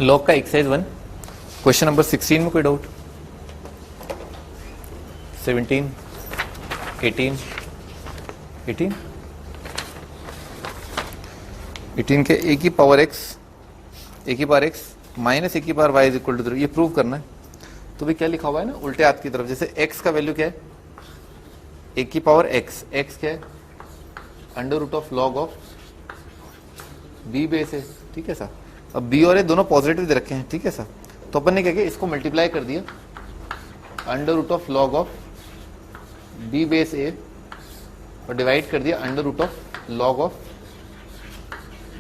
Log का exercise 1 question number 16 में कोई डाउट? 17 18 18 18 के a की पावर x माइनस a की power y is equal to 0 ये प्रूव करना है। तो भी क्या लिखा हुआ है ना उल्टे हाथ की तरफ, जैसे x का वैल्यू क्या है a की पावर x क्या है under root of log of b base है, ठीक है सर। अब b और a दोनों पॉजिटिव दे रखे हैं, ठीक है सर। तो अपन ने क्या किया इसको मल्टीप्लाई कर दिया under root of log of b base a और डिवाइड कर दिया under root of log of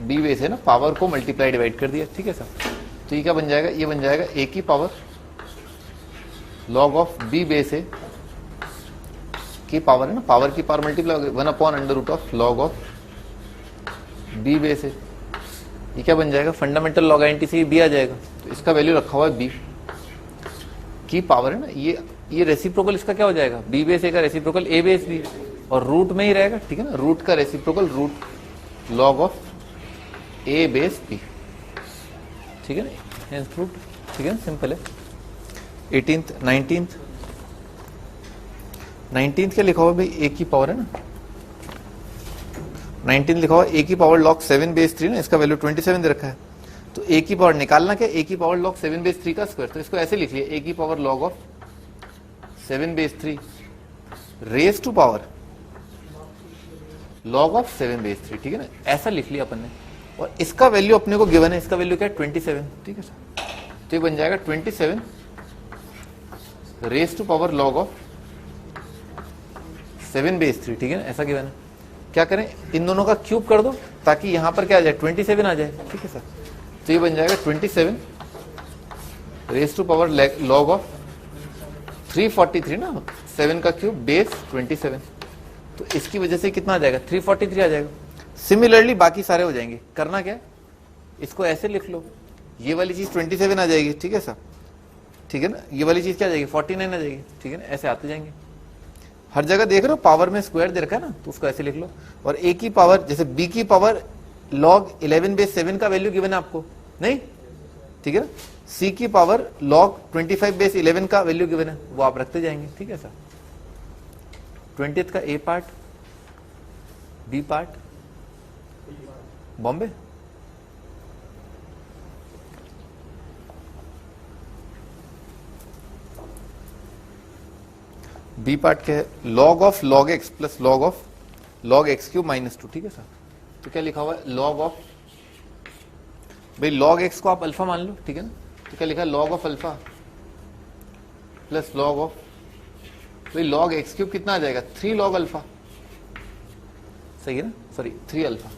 b base है ना, पावर को मल्टीप्लाई डिवाइड कर दिया, ठीक है सर। तो ये क्या बन जाएगा, ये बन जाएगा a की power log of b base है की पावर है ना, पावर की पावर मल्टीप्लाई हो गई 1 upon under root of log of b base है। ये क्या बन जाएगा फंडामेंटल लॉग आइडेंटिटी से b आ जाएगा, तो इसका वैल्यू रखा हुआ है b की पावर है ना, ये रेसिप्रोकल इसका क्या हो जाएगा b बेस a का रेसिप्रोकल a बेस b और रूट में ही रहेगा, ठीक है ना, रूट का reciprocal root log of a base b, ठीक है ना, हेंस प्रूव्ड, ठीक है ना, सिंपल है। 18th 19th क्या लिखा हुआ भाई a की पावर है ना, 19 लिखा हुआ a की पावर लॉग 7 बेस 3 ना, इसका वैल्यू 27 दे रखा है। तो a की पावर निकालना क्या, a की पावर लॉग 7 बेस 3 का स्क्वायर, तो इसको ऐसे लिख लिया a की power log of 7 base 3 raise to power log of 7 base 3, ठीक है ना, ऐसा लिख लिया अपन ने। और इसका वैल्यू अपने को गिवन है, इसका वैल्यू क्या है 27, ठीक है सर। तो ये बन जाएगा 27 raise to power log of 7 base 3, ठीक है ना, ऐसा गिवन है। क्या करें इन दोनों का क्यूब कर दो ताकि यहां पर क्या आ जाए 27 आ जाए, ठीक है सर। तो ये बन जाएगा 27 raise to power log of 343 ना, 7 का क्यूब बेस 27, तो इसकी वजह से कितना आ जाएगा 343 आ जाएगा। सिमिलरली बाकी सारे हो जाएंगे। करना क्या इसको ऐसे लिख लो, ये वाली चीज 27 आ जाएगी, ठीक है सर, ठीक है ना, ये वाली चीज क्या आ जाएगी 49 आ जाएगी, ठीक है ना, ऐसे आते जाएंगे। हर जगह देख रहे हो पावर में स्क्वायर दे रखा है ना, तो उसको ऐसे लिख लो। और a की पावर जैसे b की पावर लॉग 11 बेस 7 का वैल्यू गिवन है आपको नहीं, ठीक है ना, c की पावर लॉग 25 बेस 11 का वैल्यू गिवन है, वो आप रखते जाएंगे, ठीक है सर। 20th का a part b part Bombay, B part क्या है log of log x plus log of log x cube minus 2, ठीक है सर। तो क्या लिखा हुआ है लॉग ऑफ, भाई लॉग एक्स को आप अल्फा मान लो, ठीक है ना, तो क्या लिखा है log of alpha plus log of, भाई लॉग एक्स क्यूब कितना आ जाएगा 3 लॉग अल्फा, सही है ना, sorry 3 alpha,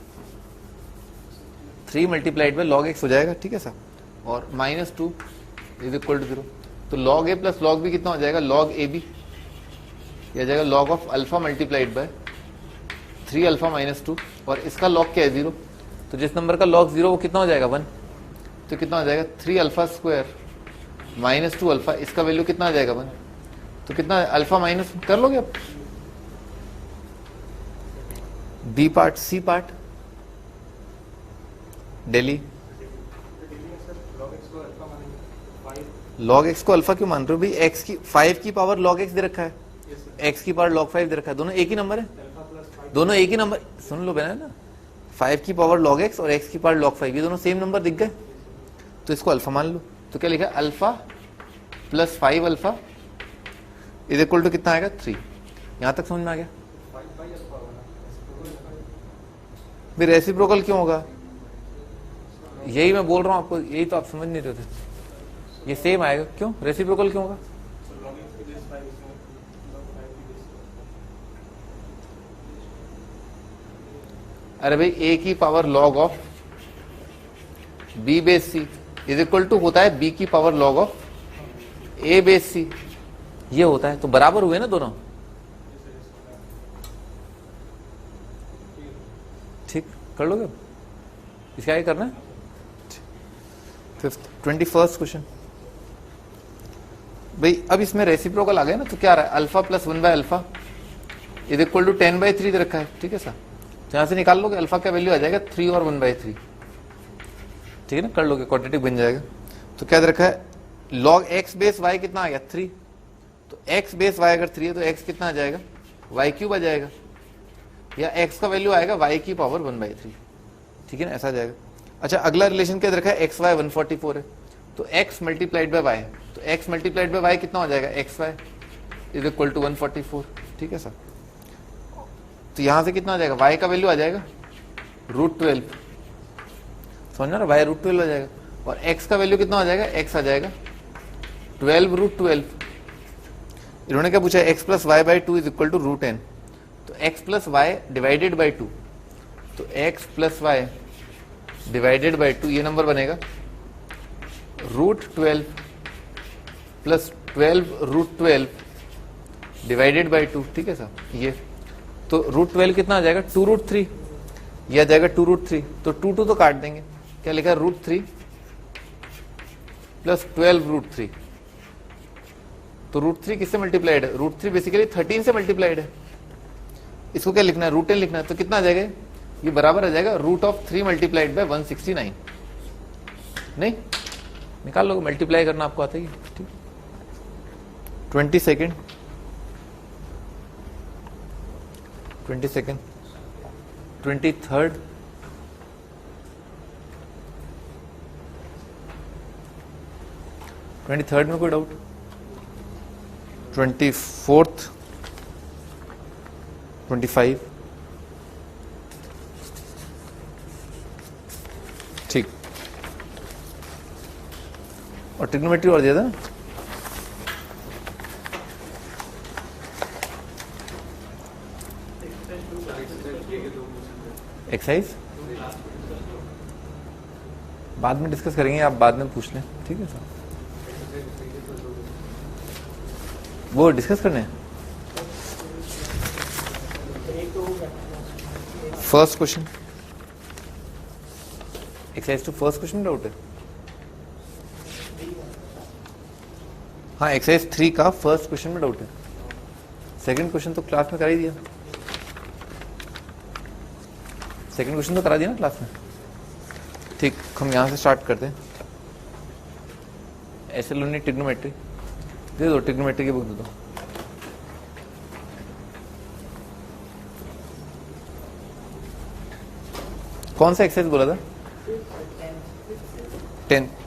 3 multiplied by log x हो जाएगा, ठीक है सर। और माइनस 2 इज इक्वल टू 0, तो लॉग ए प्लस लॉग बी कितना हो जाएगा लॉग ए बी, यह जाएगा log of alpha multiplied bye 3 alpha minus 2, और इसका लॉग क्या है 0, तो जिस नंबर का लॉग 0 वो कितना हो जाएगा 1, तो कितना हो जाएगा 3 अल्फा स्क्वायर माइनस 2 अल्फा, इसका वैल्यू कितना आ जाएगा 1, तो कितना अल्फा माइनस कर लोगे आप। B part C part Delhi, log x को अल्फा क्यों मान रहे हो भाई, एक्स की 5 की पावर लॉग एक्स दे रखा है, एक्स की पावर लॉग 5 दे रखा है, दोनों एक ही नंबर है, दोनों एक ही नंबर, सुन लो बना ना, 5 की पावर log x और x की पावर log 5 ये दोनों सेम नंबर दिख गए, तो इसको अल्फा मान लो। तो क्या लिखा alpha plus 5 alpha is equal to कितना आएगा 3, यहां तक समझ में आ गया। फिर रेसिप्रोकल क्यों होगा, यही मैं बोल रहा हूं आपको, यही तो आप समझ नहीं रहे थे, ये सेम आएगा, क्यों रेसिप्रोकल क्यों होगा, अरे भाई a की power log of b base c is equal to होता है b की power log of a base c, ये होता है, तो बराबर हुए ना दोनों, ठीक कर लोगे। इसका क्या करना है 21st क्वेश्चन, भाई अब इसमें रेसिप्रोकल आ गया ना, तो क्या आ रहा है alpha plus 1 by alpha is equal to 10/3 दे रखा है, ठीक है सर। तो यहां से निकाल लोगे अल्फा का वैल्यू आ जाएगा 3 और 1/3, ठीक है ना, कर लोगे क्वाड्रेटिक बन जाएगा। तो क्या दे रखा है, log x बेस y कितना आ गया 3, तो x बेस y अगर 3 है तो x कितना आ जाएगा y क्यूब आ जाएगा, या x का वैल्यू आएगा y की पावर 1/3, ठीक है ना, ऐसा आ जाएगा। अच्छा अगला रिलेशन क्या दे रखा है, xy 144 है, तो x मल्टीप्लाइड बाय y, तो x मल्टीप्लाइड बाय y कितना हो जाएगा, xy इज इक्वल टू 144, ठीक है सर। तो यहां से कितना आ जाएगा, y का वैल्यू आ जाएगा √12, समझ रहे, y √12 आ जाएगा, और x का वैल्यू कितना हो जाएगा, x आ जाएगा 12 √12। इन्होंने क्या पूछा, x plus Y by 2 is equal to √10, तो x plus Y divided by 2, तो x plus Y divided by 2 ये नंबर बनेगा √12 प्लस 12 √12 डिवाइडेड बाई 2, ठीक है सर। ये तो √12 कितना आ जाएगा 2√3, ये आ जाएगा 2√3, तो 2 तो काट देंगे, क्या लिखा है √3 प्लस 12 √3, तो √3 किससे मल्टीप्लाइड है, √3 बेसिकली 13 से मल्टीप्लाइड है, इसको क्या लिखना है √10 लिखना है, तो कितना आ जाएगा, ये बराबर आ जाएगा √3 मल्टीप्लाइड बाय 169, नहीं निकाल लोगे, मल्टीप्लाई करना आपको आता ही है, ठीक। 22nd 23rd 23rd में कोई डाउट, 24th 25, ठीक। और ट्रिग्नोमेट्री और दिया था, एक्सरसाइज बाद में डिस्कस करेंगे, आप बाद में पूछ लें, ठीक है सर, वो डिस्कस करने हैं। First question, exercise two first question doubt है, हाँ एक्सरसाइज 3 का फर्स्ट क्वेश्चन में डाउट है, सेकंड क्वेश्चन तो क्लास में करा ही दिया, सेकंड क्वेश्चन तो करा दिया ना क्लास में, ठीक। हम यहां से स्टार्ट करते हैं, ऐसे लोनी ट्रिग्नोमेट्री दे दो, ट्रिग्नोमेट्री की बुक दे दो, कौन सा एक्सरसाइज बोला था, 10th।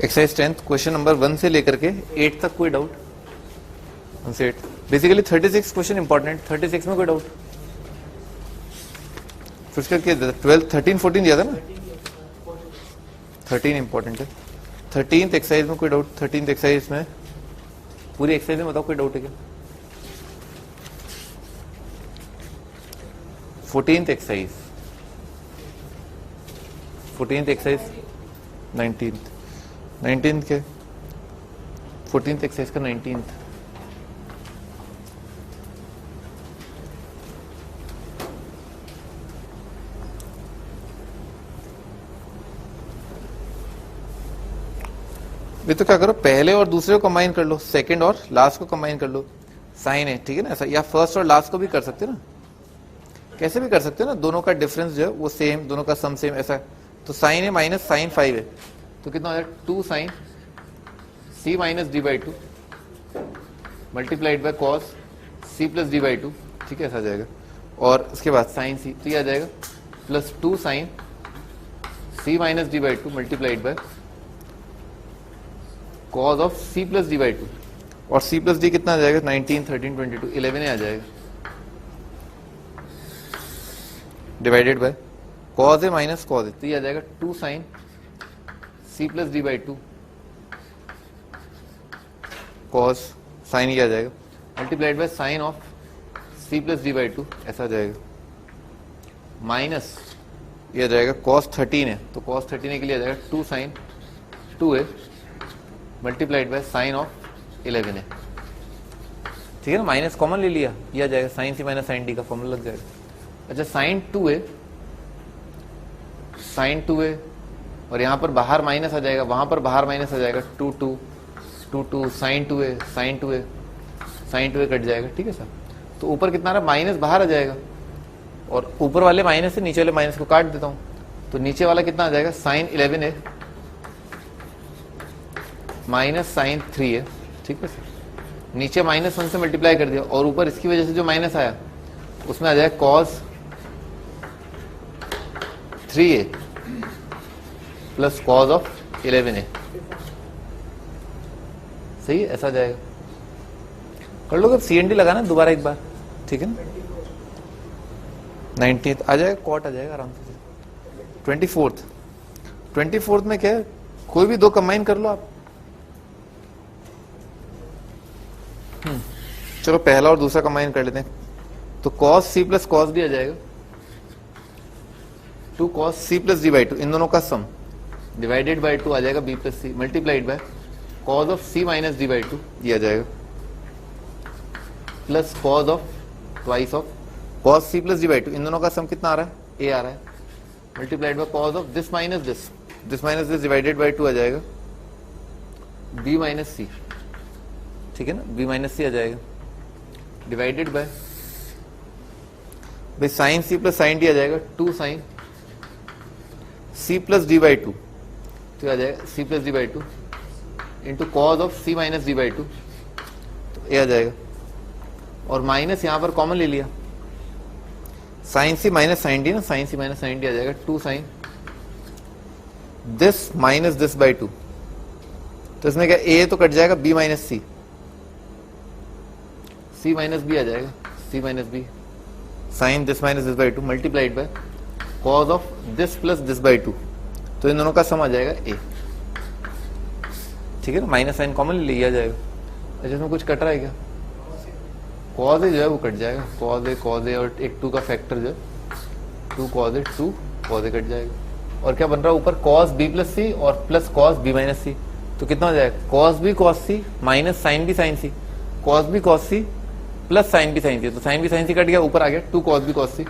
Exercise 10th question number 1 से लेकर के 8 तक कोई डाउट, 1 से 8, बेसिकली 36 क्वेश्चन इंपॉर्टेंट, 36 में कोई डाउट, फिर क्या 12 13 14 दिया था ना, 13 इंपॉर्टेंट है। 13th एक्सरसाइज में कोई डाउट, 13th एक्सरसाइज में पूरी एक्सरसाइज में बताओ कोई डाउट है क्या, 14th एक्सरसाइज 19th के 14th एक्सरसाइज का 19th, भी तो क्या करो, पहले और दूसरे को कंबाइन कर लो, सेकंड और लास्ट को कंबाइन कर लो, साइन है, ठीक है ना ऐसा, या फर्स्ट और लास्ट को भी कर सकते हो ना, कैसे भी कर सकते हो ना, दोनों का डिफरेंस जो है वो सेम, दोनों का सम सेम ऐसा, तो साइन है माइनस साइन 5 है, तो कितना हो जाएगा 2 sine c minus D by 2 multiplied by cos c plus D by 2, ठीक है ऐसा आ जाएगा, और उसके बाद साइन c, तो ये आ जाएगा plus 2 sine c minus D by 2 multiplied by cos of c plus D by 2, और c प्लस डी कितना आ जाएगा 19 13 22 11 आ जाएगा, डिवाइडेड बाय कॉस है माइनस कॉस है, तो ये आ जाएगा 2 sine c plus D by 2 cos sine ये आ जाएगा multiplied by sine of c plus D by 2, ऐसा आ जाएगा, माइनस ये आ जाएगा कॉस 13 है, तो कॉस 13 के लिए आ जाएगा 2 साइन 2 है मल्टीप्लाइड बाय साइन ऑफ 11 है, ठीक है ना, माइनस कॉमन ले लिया, ये आ जाएगा sine c minus sine D का फॉर्मूला लग जाएगा। अच्छा साइन 2 है साइन 2a, और यहाँ पर बाहर माइनस आ जाएगा, वहां पर बाहर माइनस आ जाएगा, 2 साइन 2a कट जाएगा, ठीक है सर। तो ऊपर कितना आ रहा है, माइनस बाहर आ जाएगा, और ऊपर वाले माइनस से नीचे वाले माइनस को काट देता हूं, तो नीचे वाला कितना आ जाएगा, sign 11a minus sign 3a, ठीक है सर। नीचे -1 से मल्टीप्लाई कर दिया, और ऊपर इसकी वजह से जो माइनस आया उसमें आ जाएगा cos 3a plus cos of 11a, सही है, ऐसा जाएगा। कर लो, CND लगाना दोबारा एक बार, ठीक है ना। 19th आ जाएगा, कॉट आ जाएगा आराम से। 24th में क्या है, कोई भी दो कंबाइन कर लो आप। चलो पहला और दूसरा कंबाइन कर लेते हैं, तो cos c plus cos d आ जाएगा, 2 cos c plus d by 2, इन दोनों का सम डिवाइडेड बाई 2 आ जाएगा b plus c multiplied by cos of c minus d by 2, ये आ जाएगा, plus cos of twice of cos c plus d by 2, इन दोनों का सम कितना आ रहा है, a आ रहा है, multiplied by cos of this minus this divided by 2 आ जाएगा, b माइनस c, ठीक है ना, b माइनस c आ जाएगा, divided by sine c plus sine d आ जाएगा, 2 sine c plus d by 2, तो आ जाएगा c plus d by 2 into cos of c minus d by 2, तो a आ जाएगा, और माइनस यहां पर कॉमन ले लिया, sine c minus sine d ना, sine c minus sine d आ जाएगा, 2 sine this minus this by 2, तो इसमें क्या a तो कट जाएगा, b minus c, c minus b आ जाएगा, c minus b sine this minus this by 2 multiplied by cos of this plus this by 2, तो इन दोनों का सम आ जाएगा a, ठीक है ना, माइनस साइन कॉमन लिया जाएगा। अच्छा, इसमें कुछ कट रहा है क्या, कॉज ए जो है वो कट जाएगा, कॉज ए और एक 2 का फैक्टर जो है 2 कॉज ए कट जाएगा, और क्या बन रहा है ऊपर कॉस b प्लस सी और plus cos b minus C, तो कितना हो जाएगा, cos b cos C minus sine b sine C, cos b cos C plus sine b sine C, तो साइन b साइन सी कट गया, ऊपर आ गया 2 cos b cos C,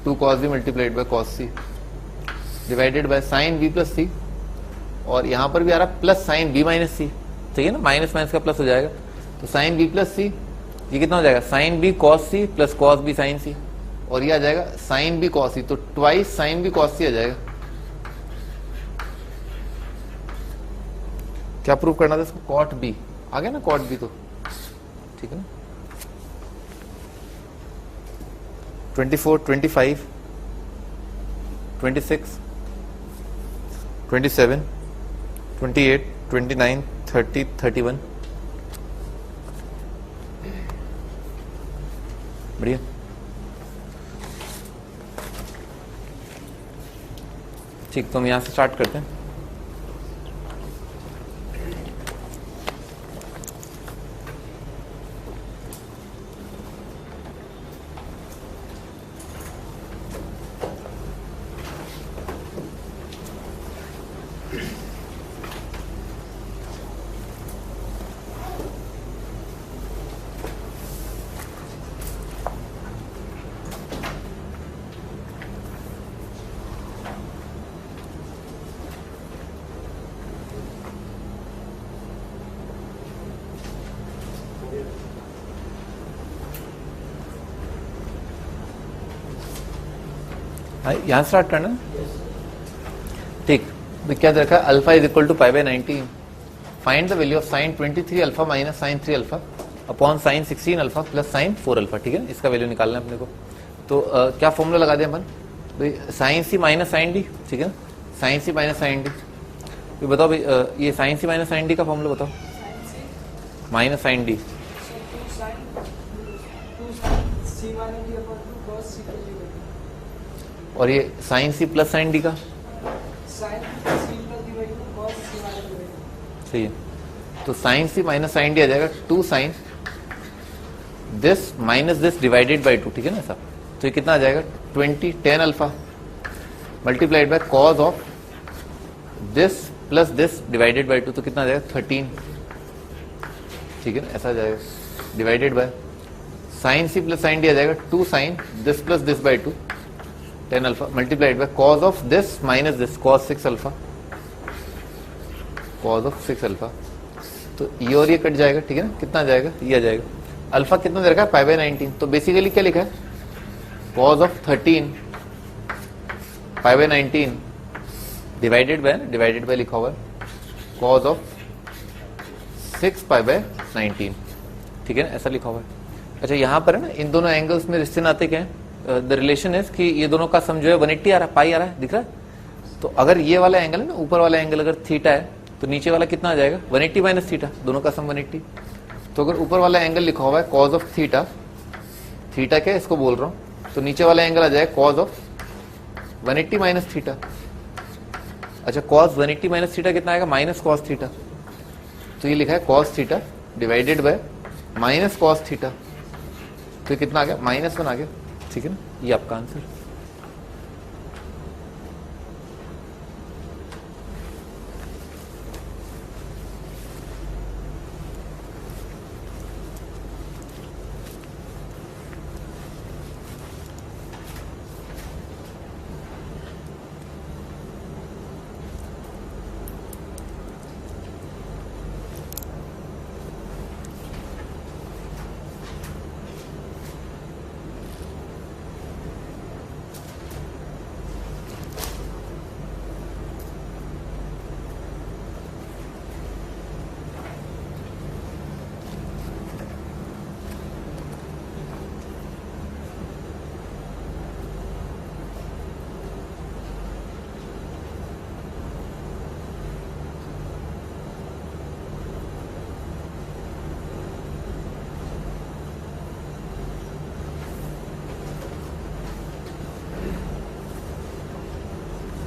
2 cos b multiplied by cos C divided by sine b plus C, और यहां पर भी आ रहा प्लस साइन b माइनस सी, ठीक है ना, माइनस माइनस का प्लस हो जाएगा, तो साइन b प्लस सी, ये कितना हो जाएगा, sine b cos C plus cos b sine C, और ये आ जाएगा साइन b कॉस सी, तो twice sine b cos C आ जाएगा। क्या प्रूव करना था इसको, कॉट b आ गया ना, कॉट b, तो ठीक है ना। 24, 25, 26, 27, 28, 29, 30, 31, बढ़िया। ठीक, तो हम यहां से स्टार्ट करते हैं। यहां स्टार्ट करना, ठीक। क्या दे रखा है, alpha is equal to pi by 90, find the value of sine 23 alpha minus sine 3 alpha upon sine 16 alpha plus sine 4 alpha, ठीक है, इसका वैल्यू निकालना है अपने को। तो क्या फॉर्मूला लगा दें अपन, sine C minus sine D, ठीक है, sine C minus sine D, तो बताओ भाई, ये sine C minus sine D का फॉर्मूला बताओ, माइनस साइन डी, और ये sine C plus sine D का, सही है, तो sine C minus sine D आ जाएगा 2 sine this minus this divided by 2, ठीक है ना सब, तो ये कितना आ जाएगा 10 alpha multiplied by cos of this plus this divided by 2, तो कितना आ जाएगा 13, ठीक है ना, ऐसा आ जाएगा, divided by sine C plus sine D आ जाएगा 2 sine this plus this by 2 10 alpha multiplied by cos of this minus this cos 6 alpha, cos of 6 alpha. तो ये और ये कट जाएगा, ठीक है ना, कितना आ जाएगा, ये आ जाएगा। अल्फा कितना दे रखा है, पाई बाय 19। तो बेसिकली क्या लिखा है, cause of 13 pi by 19 divided by लिखा हुआ है कॉज ऑफ 6 पाई बाय 19, ठीक है ना, ऐसा लिखा हुआ है। अच्छा यहाँ पर है ना, इन दोनों एंगल्स में रिश्ते नाते क्या है, द रिलेशन इज कि ये दोनों का सम जो है 180 आ रहा है, पाई आ रहा है, दिख रहा है। तो अगर ये वाला एंगल है ना, ऊपर वाला एंगल अगर थीटा है तो नीचे वाला कितना आ जाएगा, 180 माइनस थीटा, दोनों का सम 180। तो अगर ऊपर वाला एंगल लिखा हुआ है कॉज ऑफ थीटा, थीटा क्या है इसको बोल रहा हूं, तो नीचे वाला एंगल आ जाएगा कॉज ऑफ 180 माइनस थीटा। अच्छा कॉस 180 माइनस थीटा कितना आएगा, माइनस कॉस थीटा। तो ये लिखा है cos theta divided bye minus cos theta, तो ये कितना आ गया, -1 आ गया, ठीक है ना, ये आपका आंसर।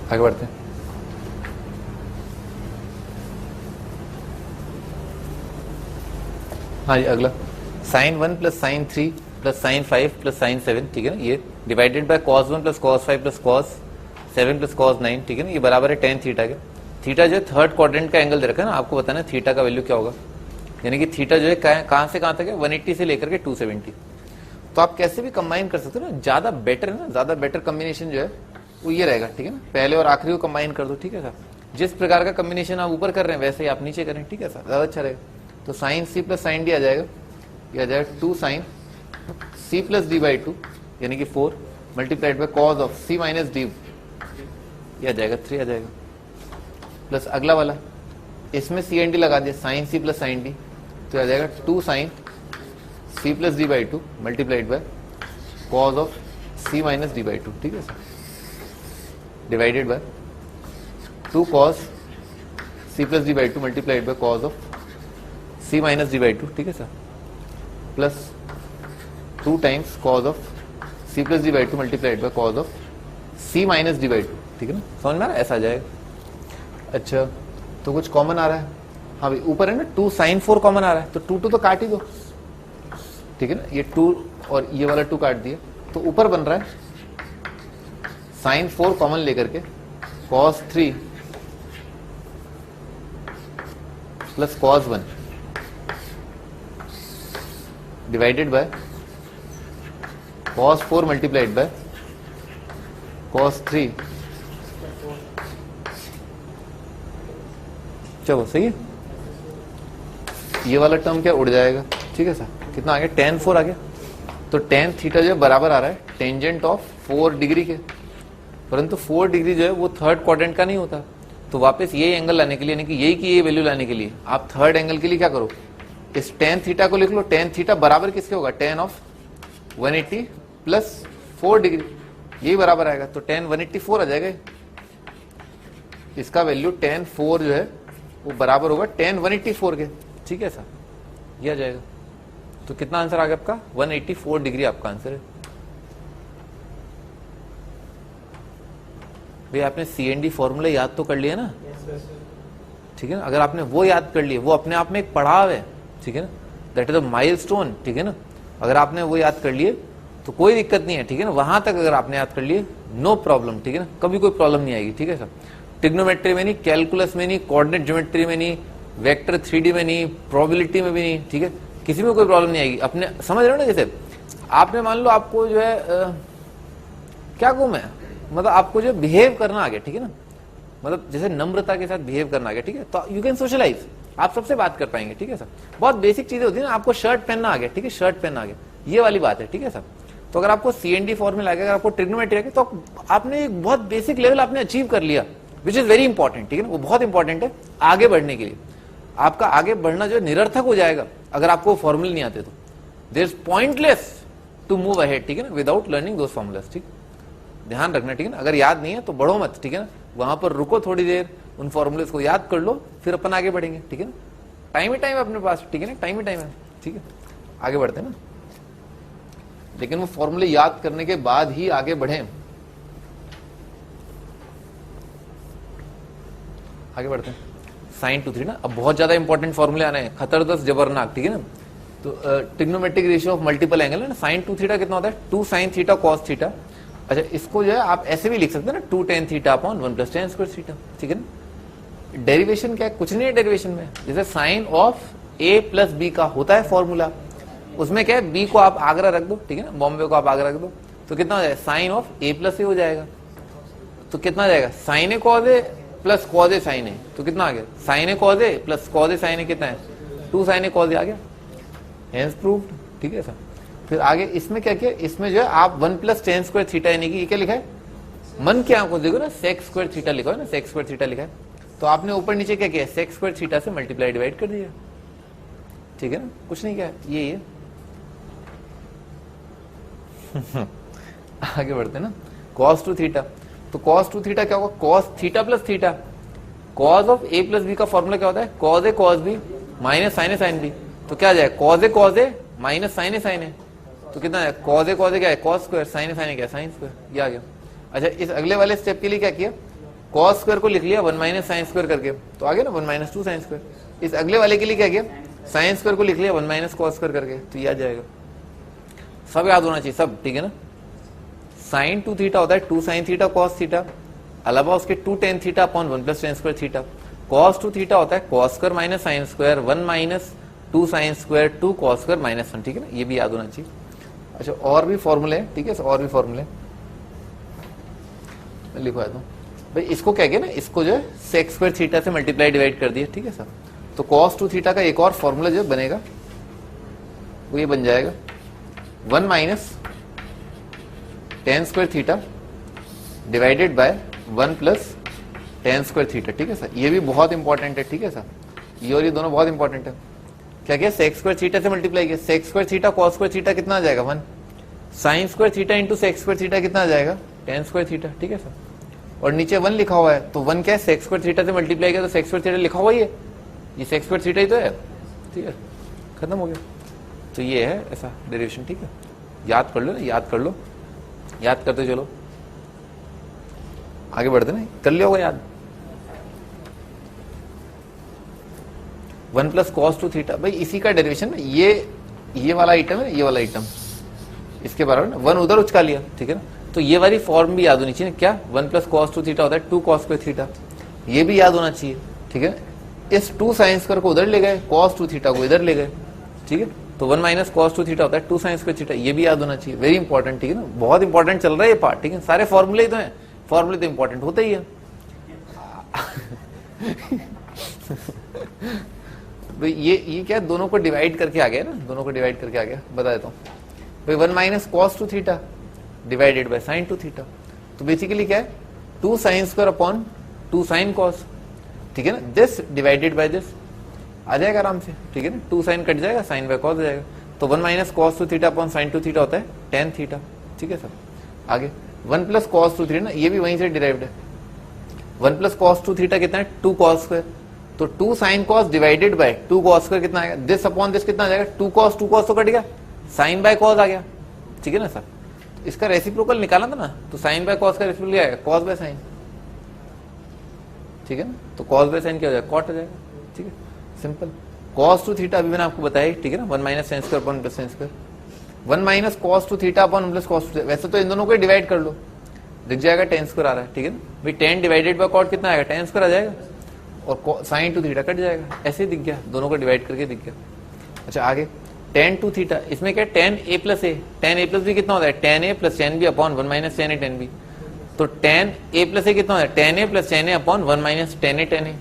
आगे बढ़ते हैं। हाँ जी अगला, sin 1 plus sin 3 plus sin 5 plus sin 7, ठीक है ना, ये divided by cos 1 plus cos 5 plus cos 7 plus cos 9, ठीक है ना, ये बराबर है tan थीटा के। थीटा जो है थर्ड क्वाड्रेंट का एंगल दे रखा है ना, आपको बताना है थीटा का वैल्यू क्या होगा, यानी कि थीटा जो है कहां से कहां तक है, 180 से लेकर के 270। तो आप कैसे भी कंबाइन कर सकते हो ना, ज्यादा बेटर है ना, ज्यादा बेटर कॉम्बिनेशन जो है वो ये रहेगा, ठीक है ना, पहले और आखिरी को कंबाइन कर दो, ठीक है सर। जिस प्रकार का कॉम्बिनेशन आप ऊपर कर रहे हैं वैसे ही आप नीचे करें, ठीक है सर, ज्यादा अच्छा रहेगा। तो sine C plus sine D आ जाएगा, ये आ जाएगा 2 sine C plus D by 2 यानी कि 4 multiplied by cos of C minus D, ये आ जाएगा 3 आ जाएगा। प्लस अगला वाला, इसमें सी एन डी लगा दिया, sine C plus sine D, तो आ जाएगा 2 sine C plus D by 2 multiplied by cos of C minus D by 2, ठीक है sir, divided by 2 cos c plus D by 2 multiplied by cos of c minus D by 2, ठीक है sir, plus 2 times cos of c plus D by 2 multiplied by cos of c minus D by 2, ठीक है ना, समझ में आ रहा है, ऐसा आ जाएगा। अच्छा तो कुछ कॉमन आ रहा है, हाँ भाई ऊपर है ना 2 sin 4 कॉमन आ रहा है, तो 2 तो काट ही दो, ठीक है ना, ये 2 और ये वाला 2 काट दिया, तो ऊपर बन रहा है sin 4 कॉमन लेकर के cos 3 plus cos 1 divided by cos 4 multiplied bye cos 3, चलो सही है, ये वाला टर्म क्या उड़ जाएगा, ठीक है सर, कितना आ गया, tan 4 आ गया। तो tan थीटा जो है बराबर आ रहा है टेंजेंट ऑफ 4 डिग्री के, परंतु 4 डिग्री जो है वो थर्ड क्वाड्रेंट का नहीं होता। तो वापस ये एंगल लाने के लिए, यानी कि यही की ये वैल्यू लाने के लिए आप थर्ड एंगल के लिए क्या करो, इस tan थीटा को लिख लो, tan थीटा बराबर किसके होगा, tan ऑफ 180 प्लस 4 डिग्री, यही बराबर आएगा, तो tan 184 आ जाएगा। इसका वैल्यू tan 4 जो है वो बराबर होगा tan 184 के, ठीक है सर, ये आ जाएगा। तो कितना आंसर आ गया आपका, 184 डिग्री आपका आंसर है। भाई आपने CND फॉर्मूला याद तो कर लिया ना, ठीक है ना, अगर आपने वो याद कर लिए, वो अपने आप में एक पड़ाव है, ठीक है ना, दैट इज अ माइलस्टोन, ठीक है ना, अगर आपने वो याद कर लिए तो कोई दिक्कत नहीं है, ठीक है ना, वहां तक अगर आपने याद कर लिए नो प्रॉब्लम, ठीक है ना, कभी कोई प्रॉब्लम नहीं आएगी, ठीक है सर। ट्रिग्नोमेट्री में नहीं, कैलकुलस में नहीं, कोऑर्डिनेट ज्योमेट्री में नहीं, वेक्टर 3D में नहीं, प्रोबेबिलिटी में भी नहीं, ठीक है, किसी में कोई प्रॉब्लम नहीं आएगी। अपने समझ रहे हो ना, जैसे आपने मान लो आपको जो है क्या कहूं मैं, मतलब आपको जो बिहेव करना आ गया, ठीक है ना, मतलब जैसे नम्रता के साथ बिहेव करना आ गया, ठीक है, तो यू कैन सोशलाइज, आप सबसे बात कर पाएंगे, ठीक है सर। बहुत बेसिक चीजें होती है ना, आपको शर्ट पहनना आ गया, ठीक है, शर्ट पहनना आ गया, ये वाली बात है, ठीक है सर। तो अगर आपको CND फॉर्मूला आ गया, अगर आपको ट्रिग्नोमेट्री आ गया, तो आपने एक बहुत बेसिक लेवल आपने अचीव कर लिया, विच इज वेरी इंपॉर्टेंट, ठीक है ना, वो बहुत इंपॉर्टेंट है आगे बढ़ने के लिए। आपका आगे बढ़ना जो निरर्थक हो जाएगा अगर आपको फॉर्मूले नहीं आते तो। There is pointless to move ahead, ठीक है ना, विदाउट लर्निंग दोस फॉर्मूलास, ठीक, ध्यान रखना, ठीक है ना। अगर याद नहीं है तो बढ़ो मत, ठीक है ना, वहां पर रुको थोड़ी देर, उन फॉर्मूलेस को याद कर लो, फिर अपन आगे बढ़ेंगे, ठीक है ना। टाइम ही टाइम है अपने पास, ठीक है ना, टाइम ही टाइम है, ठीक है, आगे बढ़ते हैं ना। लेकिन वो फॉर्मूले याद करने के बाद ही आगे बढ़े। आगे बढ़ते हैं। sin 2 3 ना, अब बहुत ज्यादा इंपॉर्टेंट फॉर्मूले आने हैं, खतरदस्त जबरनाक, ठीक है ना। तो trigonometric ratio of multiple angle है ना, sin 2 थीटा कितना होता है, 2 sin थीटा cos थीटा। अच्छा, इसको जो है आप ऐसे भी लिख सकते हैं ना, 2 tan theta upon 1 + tan square theta, ठीक है ना। डेरिवेशन क्या है, कुछ नहीं है डेरिवेशन में, जैसे साइन ऑफ a + b का होता है फॉर्मूला, उसमें क्या है, b को आप आगरा रख दो, ठीक है ना, बॉम्बे को आप आगरा रख दो, तो कितना हो जाएगा, साइन ऑफ a + a हो जाएगा। तो कितना आ जाएगा, साइन ए कॉज ए प्लस कॉज ए साइन ए, तो कितना आ गया, साइन ए कॉज ए प्लस कॉज ए साइन ए कितना है, 2 sin a cos a आ गया, हेंस प्रूव्ड, ठीक है सर। फिर आगे इसमें क्या किया, इसमें जो है आप 1 + tan स्क्वायर थीटा, यानी कि ये क्या लिखा है, मन के आंखों देखो ना, sec स्क्वायर थीटा लिखा है ना, sec स्क्वायर थीटा लिखा है, तो आपने ऊपर नीचे क्या किया, sec स्क्वायर थीटा से मल्टीप्लाई डिवाइड कर दिया, ठीक है ना, कुछ नहीं किया, ये आगे बढ़ते ना, cos 2 थीटा, तो cos 2 थीटा क्या होगा, cos theta plus theta, cos of a plus b का फॉर्मूला क्या होता है, cos a cos b minus sin a sin b, तो क्या आ जाएगा, cos a minus sin a sin a, तो कितना है, cos a क्या है, cos square, sin a sin a क्या है, sin स्क्वायर, ये आ गया। अच्छा, इस अगले वाले स्टेप के लिए क्या किया, cos स्क्वायर को लिख लिया 1 - sin स्क्वायर करके, तो आ गया ना 1 - 2 sin स्क्वायर। इस अगले वाले के लिए क्या किया, sin स्क्वायर को लिख लिया 1 - cos स्क्वायर करके, तो ये आ जाएगा। सब याद होना चाहिए सब, ठीक है ना। sin 2 थीटा होता है 2 sin थीटा cos थीटा, अलावा उसके 2 tan theta upon 1 + tan square theta. cos 2 theta होता है cos square minus sin square 1 - 2 sin square 2 cos square minus 1, ठीक है ना, ये भी याद होना चाहिए। अच्छा, और भी फॉर्मूले हैं, ठीक है, और भी फॉर्मूले लिखवा दूं भाई, इसको क्या किया ना, इसको जो है sec स्क्वायर थीटा से मल्टीप्लाई डिवाइड कर दिया, ठीक है सर। तो cos 2 थीटा का एक और फॉर्मूला जो बनेगा वो ये बन जाएगा 1 - tan square theta divided by 1 + tan square theta, ठीक है सर। ये भी बहुत इंपॉर्टेंट है, ठीक है सर, ये और ये दोनों बहुत इंपॉर्टेंट है। क्या किया, sec स्क्वायर थीटा से मल्टीप्लाई किया, sec square theta cos square theta कितना आ जाएगा 1, sin square theta into sec square theta कितना आ जाएगा, tan स्क्वायर थीटा, ठीक है सर। और नीचे 1 लिखा हुआ है, तो 1 क्या है, sec स्क्वायर थीटा से मल्टीप्लाई किया, तो sec स्क्वायर थीटा लिखा हुआ ही है, ये sec स्क्वायर थीटा ही तो है, ठीक है, खत्म हो गया। तो ये है ऐसा डेरिवेशन, ठीक है, याद कर लो ना, याद कर लो, याद करते चलो, आगे बढ़ते ना, कर लिया होगा याद। 1 + cos 2 थीटा, भाई इसी का डेरिवेशन ना, ये वाला आइटम है, ये वाला आइटम इसके बराबर ना, 1 उधर उचका लिया, ठीक है ना। तो ये वाली फॉर्म भी याद होनी चाहिए ना, क्या 1 + cos 2 थीटा होता है 2 cos स्क्वायर थीटा, ये भी याद होना चाहिए, ठीक है। इस 2 sin स्क्वायर को उधर ले गए, cos 2 थीटा को इधर ले गए, ठीक है, तो 1 - cos 2 थीटा होता है 2 sin स्क्वायर थीटा, ये भी याद होना चाहिए, वेरी इंपॉर्टेंट, ठीक है ना, बहुत इंपॉर्टेंट चल रहा है ये पार्ट, ठीक है। सारे फॉर्मूले ही तो है, फॉर्मूले तो इंपॉर्टेंट होते ही है। भाई ये क्या, दोनों को डिवाइड करके आ गया ना, दोनों को डिवाइड करके आ गया, बता देता हूँ भाई। 1 - cos 2 theta divided bye sin 2 theta, तो बेसिकली क्या है, 2 sin square upon 2 sin cos, ठीक है ना, दिस डिवाइडेड बाय दिस आ जाएगा आराम से, ठीक है ना, 2 sin कट जाएगा, sin बाय cos हो जाएगा, तो 1 - cos 2 theta upon sin 2 theta होता है tan थीटा, ठीक है सर। आगे 1 + cos 2 थीटा ना, ये भी वहीं से डिराइव्ड है, 1 + cos 2 थीटा कितना है 2 cos स्क्वायर, तो 2 sin cos divided by 2 cos square कितना आएगा, दिस अपॉन दिस कितना आ जाएगा, 2 cos तो कट गया, sin बाय cos आ गया, ठीक है ना सर। इसका रेसिप्रोकल निकाला था ना, तो sin बाय cos का रेसिप्रोकल आएगा cos बाय sin, ठीक है ना, तो cos बाय sin क्या हो जाएगा, cot हो जाएगा, ठीक है, सिंपल। cos 2 थीटा अभी मैंने आपको बताया, ठीक है ना, 1 - sin square upon plus sin square, 1 - cos 2 theta upon plus cos 2, वैसे तो इन दोनों को डिवाइड कर लो, दिख जाएगा tan स्क्वायर आ रहा है, ठीक है ना भाई, tan डिवाइडेड बाय cot कितना आएगा, tan स्क्वायर आ जाएगा, और sin 2 थीटा कट जाएगा, ऐसे ही दिख गया, दोनों को डिवाइड करके दिख गया। अच्छा, आगे tan 2 थीटा, इसमें क्या tan a + a, tan a + b कितना होता है, tan a + tan b upon 1 - tan a tan b, तो tan a प्लस ए कितना है, tan a प्लस tan a upon 1 minus tan a tan a,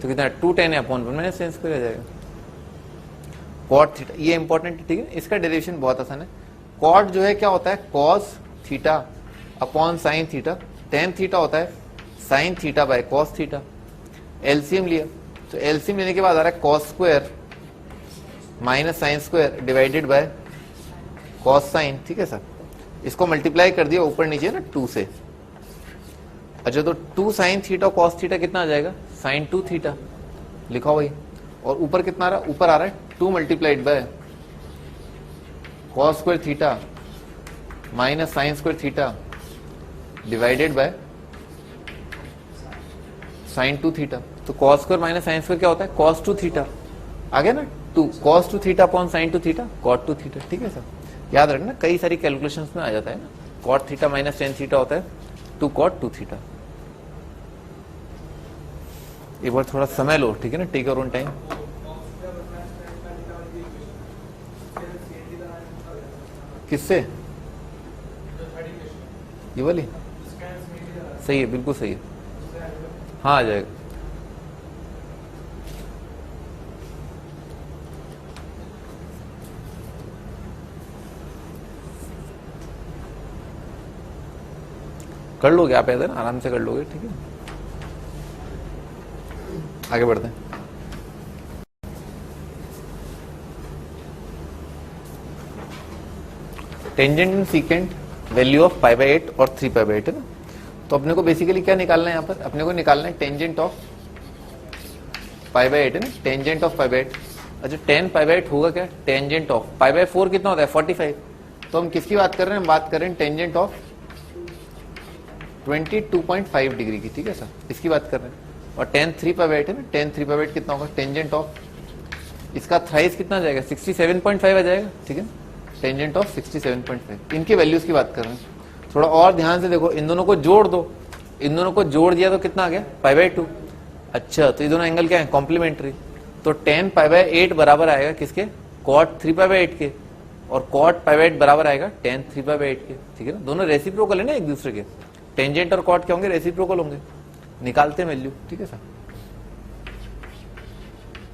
तो कितना 2 tan a upon 1 minus tan square आ जाएगा। cot थीटा, ये important है, ठीक है। इसका डेरिवेशन बहुत आसान है। cot जो है क्या होता है, cos theta upon sin theta, tan theta होता है sin theta by cos theta. LCM लिया तो एलसीएम लेने के बाद आ रहा है cos square minus sine square divided by cos sine, ठीक है सर। इसको मल्टीप्लाई कर दिया ऊपर नीचे ना 2 से। अच्छा तो 2 साइन थीटा cos थीटा कितना आ जाएगा, साइन 2 थीटा लिखा हुआ। और ऊपर कितना आ रहा है, ऊपर आ रहा है 2 multiplied bye cos square theta minus sine square theta divided by sign 2 theta. तो cos square minus sine square क्या होता है, cos 2 थीटा आ गया ना, 2 cos 2 theta upon sine 2 theta cot 2 theta, ठीक है सर। याद रखना कई सारी कैलकुलेशंस में आ जाता है ना, cot theta minus tan theta होता है 2 cot 2 थीटा। एक बार थोड़ा समय लो, ठीक है ना, टेक योर ओन टाइम। किससे, ये वाली सही है, बिल्कुल सही है, हाँ आ जाएगा। कर लोगे आप, ऐसा ना आराम से कर लोगे, ठीक है। आगे बढ़ते हैं। Tangent and secant value of pi by 8 और 3 पाई बाई 8 है ना। तो अपने को बेसिकली क्या निकालना है, यहाँ पर अपने को निकालना है टेंजेंट ऑफ पाई बाई 8 है ना, टेंजेंट ऑफ पाई बाई 8। अच्छा tan पाई बाई 8 होगा क्या, टेंजेंट ऑफ पाई बाई 4 कितना होता है 45। तो हम किसकी बात कर रहे हैं, हम बात कर रहे हैं टेंजेंट ऑफ 22.5 डिग्री की, ठीक है सर, इसकी बात कर रहे हैं। और tan 3 पाई बाई 8 है ना, tan 3 पाई बाई 8 कितना होगा, टेंजेंट ऑफ इसका थ्राइस कितना आ जाएगा 67.5 आ जाएगा, ठीक है। टेंजेंट ऑफ 67.5, इनकी वैल्यूज की बात कर रहे हैं। थोड़ा और ध्यान से देखो, इन दोनों को जोड़ दो, इन दोनों को जोड़ दिया तो कितना आ गया पाई बाई 2। अच्छा तो ये दोनों एंगल क्या है, कॉम्प्लीमेंट्री। तो tan पाई बाई 8 बराबर आएगा किसके, cot 3 पाई बाई 8 के, और cot पाई बाई 8 बराबर आएगा tan 3 पाई बाई 8 के, ठीक है ना। दोनों रेसिप्रोकल है ना एक दूसरे के, टेंजेंट और cot क्या होंगे, रेसिप्रोकल होंगे। निकालते हैं वैल्यू, ठीक है सर।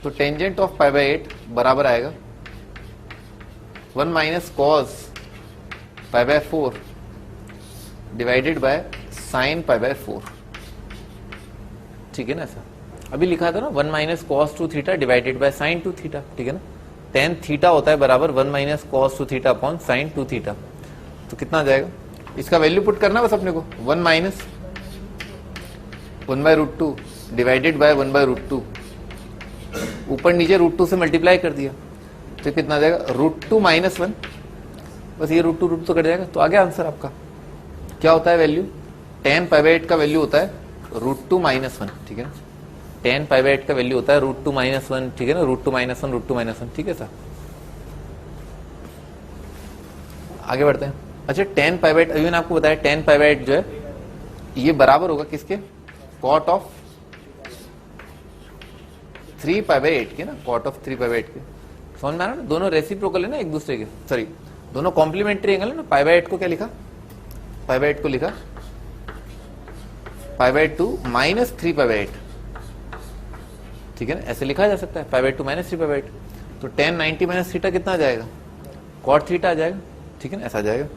तो टेंजेंट ऑफ पाई बाई 8 बराबर आएगा 1 minus cos pi by 4 divided by sine pi by 4, ठीक है ना सर। अभी लिखा था ना 1 minus cos 2 theta divided by sign 2 theta, ठीक है ना। tan थीटा होता है बराबर 1 minus cos 2 theta upon sine 2 theta. तो कितना आ जाएगा, इसका वैल्यू पुट करना बस अपने को, 1 minus 1 by root 2 divided by 1 by root 2, ऊपर नीचे रूट 2 से मल्टीप्लाई कर दिया तो कितना आ जाएगा रूट 2 माइनस 1, बस ये रूट 2 रूट तो कट जाएगा। तो आ गया आंसर आपका। क्या होता है वैल्यू, tan पाई बाई 8 का वैल्यू होता है रूट 2 माइनस 1, ठीक है ना। tan पाई बाई 8 का वैल्यू होता है रूट 2 माइनस 1, ठीक है ना, रूट 2 माइनस 1 रूट 2 माइनस 1, ठीक है सर। आगे बढ़ते हैं। अच्छा tan पाई बाई 8, अभी मैंने आपको बताया tan पाई बाई 8 जो है ये बराबर होगा किसके, cot ऑफ 3 पाई बाई 8 के ना, cot ऑफ 3 पाई बाई 8 के। समझ में आ रहा है ना, दोनों रेसिप्रोकल है ना एक दूसरे के, सॉरी दोनों कॉम्प्लीमेंट्री एंगल है ना। पाई बाई 8 को क्या लिखा, पाई बाई 8 को लिखा पाई बाई 2 माइनस 3 पाई बाई 8, ठीक है ना, ऐसे लिखा जा सकता है पाई बाई 2 माइनस 3 पाई बाई 8। तो tan 90 माइनस थीटा कितना आ जाएगा, cot थीटा आ जाएगा, ठीक है ना, ऐसा आ जाएगा।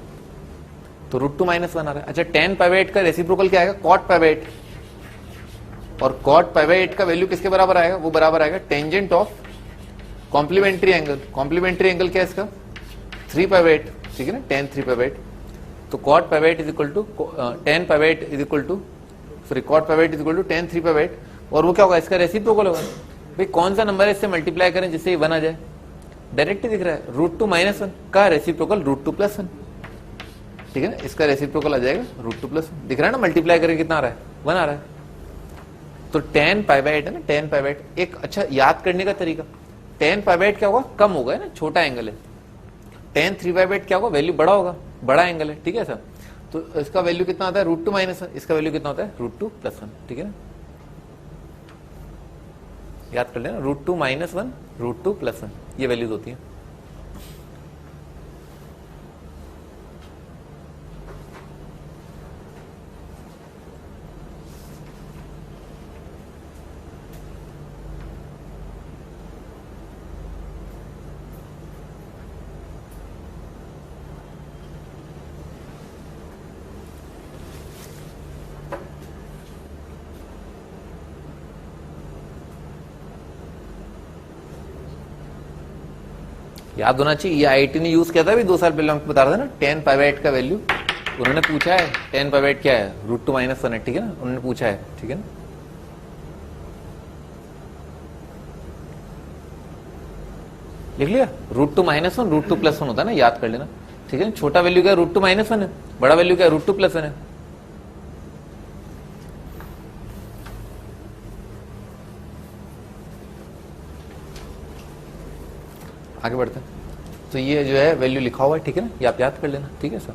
तो रूट 2 माइनस 1 आ रहा है। अच्छा tan पाई बाई 8 का रेसिप्रोकल क्या आएगा, cot पाई बाई 8, और cot पाई बाई 8 का वैल्यू किसके बराबर आएगा, वो बराबर आएगा tangent of complementary angle. Complementary angle क्या है इसका 3 पाई बाई 8, ठीक है ना, tan 3 पाई बाई 8। तो cot पाई by 8 is equal to tan पाई by 8 is equal to sorry cot पाई by 8 is equal to tan 3 पाई बाई 8, और वो क्या होगा, इसका रेसिप्रोकल होगा। भाई कौन सा नंबर है इससे मल्टीप्लाई करें जिससे ये 1 आ जाए, डायरेक्ट ही दिख रहा है, रूट 2 माइनस 1 का रेसिप्रोकल रूट 2 प्लस 1, ठीक है ना, इसका रेसिप्रोकल आ जाएगा रूट 2 प्लस 1, दिख रहा है ना, मल्टीप्लाई करें कितना आ रहा है 1 आ रहा है। तो tan पाई बाई 8 है ना, tan पाई बाई 8 एक अच्छा याद करने का तरीका, tan पाई बाई 8 क्या होगा, कम होगा, है ना, छोटा एंगल है। tan 3 पाई बाई 8 क्या होगा, वैल्यू बड़ा होगा, बड़ा एंगल है, ठीक है सर। तो इसका वैल्यू कितना आता है रूट 2 माइनस 1, इसका वैल्यू कितना होता है रूट 2 प्लस 1, ठीक है ना, याद कर लेना, रूट 2 माइनस 1 रूट 2 प्लस 1 ये वैल्यूज होती है। याद होना चाहिए, ये आईआईटी ने यूज किया था भी 2 साल पहले, हमको बता रहा था ना, tan पाई/8 का वैल्यू उन्होंने पूछा है। tan पाई/8 क्या है, √2 - 1 है, ठीक है ना, उन्होंने पूछा है, ठीक है ना। लिख लिया, √2 - 1 √2 + 1 होता है ना, याद कर लेना, ठीक है। छोटा वैल्यू क्या है, √2 - 1 है, बड़ा वैल्यू क्या है, √2 + 1 है। आगे बढ़ते हैं। तो ये जो है वैल्यू लिखा हुआ है, ठीक है ना, ये आप याद कर लेना, ठीक है सर।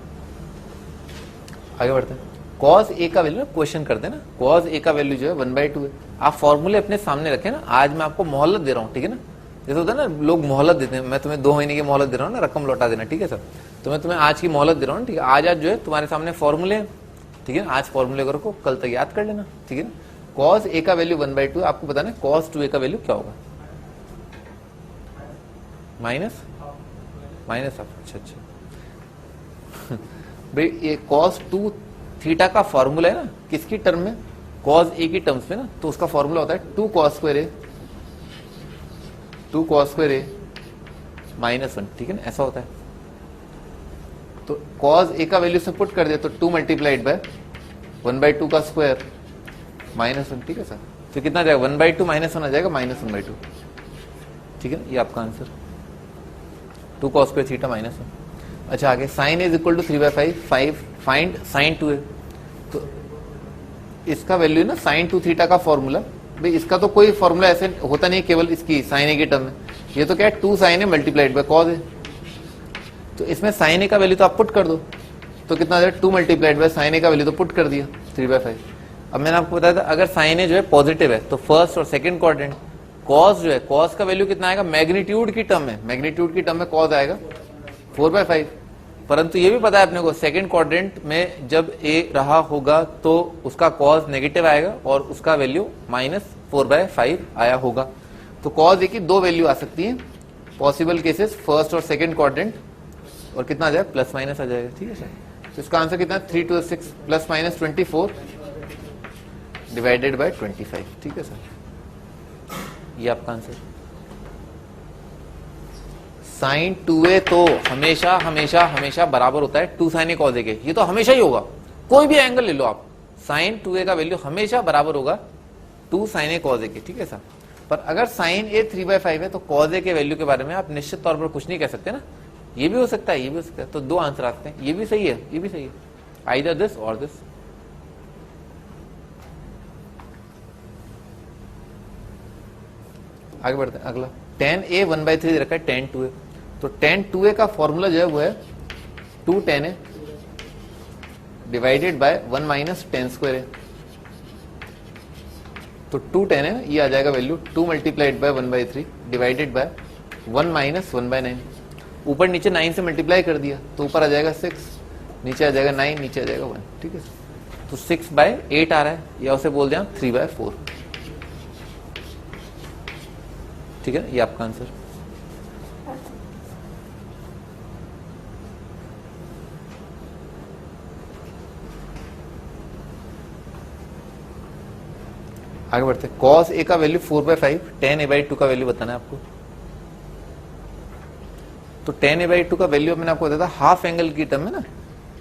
आगे बढ़ते हैं। cos a का वैल्यू क्वेश्चन करते हैं ना, cos a का वैल्यू जो है 1/2 है। आप फॉर्मूले अपने सामने रखें ना, आज मैं आपको मोहलत दे रहा हूँ, ठीक है ना। जैसे होता है ना, लोग मोहलत देते हैं, मैं तुम्हें 2 महीने की मोहलत दे रहा हूँ ना, रकम लौटा देना, ठीक है सर। तो मैं तुम्हें आज की मोहलत दे रहा हूँ, ठीक है। आज जो है तुम्हारे सामने फॉर्मूले, ठीक है, आज फॉर्मूले को कल तक याद कर लेना, ठीक है ना। cos a का वैल्यू 1/2, आपको बताना है cos 2a का वैल्यू क्या होगा, माइनस अच्छा भाई, ये cos 2 थीटा का फॉर्मूला है ना, किसकी टर्म में, cos a की टर्म्स में ना, तो उसका फॉर्मूला होता है 2 cos square a -1, ठीक है ना, ऐसा होता है। तो cos a का वैल्यू से पुट कर दे तो 2 × 1/2 का स्क्वायर -1, ठीक है सर। तो कितना जाएगा, 1/2 -1 आ जाएगा, -1/2, ठीक है ना, ये आपका आंसर 2 cos square थीटा -1। अच्छा आगे, sin a = 3/5 find sin 2a। तो इसका वैल्यू है ना sin 2 थीटा का फॉर्मूला, भाई इसका तो कोई फॉर्मूला ऐसे होता नहीं, केवल इसकी sin a की टर्म में। ये तो क्या है, 2 sin a × cos a। तो इसमें sin a का वैल्यू तो आप पुट कर दो, तो कितना आ जाएगा, 2 × sin a का वैल्यू तो पुट कर दिया 3/5। अब मैंने आपको बताया था, अगर sin a जो है पॉजिटिव है तो फर्स्ट और सेकंड क्वाड्रेंट, cos जो है, cos का वैल्यू कितना आएगा, मैग्नीट्यूड की टर्म में, मैग्नीट्यूड की टर्म में cos आएगा 4/5। परंतु ये भी पता है अपने को, सेकंड क्वाड्रेंट में जब a रहा होगा तो उसका cos नेगेटिव आएगा और उसका वैल्यू -4/5 आया होगा। तो cos a की 2 वैल्यू आ सकती है, पॉसिबल केसेस, फर्स्ट और सेकंड क्वाड्रेंट, और कितना आ जाएगा, +- आ जाएगा, ठीक है सर। तो इसका आंसर कितना, 3 to 6 +- 24 / 25, ठीक है सर, ये आपका आंसर। sin 2a तो हमेशा बराबर होता है 2 sin a cos a के, ये तो हमेशा ही होगा, कोई भी एंगल ले लो आप, sin 2a का वैल्यू हमेशा बराबर होगा 2 sin a cos a के, ठीक है सर। पर अगर sin a 3/5 है तो cos a के वैल्यू के बारे में आप निश्चित तौर पर कुछ नहीं कह सकते ना, ये भी हो सकता है, ये भी हो सकता है। तो 2 आंसर आते हैं, ये भी सही है, ये भी सही है, आइदर दिस और दिस। आगे बढ़ते हैं, अगला tan a 1/3 दे रखा है tan 2a। तो tan 2a का फॉर्मूला जो है वो है 2 tan a / 1 - tan square a। तो 2 tan a, ये आ जाएगा वैल्यू 2 × 1/3 डिवाइडेड बाय 1 - 1/9। ऊपर नीचे 9 से मल्टीप्लाई कर दिया तो ऊपर आ जाएगा 6, नीचे आ जाएगा 9, नीचे आ जाएगा 1, ठीक है। तो 6/8 आ रहा है, या उसे बोल दें 3/4, ठीक है, ये आपका आंसर। आगे बढ़ते हैं, cos a का वैल्यू 4/5, tan a/2 का वैल्यू बताना है आपको। तो tan a/2 का वैल्यू मैंने आपको बताया था हाफ एंगल की टर्म में ना,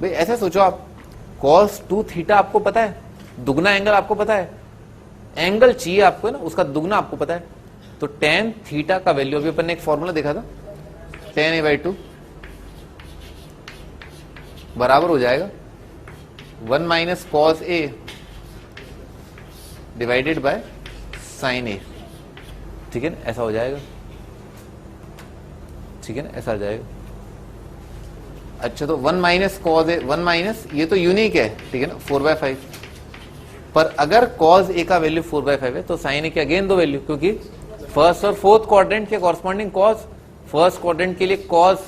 भाई ऐसे सोचो आप, cos 2 थीटा आपको पता है, दुगना एंगल आपको पता है, एंगल चाहिए आपको ना, उसका दुगना आपको पता है। तो tan थीटा का वैल्यू, अभी अपन ने एक फॉर्मूला देखा था, tan a/2 बराबर हो जाएगा 1 - cos a divided by sin a, ठीक है ना, ऐसा हो जाएगा, ठीक है ना, ऐसा आ जाएगा। अच्छा, तो 1 - cos a, 1 - ये तो यूनिक है, ठीक है ना, 4/5। पर अगर cos a का वैल्यू 4/5 है तो sin a के अगेन 2 वैल्यू, क्योंकि फर्स्ट और फोर्थ क्वाड्रेंट के कॉरस्पॉन्डिंग cos, फर्स्ट क्वाड्रेंट के लिए cos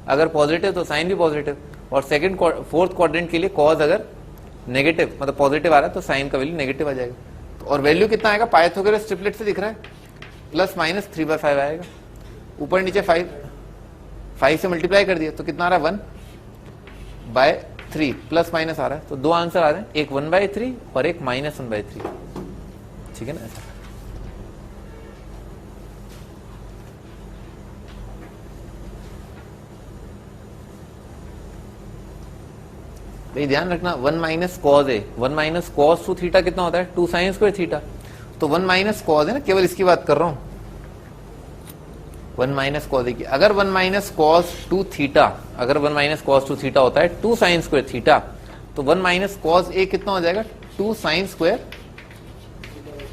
अगर पॉजिटिव तो sin भी पॉजिटिव, और सेकंड फोर्थ क्वाड्रेंट के लिए cos अगर नेगेटिव मतलब पॉजिटिव आ रहा है तो sin का वैल्यू नेगेटिव आ जाएगा। तो और वैल्यू कितना आएगा, पाइथागोरस ट्रिपलेट से दिख रहा है, ± 3/5 आएगा। ऊपर नीचे 5 से मल्टीप्लाई कर दिया तो कितना आ रहा है, 1/3 ± आ रहा है। तो 2 आंसर आ रहे हैं, एक 1/3 और एक -1/3, ठीक है ना, ऐसा। तो ये ध्यान रखना 1 minus cos A, 1 minus cos two theta कितना होता है 2 साइन स्क्वायर थीटा। तो 1 माइनस कॉज है ना, केवल इसकी बात कर रहा हूं 1 माइनस कॉज ए की। अगर 1 माइनस कॉज टू थीटा, अगर 1 माइनस कॉज टू थीटा होता है 2 साइन स्क्वायर थीटा, तो 1 माइनस कॉज ए कितना हो जाएगा 2 साइन स्क्वायर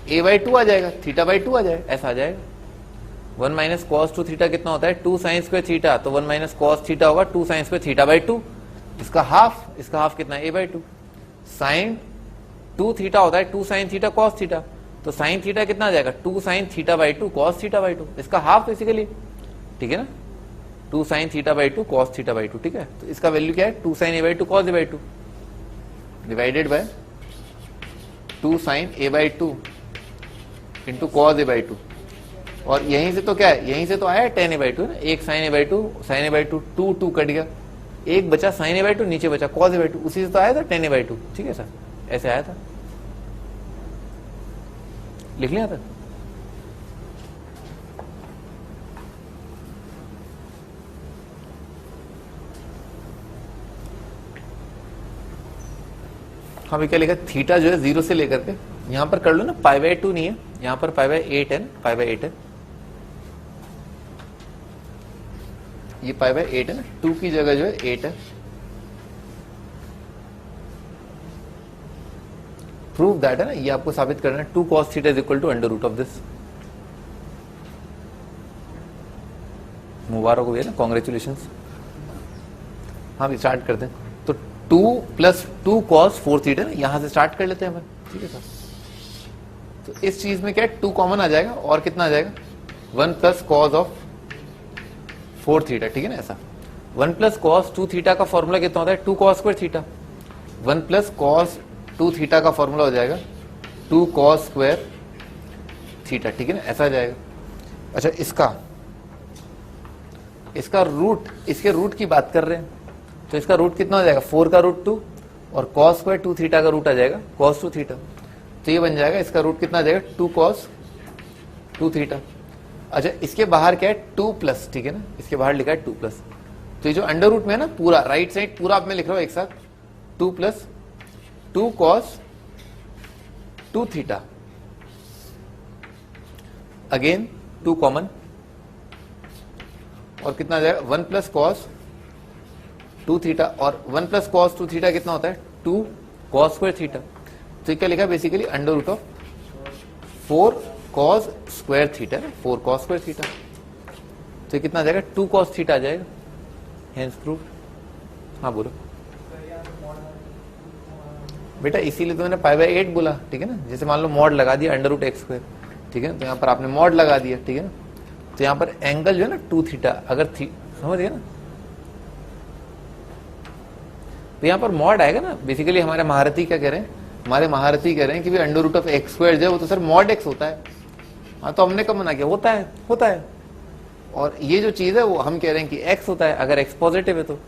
ए बाई 2 आ जाएगा, थीटा बाई 2 आ जाएगा, ऐसा आ जाएगा। 1 माइनस कॉस टू थीटा कितना होता है 2 साइन स्क्वायर थीटा, तो 1 माइनस कॉस थीटा होगा 2 साइन स्क्वायर थीटा बाई 2, इसका हाफ कितना है a बाई 2। साइन 2 थीटा होता है 2 साइन थीटा कॉस थीटा, तो साइन थीटा कितना आ जाएगा 2 sine theta by 2 cos theta by 2, इसका हाफ बेसिकली, ठीक है ना, 2 sine theta by 2 cos theta by 2, ठीक है। तो इसका वैल्यू क्या है 2 sine A by 2 cos A by 2 divided by 2 sine A by 2 into cos A by 2, और यहीं से तो क्या है, यहीं से तो आया tan ए बाई 2 ना, एक sine A by 2 sine A by 2 2 cut गया, एक बचा साइन ए बाई 2, नीचे बचा कॉस ए बाई 2, उसी से तो आया था tan ए बाई 2, ठीक है सर, ऐसे आया था, लिख लिया था। हमें क्या लिखा थीटा जो है 0 से लेकर के, यहां पर कर लो ना पाई बाई 2 नहीं है, यहां पर पाई बाई 8 है, पाई बाई 8 है, ये पाई बाई 8 है ना, 2 की जगह जो है 8 है। प्रूव दैट है ना, ये आपको साबित करना है 2 cos theta is equal to under root of this. मुबारक हो गया ना, कॉन्ग्रेचुलेशंस। हम स्टार्ट करते हैं, तो 2 प्लस 2 cos 4 थीटा, यहां से स्टार्ट कर लेते हैं अपन, ठीक है सर। तो इस चीज में क्या है 2 कॉमन आ जाएगा, और कितना आ जाएगा 1 प्लस cos ऑफ 4 थीटा, ठीक है ना, ऐसा 1 प्लस cos 2 थीटा का फॉर्मूला कितना होता है 2 cos square theta, 1 plus cos 2 theta का फॉर्मूला हो जाएगा 2 cos स्क्वायर थीटा, ठीक है ना, ऐसा आ जाएगा। अच्छा इसका रूट, इसके रूट की बात कर रहे हैं, तो इसका रूट कितना हो जाएगा 4 का रूट 2, और cos स्क्वायर 2 थीटा का रूट आ जाएगा cos 2 थीटा, तो ये बन जाएगा इसका रूट कितना आ जाएगा 2 cos 2 थीटा। अच्छा इसके बाहर क्या है 2 प्लस, ठीक है ना, इसके बाहर लिखा है 2 प्लस, तो ये जो अंडर रूट में है ना पूरा राइट साइड पूरा आप में लिख रहा हूं एक साथ 2 plus 2 cos 2 theta, again 2 common, और कितना आ जाएगा 1 प्लस cos 2 थीटा, और 1 प्लस cos 2 थीटा कितना होता है 2 cos स्क्वायर थीटा, तो ये क्या लिखा basically under root of 4 cos square theta, 4 cos square theta, तो ये कितना आ जाएगा 2 cos थीटा आ जाएगा, हेंस प्रूफ। हाँ बोलो बेटा, इसीलिए तो मैंने पाई बाई 8 बोला, ठीक है ना, जैसे मान लो मॉड लगा दिया अंडर रूट एक्स स्क्वायर, ठीक है, तो यहाँ पर आपने मॉड लगा दिया, ठीक है ना, तो यहाँ पर एंगल जो है ना 2 थीटा, अगर समझ गए ना, तो यहाँ पर मॉड आएगा ना, बेसिकली हमारे महारथी क्या कह रहे हैं, हमारे महारथी कह रहे हैं कि under root of X square जो है वो तो सर मॉड एक्स होता है। हाँ तो हमने कब मना किया, होता है, और ये जो चीज है वो हम कह रहे हैं कि एक्स होता है, अगर एक्स पॉजिटिव है तो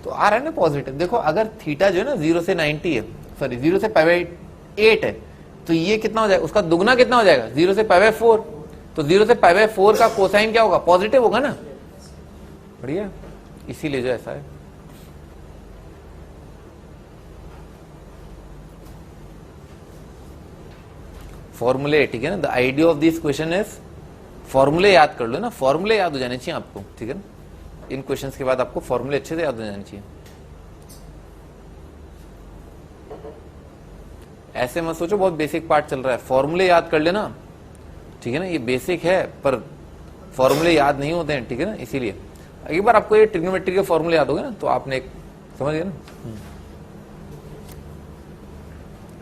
आ रहा है ना पॉजिटिव। देखो अगर थीटा जो है ना 0 से 90 है, सॉरी 0 से पाई बाई 8 है, तो ये कितना हो जाएगा, उसका दुगना कितना हो जाएगा 0 से पाई बाई 4, तो 0 से पाई बाई 4 का कोसाइन क्या होगा पॉजिटिव होगा ना, बढ़िया, इसीलिए जो ऐसा है। फॉर्मूले, ठीक है ना, the idea of this question is फॉर्मूले याद कर लो ना, फॉर्मूले याद हो जाने चाहिए आपको, ठीक है ना, इन क्वेश्चंस के बाद आपको फॉर्मूले अच्छे से याद हो जाने चाहिए। ऐसे मत सोचो बहुत बेसिक पार्ट चल रहा है, फॉर्मूले याद कर लेना, ठीक है ना, ये बेसिक है पर फॉर्मूले याद नहीं होते हैं, ठीक है ना, इसीलिए एक बार आपको ये ट्रिग्नोमेट्री के फॉर्मूले याद हो गए ना तो आपने एक समझ गए ना।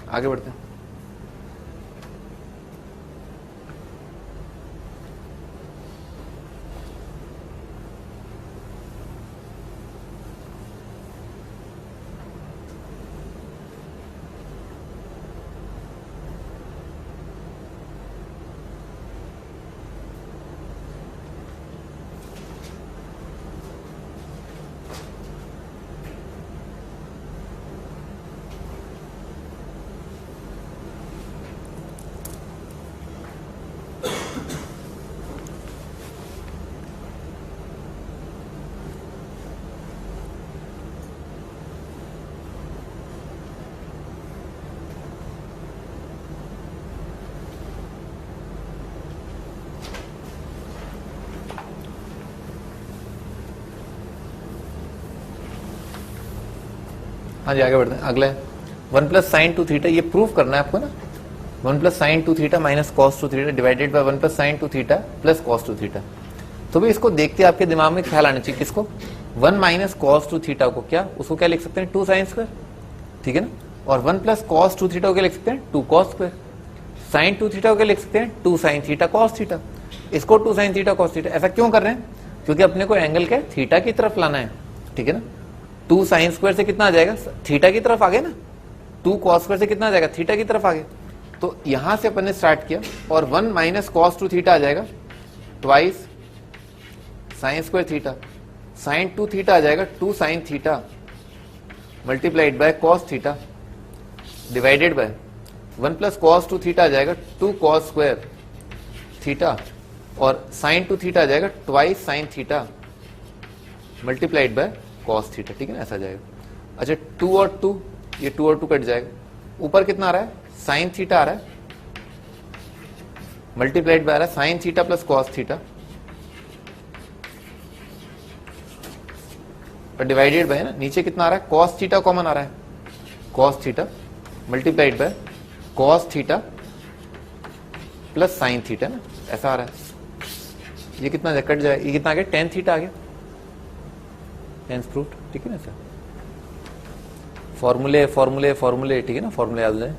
आगे बढ़ते हैं। हाँ जी आगे बढ़ते हैं। अगला है 1 प्लस साइन 2 थीटा, ये प्रूफ करना है आपको ना। 1 plus sign 2 theta minus cos 2 theta divided by 1 plus sign 2 theta plus cos 2 theta. तो भी इसको देखते आपके दिमाग में ख्याल आना चाहिए किसको, 1 माइनस कॉस 2 थीटा को क्या, उसको क्या लिख सकते हैं 2 साइन स्क्वायर, ठीक है ना। और 1 प्लस कॉस 2 थीटा को क्या लिख सकते हैं 2 कॉस स्क्वायर। साइन 2 थीटा को क्या लिख सकते हैं 2 साइन थीटा कॉस थीटा। इसको 2 साइन थीटा कॉस थीटा। ऐसा क्यों कर रहे हैं, क्योंकि अपने को एंगल क्या थीटा की तरफ लाना है, ठीक है ना। 2 साइन स्क्वायर से कितना आ जाएगा, थीटा की तरफ आ गया ना। 2 कॉस स्क्वायर से कितना आ जाएगा, थीटा की तरफ आ गया। तो यहां से अपन ने स्टार्ट किया और 1 माइनस कॉस 2 थीटा आ जाएगा twice sine square theta. Sine 2 theta आ जाएगा 2 sine theta multiplied by cos theta divided by 1 plus cos 2 theta आ जाएगा 2 कॉस स्क्वायर थीटा और साइन 2 थीटा आ जाएगा twice sine theta multiplied by cos theta, ठीक है ना, ऐसा आ जाएगा। अच्छा 2 और 2, ये 2 और 2 कट जाएगा। ऊपर कितना आ रहा है, साइन थीटा आ रहा है मल्टीप्लाइड बाय आ रहा है sine theta plus cos theta और डिवाइडेड बाय ना, नीचे कितना आ रहा है कॉस थीटा कॉमन आ रहा है, cos theta multiplied by cos theta plus sine theta ना, ऐसा आ रहा है। ये कितना कट जाए, ये कितना आ गया टेन थीटा आ गया, टेंस प्रूफ, ठीक है ना सर। फॉर्मूले फॉर्मूले फॉर्मूले, ठीक है ना, फॉर्मूले याद हो जाए।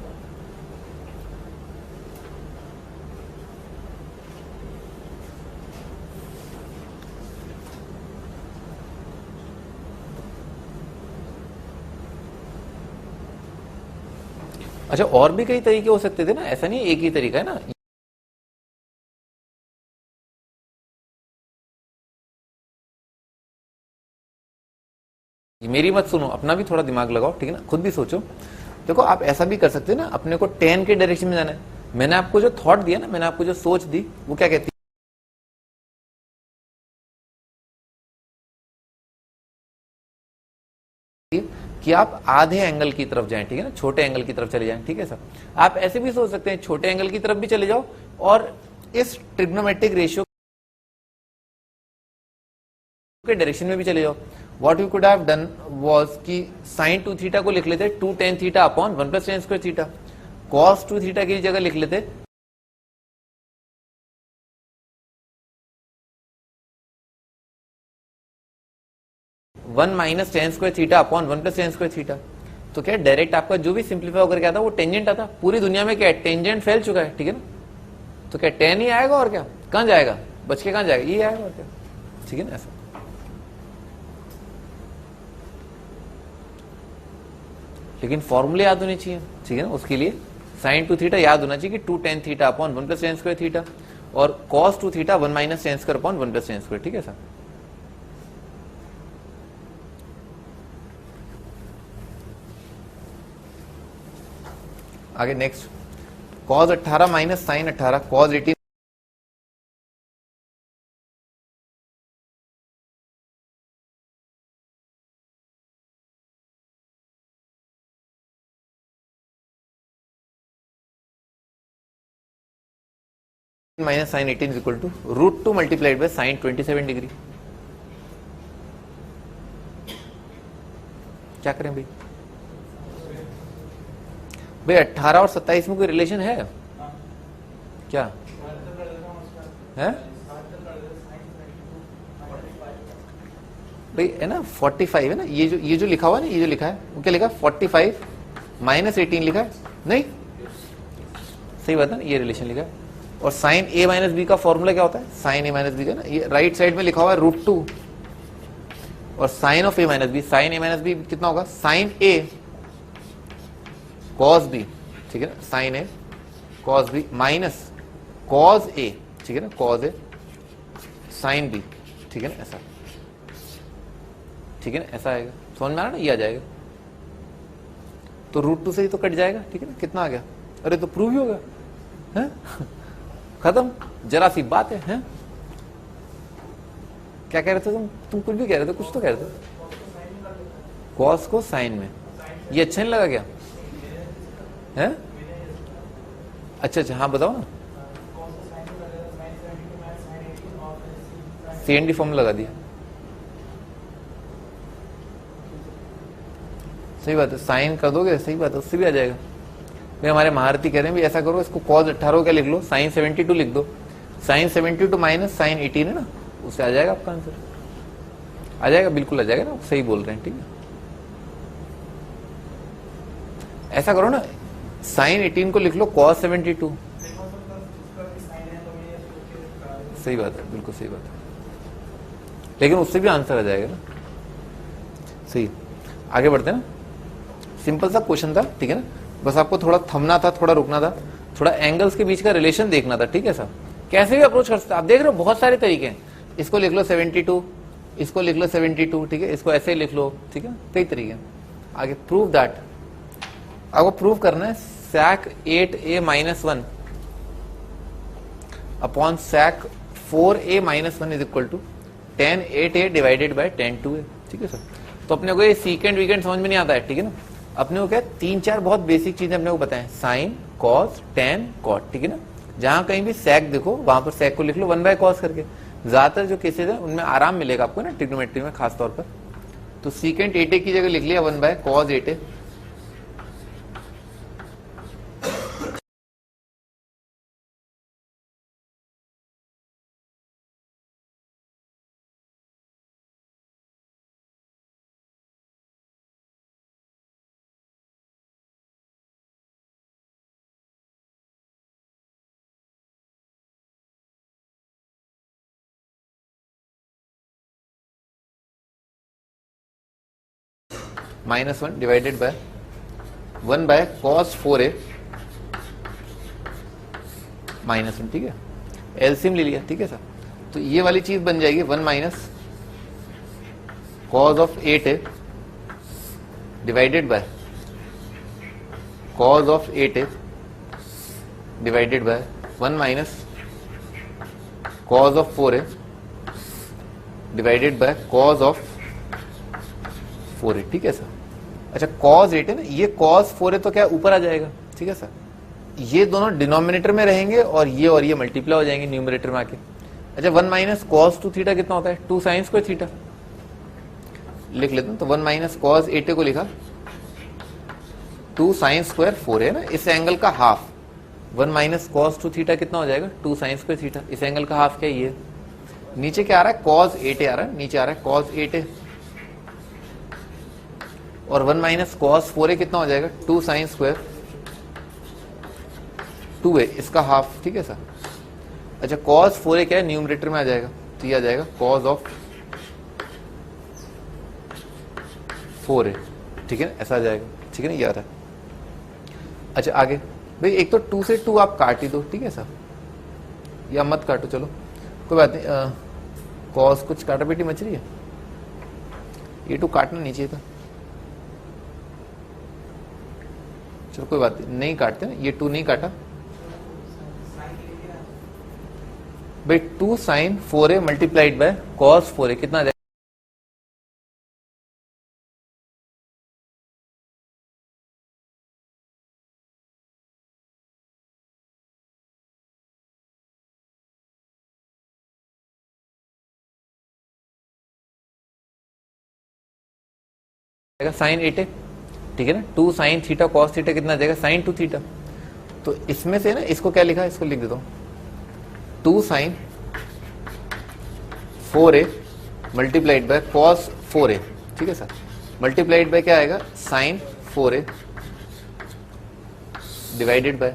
अच्छा और भी कई तरीके हो सकते थे ना, ऐसा नहीं एक ही तरीका है ना। मेरी मत सुनो, अपना भी थोड़ा दिमाग लगाओ, ठीक है ना, खुद भी सोचो। देखो आप ऐसा भी कर सकते हैं ना, अपने को 10 के डायरेक्शन में जाना है। मैंने आपको जो थॉट दिया ना, मैंने आपको जो सोच दी, वो क्या कहती है कि आप आधे एंगल की तरफ जाएं, ठीक है ना, छोटे एंगल की तरफ चले जाएं, ठीक है सर। आप ऐसे भी सोच सकते हैं छोटे एंगल की तरफ भी चले जाओ और इस ट्रिग्नोमेट्रिक रेशियो के डायरेक्शन में भी चले जाओ। What you could have done was कि sin 2 थीटा को लिख लेते 2 tan theta upon 1 plus tan square theta. cos 2 theta की जगह लिख लेते 1 minus tan square theta upon 1 plus tan square theta. तो क्या डायरेक्ट आपका जो भी सिंप्लीफाई होकर क्या था, वो टेंजेंट आता। पूरी दुनिया में क्या है, टेंजेंट फैल चुका है, ठीक है ना। तो क्या tan ही आएगा और क्या, कहां जाएगा, बच के कहां जाएगा, ये आएगा और क्या, ठीक है ना ऐसा। लेकिन फॉर्मूले याद होने चाहिए, ठीक है ना। उसके लिए sin 2 थीटा याद होना चाहिए कि 2 tan theta upon 1 plus tan square theta और cos 2 theta 1 minus tan square upon 1 plus tan square, ठीक है सर। आगे next cos 18 minus sin 18 cos 18 minus sine 18 equal to √2 multiplied by sine 27 degree. क्या करें भाई, भाई 18 और 27 में कोई रिलेशन है क्या है भाई, है ना 45 है ना, ये जो लिखा हुआ है ना, ये जो लिखा है वो क्या लिखा है 45 माइनस 18 लिखा है, नहीं सही बात है ना, ये रिलेशन लिखा है। और साइन a माइनस बी का फॉर्मूला क्या होता है, साइन a माइनस बी का ना, ये राइट साइड में लिखा हुआ है √2 और sine of a minus B, sine a minus B कितना होगा, साइन a कॉस b, ठीक है ना, sine a cos b minus cos a, ठीक है ना, कॉस a साइन b, ठीक है ना ऐसा, ठीक है ना ऐसा आएगा, समझ में आ रहा ना, ये आ जाएगा। तो √2 से ही तो कट जाएगा, ठीक है ना, कितना आ गया, अरे तो प्रूव ही होगा, है खत्म, जरा सी बात है। क्या कह रहे थे तुम कुछ भी कह रहे थे, कुछ तो कह रहे थे, कॉस को साइन में, ये अच्छा नहीं लगा क्या है, अच्छा अच्छा हाँ बताओ ना, CND फॉर्म लगा दिया, सही बात है, साइन कर दोगे, सही बात है, उससे भी आ जाएगा। भाई हमारे महारथी कह रहे हैं भी ऐसा करो, इसको cos 18 क्या लिख लो, sin 72 लिख दो। sin 72 माइनस sin 18 है ना, उससे आ जाएगा आपका आंसर, आ जाएगा, बिल्कुल आ जाएगा ना, सही बोल रहे हैं, ठीक है। ऐसा करो ना, sin 18 को लिख लो cos 72। सही बात है, बिल्कुल सही बात है, लेकिन उससे भी आंसर आ जाएगा ना, सही। आगे बढ़ते हैं ना, सिंपल सा क्वेश्चन था, ठीक है ना, बस आपको थोड़ा थमना था, थोड़ा रुकना था, थोड़ा एंगल्स के बीच का रिलेशन देखना था, ठीक है सर। कैसे भी अप्रोच कर सकते, आप देख रहे हो बहुत सारे तरीके हैं, इसको लिख लो 72, इसको लिख लो 72, ठीक है, इसको ऐसे ही लिख लो, ठीक है, कई तरीके। आगे प्रूव दैट, आपको प्रूव करना है sec 8a minus 1 upon sec 4a minus 1 is equal to tan 8a divided by tan 2a, ठीक है सर। तो अपने को ये सीकेंड वीकेंड समझ में नहीं आता है, ठीक है ना, अपने को क्या 3-4 बहुत बेसिक चीजें अपने को बताएं, साइन, कॉस, tan, कॉट, ठीक है ना। जहां कहीं भी sec देखो वहां पर sec को लिख लो 1 बाय कॉस करके, ज्यादातर जो केसेस है उनमें आराम मिलेगा आपको ना ट्रिग्नोमेट्री में खास तौर पर। तो सीकेंड 8a की जगह लिख लिया 1 by cos 8a, -1 divided by 1 by cos 4a -1, ठीक है, एलसीएम ले लिया, ठीक है सर। तो ये वाली चीज बन जाएगी 1 minus cos of 8a divided by cos of 8a divided by 1 minus cos of 4a divided by cos of 4a, ठीक है सर। अच्छा cos 8 है ना, ये cos 4a तो क्या ऊपर आ जाएगा, ठीक है सर। ये दोनों डिनोमिनेटर में रहेंगे और ये मल्टीप्लाई हो जाएंगे न्यूमरेटर में आके। अच्छा 1 माइनस cos 2 थीटा कितना होता है, 2 साइन स्क्वायर थीटा, लिख लेते हैं। तो 1 माइनस cos 8a को लिखा 2 साइन स्क्वायर 4a है ना, इस एंगल का हाफ। 1 माइनस cos 2 थीटा कितना हो जाएगा, 2 साइन स्क्वायर थीटा, इस एंगल का हाफ क्या है ये। नीचे क्या आ रहा है, cos 8a आ रहा है, नीचे आ रहा है cos 8a, और 1 माइनस cos 4a कितना हो जाएगा, 2 साइन स्क्वायर 2a, इसका हाफ, ठीक है सर। अच्छा cos 4a क्या है, न्यूमरेटर में आ जाएगा, तो ये आ जाएगा cos ऑफ 4a, ठीक है ना, ऐसा आ जाएगा, ठीक है ना, ये आ रहा है। अच्छा आगे भाई, एक तो 2 से 2 आप काट ही दो, ठीक है सर, या मत काटो, चलो कोई बात नहीं। cos कुछ काटा बेटी मच रही है, ये 2 काटना नहीं चाहिए था, चलो कोई बात नहीं काटते ना, ये 2 नहीं काटा भाई। 2 sign 4a multiplied by cos 4a कितना आ जाएगा, साइन 8a, ठीक है ना। 2 साइन थीटा cos थीटा कितना आ जाएगा, साइन 2 थीटा। तो इसमें से ना इसको क्या लिखा है, इसको लिख देता हूं 2 sign 4a multiplied by cos 4a, ठीक है सर, मल्टीप्लाइड बाय क्या आएगा, साइन 4a डिवाइडेड बाय,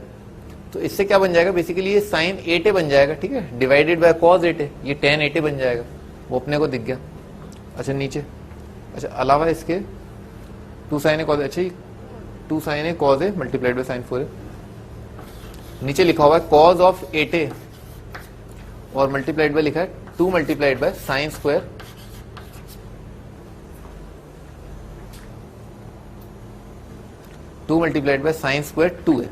तो इससे क्या बन जाएगा, बेसिकली ये साइन 8a बन जाएगा, ठीक है, डिवाइडेड बाय cos 8a, ये tan 8a बन जाएगा, वो अपने को दिख गया। अच्छा नीचे, अच्छा अलावा इसके 2 साइन cos, अच्छा 2 sine cos a multiplied by sine 4a, नीचे लिखा हुआ है cos ऑफ 8a और मल्टीप्लाइड बाय लिखा है 2 multiplied by sine square 2 multiplied by sine square 2a,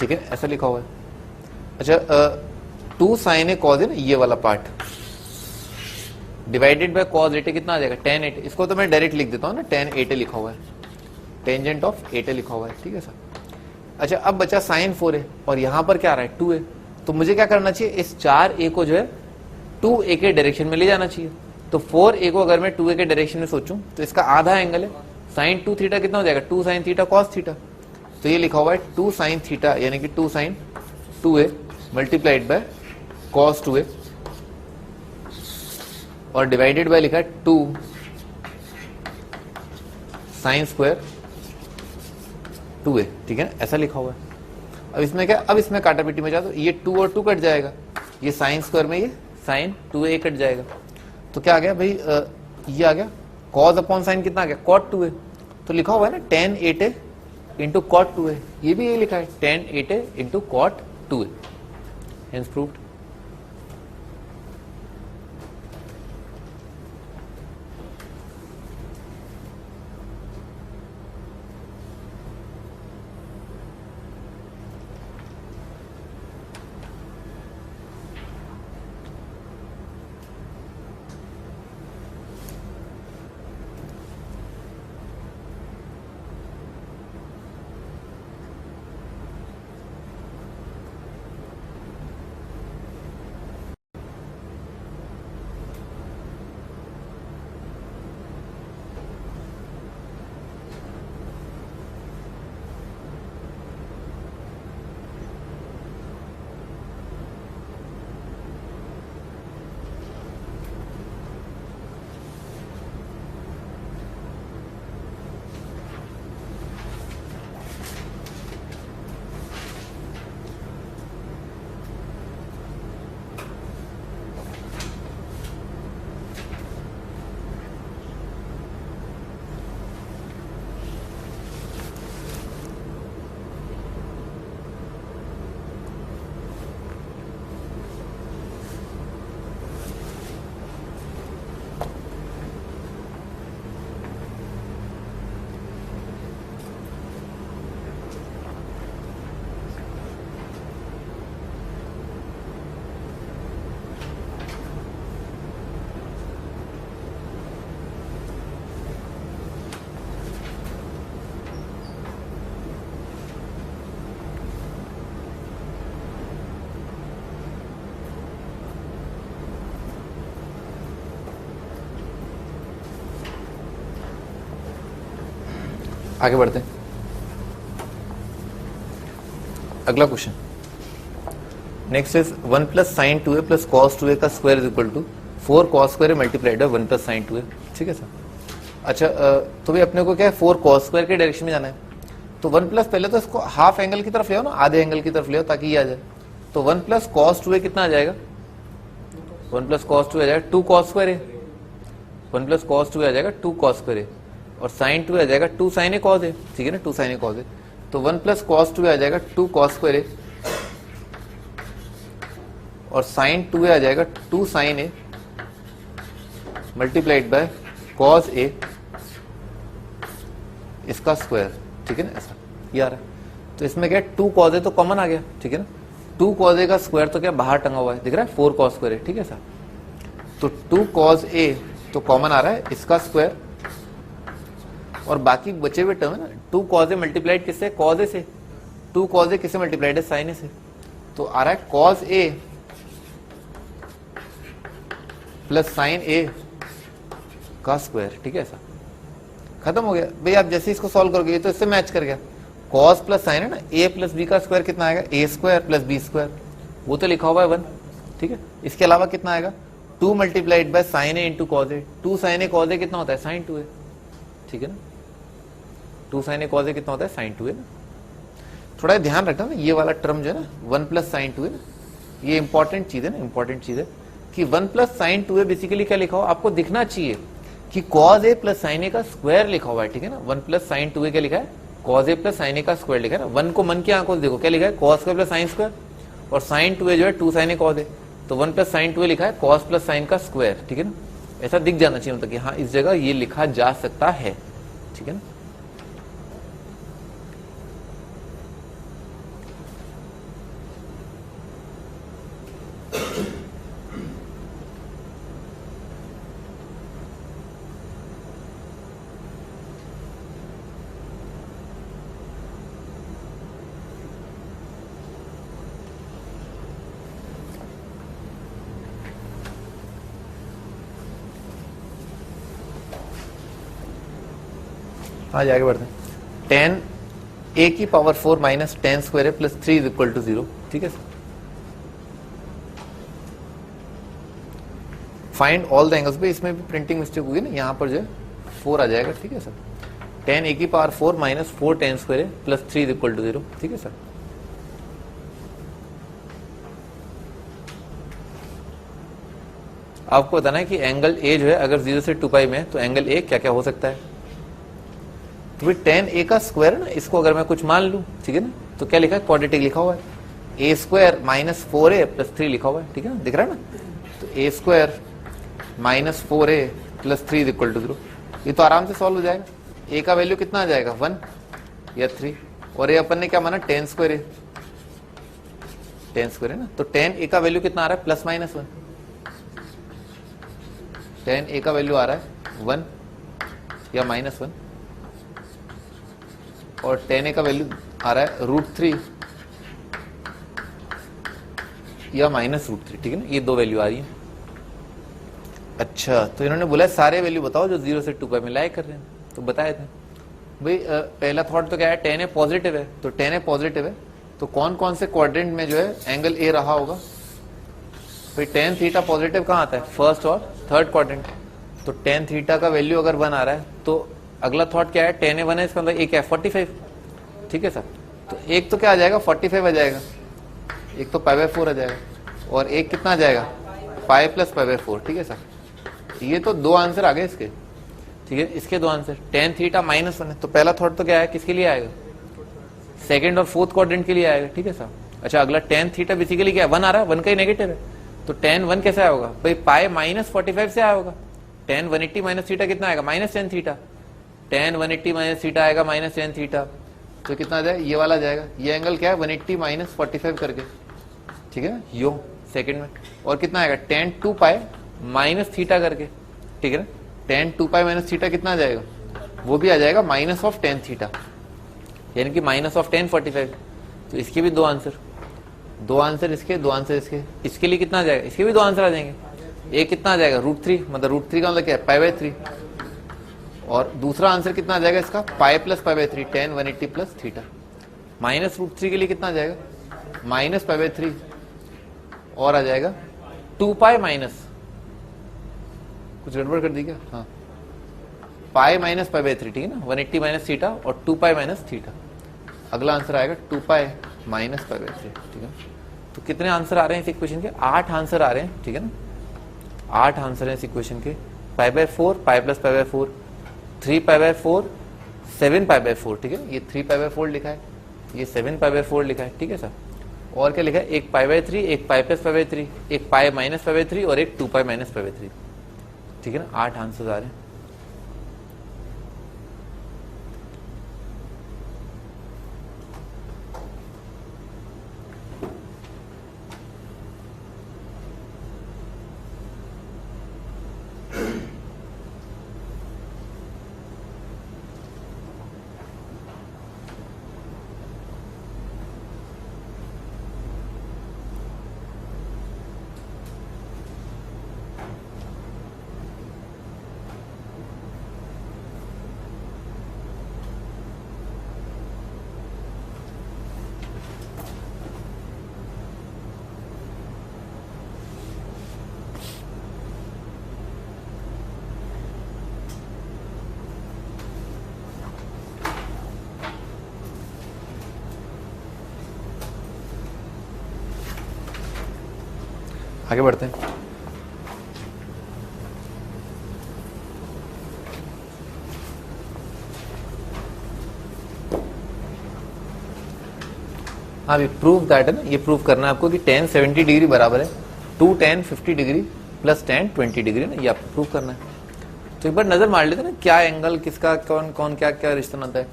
ठीक है, ऐसा लिखा हुआ है। अच्छा 2 साइन cos है ना, ये वाला part divided by cos 8a कितना आ जाएगा, tan 8a, इसको तो मैं डायरेक्ट लिख देता हूँ ना, tan 8a लिखा हुआ है, टेंजेंट ऑफ 8a लिखा हुआ है, ठीक है सर। अच्छा अब बचा साइन 4a और यहां पर क्या आ रहा है 2a, तो मुझे क्या करना चाहिए, इस 4a को जो है 2a के डायरेक्शन में ले जाना चाहिए। तो 4a को अगर मैं 2a के डायरेक्शन में सोचूं तो इसका आधा एंगल है, साइन 2 थीटा कितना हो जाएगा, 2 साइन थीटा कॉस थीटा। तो ये लिखा हुआ है 2 साइन थीटा यानी कि 2 sign 2a multiplied by cos 2a और डिवाइडेड बाय लिखा है 2 साइन स्क्वायर 2a, ठीक है ना, ऐसा लिखा हुआ है। अब इसमें क्या, अब इसमें काटापीटी में जा दो, ये 2 और 2 कट जाएगा, ये साइन स्क्वायर में ये साइन 2a कट जाएगा। तो क्या आ गया भाई, ये आ गया कॉस अपॉन साइन कितना आ गया, कॉट 2a। तो लिखा हुआ है ना tan 8a into cot 2a, ये भी ये लिखा है tan 8a into cot 2a, hence proved. आगे बढ़ते हैं, अगला question next is 1 plus sine 2a plus cos 2a का square is equal to 4 cos square multiplied by 1 plus sine 2a, ठीक है सर। अच्छा तो भी अपने को क्या है 4 कॉस स्क्वायर के डायरेक्शन में जाना है, तो 1 प्लस पहले तो इसको हाफ एंगल की तरफ ले आओ ना, आधे एंगल की तरफ ले आओ ताकि ये आ जाए। तो 1 प्लस कॉस 2a कितना आ जाएगा, 1 प्लस कॉस 2 आ जाएगा 2 कॉस स्क्वायर है, 1 प्लस कॉस 2 आ जाएगा 2 कॉस स्क्वायर है, और साइन 2 आ जाएगा 2 साइन ए कॉस है, ठीक है ना, 2 साइन ए कॉस है। तो 1 प्लस कॉस 2 आ जाएगा 2 कॉस स्क्वायर है, और साइन 2 आ जाएगा 2 sine A multiplied by cos A इसका स्क्वायर, ठीक है ना, ऐसा ये आ रहा है। तो इसमें क्या है 2 कॉस ए तो कॉमन आ गया, ठीक है ना, 2 कॉस ए का स्क्वायर तो क्या बाहर टंगा हुआ है, दिख रहा है 4 कॉस स्क्वायर है, ठीक है सर। तो 2 कॉस ए तो कॉमन आ रहा है इसका स्क्वायर, और बाकी बचे हुए टर्म है ना 2 कॉस ए मल्टीप्लाइड किससे, कॉस ए से, 2 कॉस ए किससे मल्टीप्लाइड है, साइन ए से। तो आ रहा है कॉस ए प्लस साइन ए का स्क्वायर, ठीक है, ऐसा खत्म हो गया भाई। आप जैसे इसको सॉल्व करोगे तो इससे मैच कर गया, कॉस प्लस साइन है ना, ए प्लस बी का स्क्वायर कितना आएगा, ए स्क्वायर प्लस बी स्क्वायर, वो तो लिखा हुआ है 1, ठीक है। इसके अलावा कितना आएगा 2 multiplied by sine A into cos A, 2 sine A cos A कितना होता है, साइन 2a, ठीक है ना, 2 साइन ए कॉस ए कितना होता है, साइन 2a ना। थोड़ा ध्यान रखना ना, ये वाला टर्म जो है ना 1 प्लस साइन 2a ना, ये इंपॉर्टेंट चीज है ना, इंपॉर्टेंट चीज है कि 1 प्लस साइन 2a बेसिकली क्या लिखा हुआ, आपको दिखना चाहिए कि कॉस ए प्लस साइन ए का स्क्वायर लिखा हुआ है, ठीक है ना। 1 प्लस साइन 2a क्या लिखा है, कॉस ए प्लस साइन ए का स्क्वायर लिखा है ना। 1 को मन की आंखों से देखो क्या लिखा है, cos square plus sine square, और साइन 2a जो है 2 साइन ए कॉस ए, तो 1 प्लस साइन 2a लिखा है कॉस प्लस साइन का स्क्वायर, ठीक है ना, ऐसा दिख जाना चाहिए मतलब कि हाँ इस जगह ये लिखा जा सकता है, ठीक है ना। हाँ जी आगे बढ़ते हैं। टेन ए की पावर 4 माइनस टेन स्क्वायर है प्लस 3 इज इक्वल टू 0, ठीक है sir. Find all the angles पे, इसमें भी प्रिंटिंग मिस्टेक होगी ना, यहाँ पर जो है 4 आ जाएगा, ठीक है सर। टेन ए की पावर 4 माइनस 4 टेन स्क्वायर है प्लस 3 इज इक्वल टू 0, ठीक है सर। आपको बताना है कि एंगल ए जो है अगर 0 से 2 पाई में है तो एंगल ए क्या क्या हो सकता है। तो भाई टेन ए का स्क्वायर है ना, इसको अगर मैं कुछ मान लूं, ठीक है ना, तो क्या लिखा है, क्वाड्रेटिक लिखा हुआ है, ए स्क्वायर माइनस 4a प्लस 3 लिखा हुआ है, ठीक है ना, दिख रहा है ना। तो A square minus 4a plus 3 is equal to 0, ये तो आराम से सॉल्व हो जाएगा। ए का वैल्यू कितना आ जाएगा, 1 या 3, और ये अपन ने क्या माना, टेन स्क्वायर है, टेन स्क्वायर है ना। तो टेन ए का वैल्यू कितना आ रहा है, प्लस माइनस 1, टेन ए का वैल्यू आ रहा है 1 या माइनस 1, और टेन ए का वैल्यू आ रहा है √3 या माइनस √3, ठीक है ना, ये दो वैल्यू आ रही है। अच्छा, तो इन्होंने बोला सारे वैल्यू बताओ जो 0 से 2 पाई में लाई कर रहे हैं, तो बताए थे भाई। पहला थॉट तो क्या है, टेन ए पॉजिटिव है, तो टेन ए पॉजिटिव है तो कौन कौन से क्वाड्रेंट में जो है एंगल ए रहा होगा। भाई टेन थीटा पॉजिटिव कहाँ आता है, फर्स्ट और थर्ड क्वाड्रेंट। तो टेन थीटा का वैल्यू अगर 1 आ रहा है तो अगला थॉट क्या है, टेन ए 1 है, इसका मतलब एक है 45, ठीक है सर। तो एक तो क्या आ जाएगा, 45 आ जाएगा, एक तो π/4 आ जाएगा, और एक कितना आ जाएगा, पाई प्लस π/4, ठीक है सर। ये तो दो आंसर आ गए इसके, ठीक है, इसके दो आंसर। टेन थीटा माइनस 1 है, तो पहला थॉट तो क्या है, किसके लिए आएगा, सेकंड और फोर्थ क्वाड्रेंट के लिए आएगा, ठीक है सर। अच्छा, अगला टेन थीटा बेसिकली क्या है, 1 आ रहा है, 1 का ही नेगेटिव है, तो टेन 1 कैसे आया होगा, भाई पाई माइनस 45 से आया होगा। टेन 180 माइनस थीटा कितना आएगा, minus tan theta, ten 180 minus theta आएगा माइनस टेन थीटा, तो कितना आ जाएगा, ये वाला जाएगा। ये एंगल क्या है, 180 माइनस 45 करके, ठीक है, यो सेकंड में। और कितना आएगा, टेन 2 पाई माइनस थीटा करके, ठीक है ना। टेन 2 पाई माइनस थीटा कितना आ जाएगा, वो भी आ जाएगा माइनस ऑफ टेन थीटा, यानी कि माइनस ऑफ टेन 45। तो इसके भी दो आंसर, दो आंसर इसके, दो आंसर इसके। इसके लिए कितना आ जाएगा, इसके भी दो आंसर आ जाएंगे। एक कितना आ जाएगा, √3, मतलब √3 का मतलब क्या है, π/3, और दूसरा आंसर कितना आ जाएगा इसका, pi plus π/3, tan 180 plus theta. Minus √3 के लिए कितना आ जाएगा, माइनस π/3, और आ जाएगा 2 पाई माइनस, कुछ गड़बड़ कर दी क्या, हाँ, पाई माइनस π/3, ठीक है ना, 180 माइनस थीटा और 2 पाई माइनस थीटा। अगला आंसर आएगा 2 पाई माइनस π/3, ठीक है। तो कितने आंसर आ रहे हैं इस इक्वेशन के, 8 आंसर आ रहे हैं, ठीक है ना, 8 आंसर हैं इस इक्वेशन के। π/4, पाई प्लस π/4, 3 π/4, 7 π/4, ठीक है, ये 3 π/4 लिखा है, ये 7 π/4 लिखा है, ठीक है सर। और क्या लिखा है, एक π/3, एक पाई प्लस π/3, एक पाई माइनस π/3 और एक 2 पाई माइनस π/3, ठीक है ना। 8 आंसर आ रहे हैं। आगे बढ़ते हैं। हाँ, अभी प्रूव दैट है ना, ये प्रूव करना है आपको कि tan 70 डिग्री बराबर है 2 tan 50 degree plus tan 20 degree ना, ये आपको प्रूव करना है। तो एक बार नजर मार लेते ना, क्या एंगल किसका कौन कौन क्या क्या रिश्ता आता है।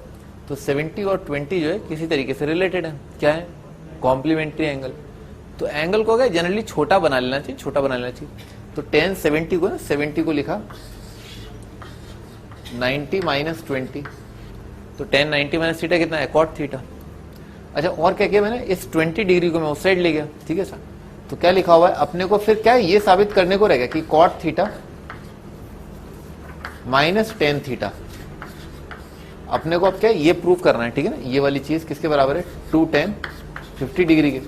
तो 70 और 20 जो है किसी तरीके से रिलेटेड है, क्या है, कॉम्प्लीमेंट्री एंगल। तो एंगल को क्या जनरली छोटा बना लेना चाहिए, छोटा बना लेना चाहिए। तो tan 70 को ना, 70 को लिखा 90 माइनस 20, तो tan 90 माइनस थीटा कितना है, cot थीटा। अच्छा, और क्या किया मैंने, इस 20 डिग्री को मैं उस साइड ले गया, ठीक है सर। तो क्या लिखा हुआ है अपने को, फिर क्या है, ये साबित करने को रह गया कि cot theta minus tan theta. अपने को अब क्या है, ये प्रूव करना है, ठीक है ना। ये वाली चीज किसके बराबर है, 2 tan 50 डिग्री के।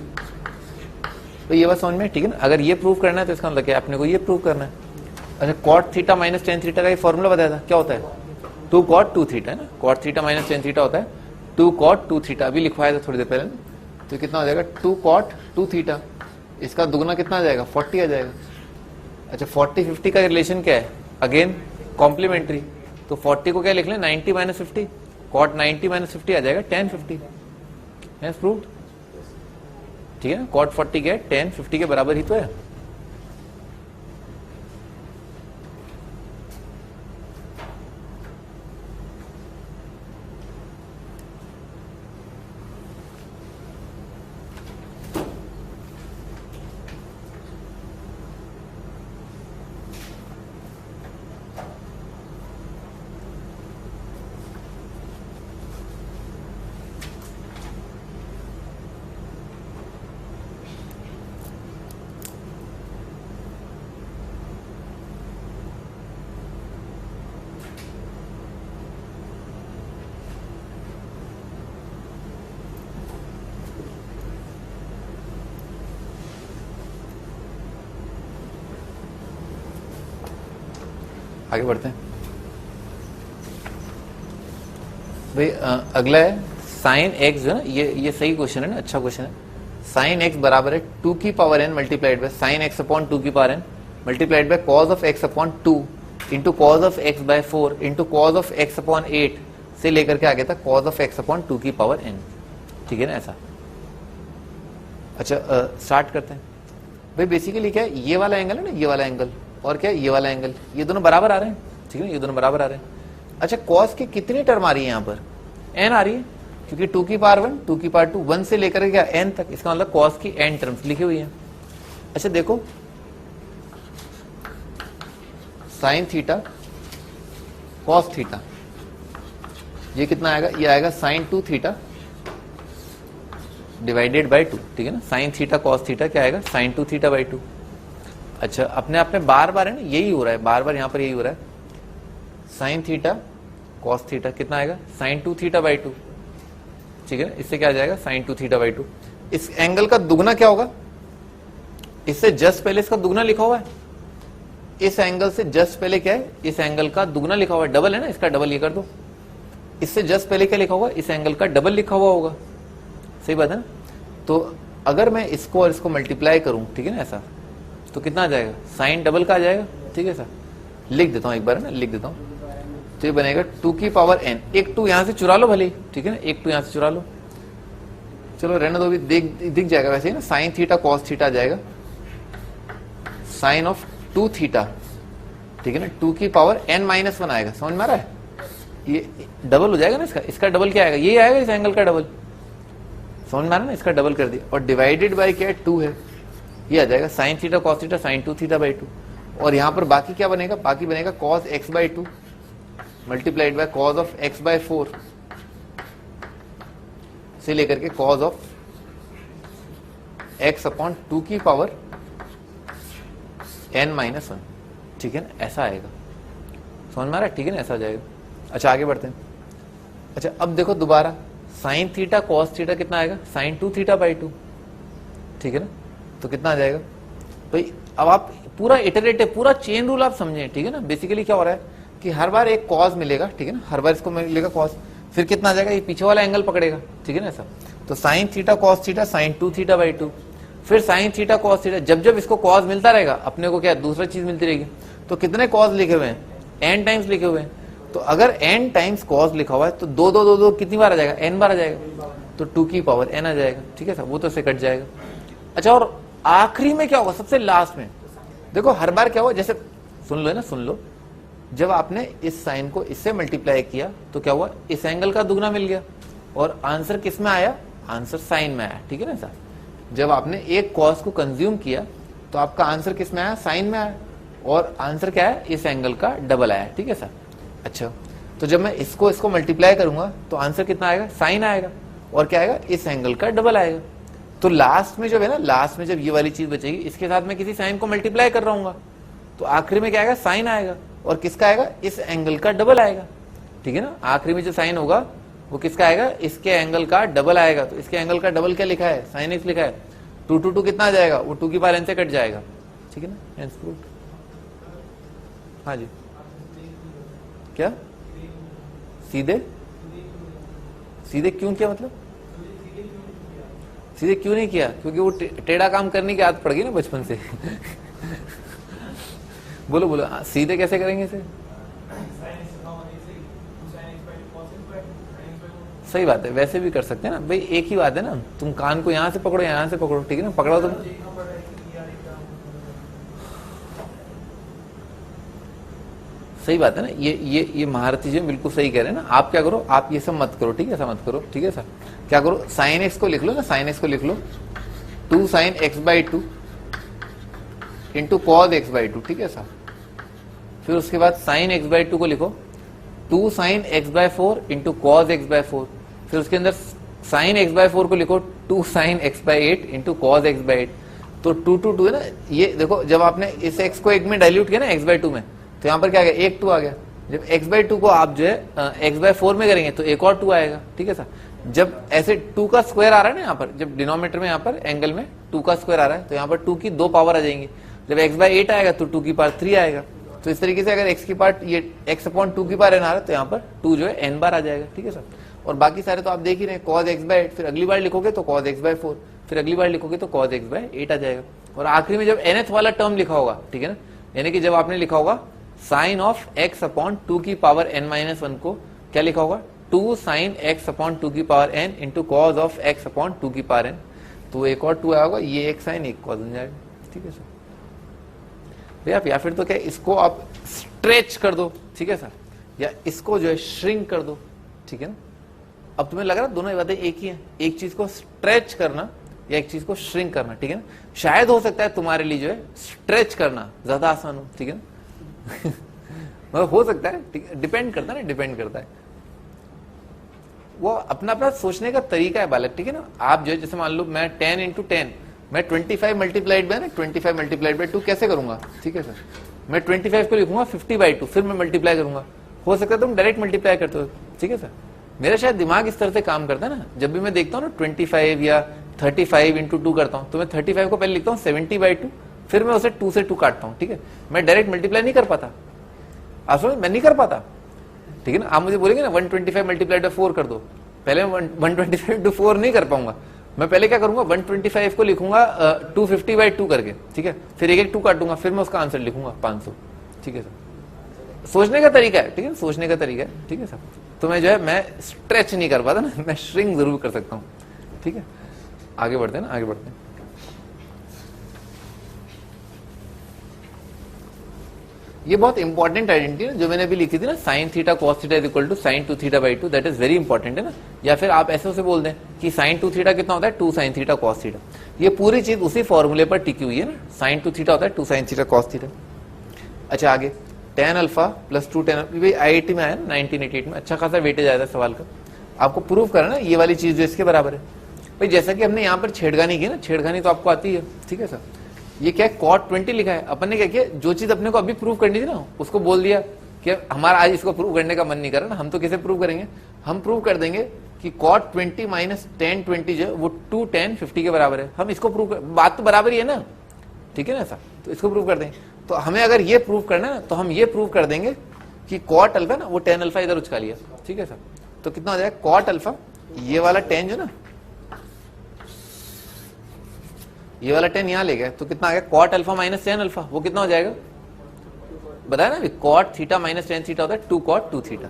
तो ये बात समझ में, ठीक है ना। अगर ये प्रूव करना है तो इसका मतलब क्या है, अपने को ये प्रूव करना है। अच्छा, cot theta minus tan theta का ये फॉर्मूला बताया था, क्या होता है, 2 cot 2 थीटा है ना। cot theta minus tan theta होता है 2 cot 2 थीटा। अभी लिखवाया था थोड़ी देर पहले, तो कितना हो जाएगा 2 cot 2 थीटा। इसका दुगना कितना आ जाएगा, 40 आ जाएगा। अच्छा, 40 50 का रिलेशन क्या है, अगेन कॉम्प्लीमेंट्री। तो 40 को क्या लिख लें, 90 माइनस 50, cot 90 माइनस 50 आ जाएगा tan 50। हैज प्रूव्ड, ठीक है ना। cot 40 क्या है, tan 50 के बराबर ही तो है। आगे बढ़ते हैं भाई। अगला है साइन एक्स, जो है ना, ये सही क्वेश्चन है ना, अच्छा क्वेश्चन है। साइन एक्स बराबर है 2 की power n multiplied by sine X upon 2 की power n multiplied by cos of X upon 2 into cos of X by 4 into cos of X upon 8 से लेकर के आगे तक कॉज ऑफ एक्स अपॉन 2 की पावर n, ठीक है ना, ऐसा। अच्छा, स्टार्ट करते हैं भाई। बेसिकली क्या है, ये वाला एंगल है ना, ये वाला एंगल, और क्या है, ये वाला एंगल, ये दोनों बराबर आ रहे हैं, ठीक है, ये दोनों बराबर आ रहे हैं। अच्छा, कॉस की कितनी टर्म आ रही है यहाँ पर, n आ रही है, क्योंकि 2 की पावर 1 2 की पावर 2 1 से लेकर क्या n तक, इसका मतलब कॉस की n टर्म्स लिखी हुई है। अच्छा देखो, साइन थीटा कॉस थीटा, ये कितना आएगा, ये आएगा साइन 2 थीटा डिवाइडेड बाय 2, ठीक है ना। साइन थीटा कॉस थीटा क्या आएगा, साइन 2 थीटा बाय 2। अच्छा, अपने आप में बार बार है ना, यही हो रहा है, बार बार यहाँ पर यही हो रहा है। साइन थीटा कॉस थीटा कितना आएगा, साइन 2 थीटा बाई 2, ठीक है ना। इससे क्या आ जाएगा, साइन 2 थीटा बाई 2। इस एंगल का दुगना क्या होगा, इससे जस्ट पहले इसका दुगना लिखा हुआ है। इस एंगल से जस्ट पहले क्या है, इस एंगल का दुगना लिखा हुआ है, डबल है ना, इसका डबल ये कर दो। इससे जस्ट पहले क्या लिखा हुआ, इस एंगल का डबल लिखा हुआ होगा, सही बात है ना। तो अगर मैं इसको और इसको मल्टीप्लाई करूं, ठीक है ना, ऐसा, तो कितना आ जाएगा, साइन डबल का आ जाएगा, ठीक है सर। लिख देता हूं एक बार, है ना, लिख देता हूं। तो ये बनेगा 2 की पावर n, एक 2 यहां से चुरा लो भले, ठीक है ना, एक 2 यहां से चुरा लो, चलो रहने दो, भी दिख जाएगा वैसे ही ना। साइन थीटा कॉस थीटा आ जाएगा साइन ऑफ 2 थीटा, ठीक है ना, 2 की पावर n माइनस 1 आएगा, समझ में आ रहा है। ये डबल हो जाएगा ना, इसका डबल क्या आएगा, ये आएगा इस एंगल का डबल, समझ में आ रहा है ना, इसका डबल कर दिया। और डिवाइडेड बाय क्या है, 2 है, ये आ जाएगा sine theta cos theta sine 2 theta by 2। और यहां पर बाकी क्या बनेगा, बाकी बनेगा cos X by 2 multiplied by cos of X by 4 से लेकर के कॉस ऑफ एक्स अपॉन 2 की पावर n माइनस 1, ठीक है ना, ऐसा आएगा, समझ में आ रहा है, ठीक है ना, ऐसा आ जाएगा। अच्छा आगे बढ़ते हैं। अच्छा अब देखो दोबारा, साइन थीटा कॉस थीटा कितना आएगा, साइन 2 थीटा बाई 2, ठीक है ना। तो कितना आ जाएगा भाई, अब आप पूरा इटरेटिव, पूरा चेन रूल आप समझें, ठीक है ना। बेसिकली क्या हो रहा है कि हर बार एक कॉस मिलेगा, ठीक है ना, हर बार इसको मिलेगा कॉस, फिर कितना आ जाएगा, ये पीछे वाला एंगल पकड़ेगा, ठीक है ना, ऐसा। तो sine theta cos theta sine 2 theta by 2, फिर साइन थीटा कॉस थीटा, जब जब इसको कॉस मिलता रहेगा अपने को क्या दूसरा चीज मिलती रहेगी। तो कितने कॉस लिखे हुए हैं, n टाइम्स लिखे हुए हैं। तो अगर n टाइम्स कॉस लिखा हुआ है तो 2 2 2 2 कितनी बार आ जाएगा, n बार आ जाएगा, तो 2 की पावर n आ जाएगा, ठीक है सर, वो तो से कट जाएगा। अच्छा और आखिरी में क्या होगा, सबसे लास्ट में देखो, हर बार क्या हुआ, जैसे सुन लो है ना, सुन लो, जब आपने इस साइन को इससे मल्टीप्लाई किया तो क्या हुआ, इस एंगल का दुगना मिल गया, और आंसर किस में आया, आंसर साइन में आया, ठीक है ना सर। जब आपने एक कॉस को कंज्यूम किया तो आपका आंसर किस में आया, साइन में आया, और आंसर क्या है, इस एंगल का डबल आया, ठीक है सर। अच्छा तो जब मैं इसको मल्टीप्लाई करूंगा तो आंसर कितना आएगा, साइन आएगा, और क्या आएगा, इस एंगल का डबल आएगा। तो लास्ट में जब है ना, लास्ट में जब ये वाली चीज बचेगी, इसके साथ मैं किसी साइन को मल्टीप्लाई कर रहा हूँ, तो आखिरी में क्या आएगा, साइन आएगा, और किसका आएगा, इस एंगल का डबल आएगा। ठीक है ना, आखिरी में जो साइन होगा वो किसका आएगा, इसके एंगल का डबल आएगा। तो इसके एंगल का डबल क्या लिखा है, साइन एक्स लिखा है। 2 to 2 कितना आ जाएगा, वो 2 की पावर n से कट जाएगा, ठीक है ना, हेंस प्रूव्ड। हाँ जी, क्या सीधे सीधे क्यों किया, मतलब सीधे क्यों नहीं किया, क्योंकि वो टेढ़ा काम करने की आदत पड़ गई ना बचपन से। बोलो बोलो, सीधे कैसे करेंगे इसे? सही बात है, वैसे भी कर सकते हैं ना भाई, एक ही बात है ना, तुम कान को यहां से पकड़ो, यहां से पकड़ो, ठीक है ना, पकड़ो तुम। सही बात है ना, ये महारथी जी बिल्कुल सही कह रहे हैं ना। आप क्या करो, आप ये सब मत करो, ठीक है, ऐसा मत करो, ठीक है सर। क्या करो, साइन एक्स को लिख लो ना, साइन एक्स को लिख लो 2 sin x/2 into cos x/2, ठीक है सर। फिर उसके बाद साइन x/2 को लिखो 2 sin x/4 into cos x/4। फिर उसके अंदर साइन x/4 को लिखो 2 sin x/8 into cos x/8। तो 2 to 2 है ना, ये देखो जब आपने इस x को एक में डाइल्यूट किया ना x/2 में, तो यहाँ पर क्या आ गया, एक 2 आ गया। जब x/2 को आप जो है x/4 में करेंगे तो एक और 2 आएगा, ठीक है सर। जब ऐसे 2 का स्क्वायर आ रहा है ना यहाँ पर, जब डिनोमिनेटर में यहाँ पर एंगल में 2 का स्क्वायर आ रहा है, तो यहाँ पर 2 की 2 पावर आ जाएंगी। जब x/8 आएगा तो 2 की पावर 3 आएगा। तो इस तरीके से अगर x की पार्ट ये x/2 की पावर n आ रहा है, तो यहाँ पर 2 जो है n बार आ जाएगा, ठीक है सर। और बाकी सारे तो आप देख ही रहे हैं, cos x/8, फिर अगली बार लिखोगे तो cos x/4, फिर अगली बार लिखोगे तो cos x/8 आ जाएगा। और आखिरी में जब nth वाला टर्म लिखा होगा, ठीक है ना, यानी कि जब आपने लिखा होगा साइन ऑफ x/2 की पावर n-1 को क्या लिखा होगा, 2 sin x/2 की power n into cos of x/2 की पावर n। तो एक और 2 आया होगा, ये एक साइन एक कॉज बन जाएगा, ठीक है सर। भैया या फिर तो क्या, इसको आप स्ट्रेच कर दो, ठीक है सर, या इसको जो है श्रिंक कर दो, ठीक है ना। अब तुम्हें लग रहा है दोनों बातें एक ही है, एक चीज को स्ट्रेच करना या एक चीज को श्रिंक करना, ठीक है ना। शायद हो सकता है तुम्हारे लिए जो है स्ट्रेच करना ज्यादा आसान हो, ठीक है ना। मतलब हो सकता है, डिपेंड करता है ना, डिपेंड करता है, वो अपना अपना सोचने का तरीका है बालक, ठीक है ना। आप जो है जैसे मान लो मैं 10 into 10, मैं 25 मल्टीप्लाइड बाय 25 मल्टीप्लाइड बाय 2 कैसे करूंगा, ठीक है सर। मैं 25 को लिखूंगा 50/2, फिर मैं मल्टीप्लाई करूंगा। हो सकता है तुम डायरेक्ट मल्टीप्लाई करते हो, ठीक है सर। मेरा शायद दिमाग इस तरह से काम करता है ना, जब भी मैं देखता हूँ ना 25 या 35 into 2 करता हूँ, तो मैं 35 को पहले लिखता हूँ 70/2, फिर मैं उसे 2 से 2 काटता हूँ, ठीक है। मैं डायरेक्ट मल्टीप्लाई नहीं कर पाता, आप समझ, मैं नहीं कर पाता, ठीक है ना। आप मुझे बोलेंगे ना 125 मल्टीप्लाइड बाय 4 कर दो, पहले मैं 125 to 4 नहीं कर पाऊंगा। मैं पहले क्या करूंगा, 125 को लिखूंगा 250/2 करके, ठीक है, फिर एक 2 काटूंगा, फिर मैं उसका आंसर लिखूंगा 500, ठीक है सर। सोचने का तरीका है, ठीक है, सोचने का तरीका है, ठीक है सर। तो मैं जो है मैं स्ट्रेच नहीं कर पाता ना, मैं श्रिंक जरूर कर सकता हूँ, ठीक है। आगे बढ़ते हैं ना, आगे बढ़ते हैं। ये बहुत इंपॉर्टेंट आइडेंटिटी है जो मैंने अभी लिखी थी ना, sine theta cos theta is equal to sine 2 थीटा/2, दैट इज वेरी इंपॉर्टेंट है ना। या फिर आप ऐसे उसे बोल दें कि साइन 2 थीटा कितना होता है, 2 sin थीटा कॉस थीटा। ये पूरी चीज उसी फॉर्मूले पर टिकी हुई है ना, साइन 2 थीटा होता है 2 sin थीटा कॉस थीटा। अच्छा आगे tan alpha plus 2 tan, IIT में आया ना 1988 में, अच्छा खासा वेटेज आया था सवाल का। आपको प्रूव करना ना ये वाली चीज जो इसके बराबर है भाई, जैसा कि हमने यहाँ पर छेड़खानी की ना, छेड़खानी तो आपको आती है, ठीक है सर। ये क्या है, cot 20 लिखा है, अपन ने क्या किया, जो चीज अपने को अभी प्रूव करनी थी ना, उसको बोल दिया कि हमारा आज इसको प्रूव करने का मन नहीं कर रहा ना, हम तो कैसे प्रूव करेंगे, हम प्रूव कर देंगे कि cot 20 माइनस tan 20 जो है वो 2 tan 50 के बराबर है। हम इसको प्रूव कर, बात तो बराबर ही है ना, ठीक है ना सर। तो इसको प्रूव कर देंगे। तो हमें अगर ये प्रूव करना है ना, तो हम ये प्रूव कर देंगे कि cot अल्फा ना, वो tan अल्फा इधर उचका लिया, ठीक है सर। तो कितना हो जाएगा, cot अल्फा, ये वाला tan जो ना, ये वाला 10 यहां ले गए, तो कितना आ गया, cot alpha minus tan alpha, वो कितना हो जाएगा, बताया ना, cot theta minus tan theta होता है 2 cot 2 थीटा।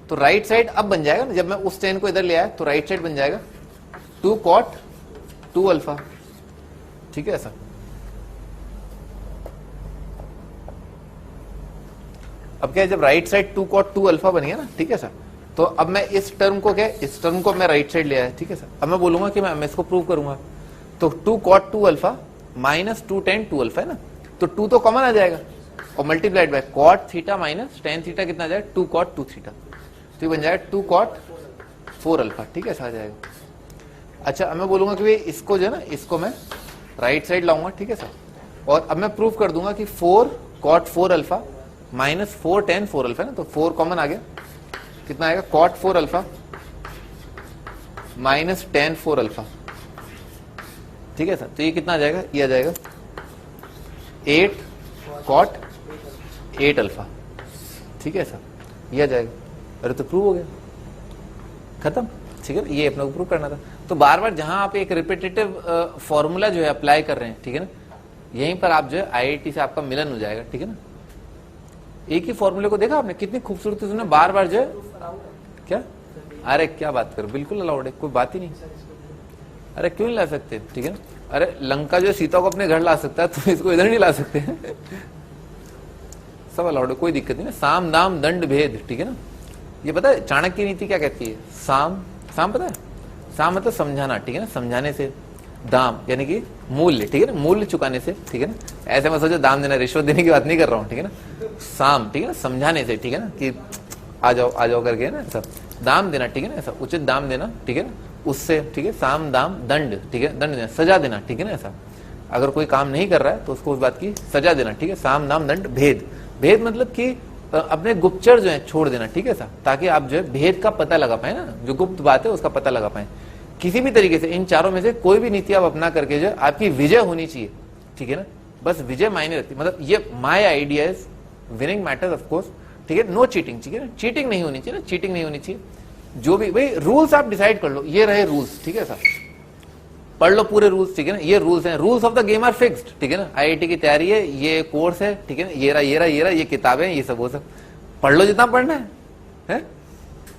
तो राइट साइड अब बन जाएगा ना, जब मैं उस 10 को इधर ले आया तो राइट साइड बन जाएगा 2 cot 2 अल्फा, ठीक है ऐसा। अब क्या है, जब राइट साइड 2 cot 2 अल्फा बन गया ना, ठीक है सर, तो अब मैं इस टर्म को क्या, इस टर्म को मैं राइट साइड ले आया, ठीक है सर। अब मैं बोलूंगा कि मैं इसको प्रूव करूंगा, तो 2 cot 2 alpha minus 2 tan 2 alpha है ना, तो 2 तो कॉमन आ जाएगा और multiplied by cot theta minus tan theta कितना आ जाएगा, 2 cot 2 थीटा, तो ये बन जाएगा 2 cot 4 अल्फा, ठीक है ऐसा आ जाएगा। अच्छा अब मैं बोलूंगा कि इसको जो है ना, इसको मैं राइट साइड लाऊंगा, ठीक है सर, और अब मैं प्रूव कर दूंगा कि 4 cot 4 alpha minus 4 tan 4 alpha है ना, तो 4 कॉमन आ गया, कितना आएगा, cot 4 alpha minus tan 4 alpha, ठीक है सर। तो ये कितना आ जाएगा, ये आ जाएगा 8 cot 8 अल्फा, ठीक है सर, ये आ जाएगा। अरे तो प्रूव हो गया, खत्म, ठीक है। ये अपने को प्रूव करना था। तो बार बार जहां आप एक रिपीटेटिव फॉर्मूला जो है अप्लाई कर रहे हैं, ठीक है ना, यहीं पर आप जो है आईआईटी से आपका मिलन हो जाएगा, ठीक है ना। एक ही फॉर्मूले को देखा आपने, कितनी खूबसूरती से बार बार जो है, क्या, अरे क्या बात कर, बिल्कुल अलाउड है, कोई बात ही नहीं। अरे क्यों नहीं ला सकते, ठीक है ना। अरे लंका जो सीता को अपने घर ला सकता है, तो इसको इधर नहीं ला सकते हैं। सब अलाउड है, कोई दिक्कत नहीं ना। साम दाम दंड भेद, ठीक है ना। ये पता है चाणक्य की नीति क्या कहती है, साम, साम पता है, साम मतलब समझाना, ठीक है ना, समझाने से, दाम यानी कि मूल्य, ठीक है ना, मूल्य चुकाने से, ठीक है ना। ऐसे मत सोचो दाम देना, रिश्वत देने की बात नहीं कर रहा हूं, ठीक है ना। साम, ठीक है ना, समझाने से, ठीक है ना, कि आ जाओ करके ना, ऐसा दाम देना, ठीक है ना, ऐसा उचित दाम देना, ठीक है ना, उससे, ठीक है। साम दाम दंड, ठीक है, दंड देना, सजा देना, ठीक है ना। ऐसा अगर कोई काम नहीं कर रहा है तो उसको उस बात की सजा देना, ठीक है। साम दाम दंड भेद, भेद मतलब कि अपने गुप्तचर जो है छोड़ देना, ठीक है सर, ताकि आप जो है भेद का पता लगा पाए ना, जो गुप्त बात है उसका पता लगा पाए। किसी भी तरीके से इन चारों में से कोई भी नीति आप अपना करके जो आपकी विजय होनी चाहिए, ठीक है ना, बस विजय मायने रखती, मतलब ये my idea is winning matters of course, ठीक है, नो चीटिंग, ठीक है ना, चीटिंग नहीं होनी चाहिए ना, चीटिंग नहीं होनी चाहिए। जो भी भाई रूल्स आप डिसाइड कर लो, ये रहे रूल्स, ठीक है सर, पढ़ लो पूरे रूल्स, ठीक है ना, ये रूल्स हैं, rules of the game are fixed, ठीक है ना। आईआईटी की तैयारी है, ये कोर्स है, ठीक है ना, ये किताबें, ये सब वो सब पढ़ लो जितना पढ़ना है?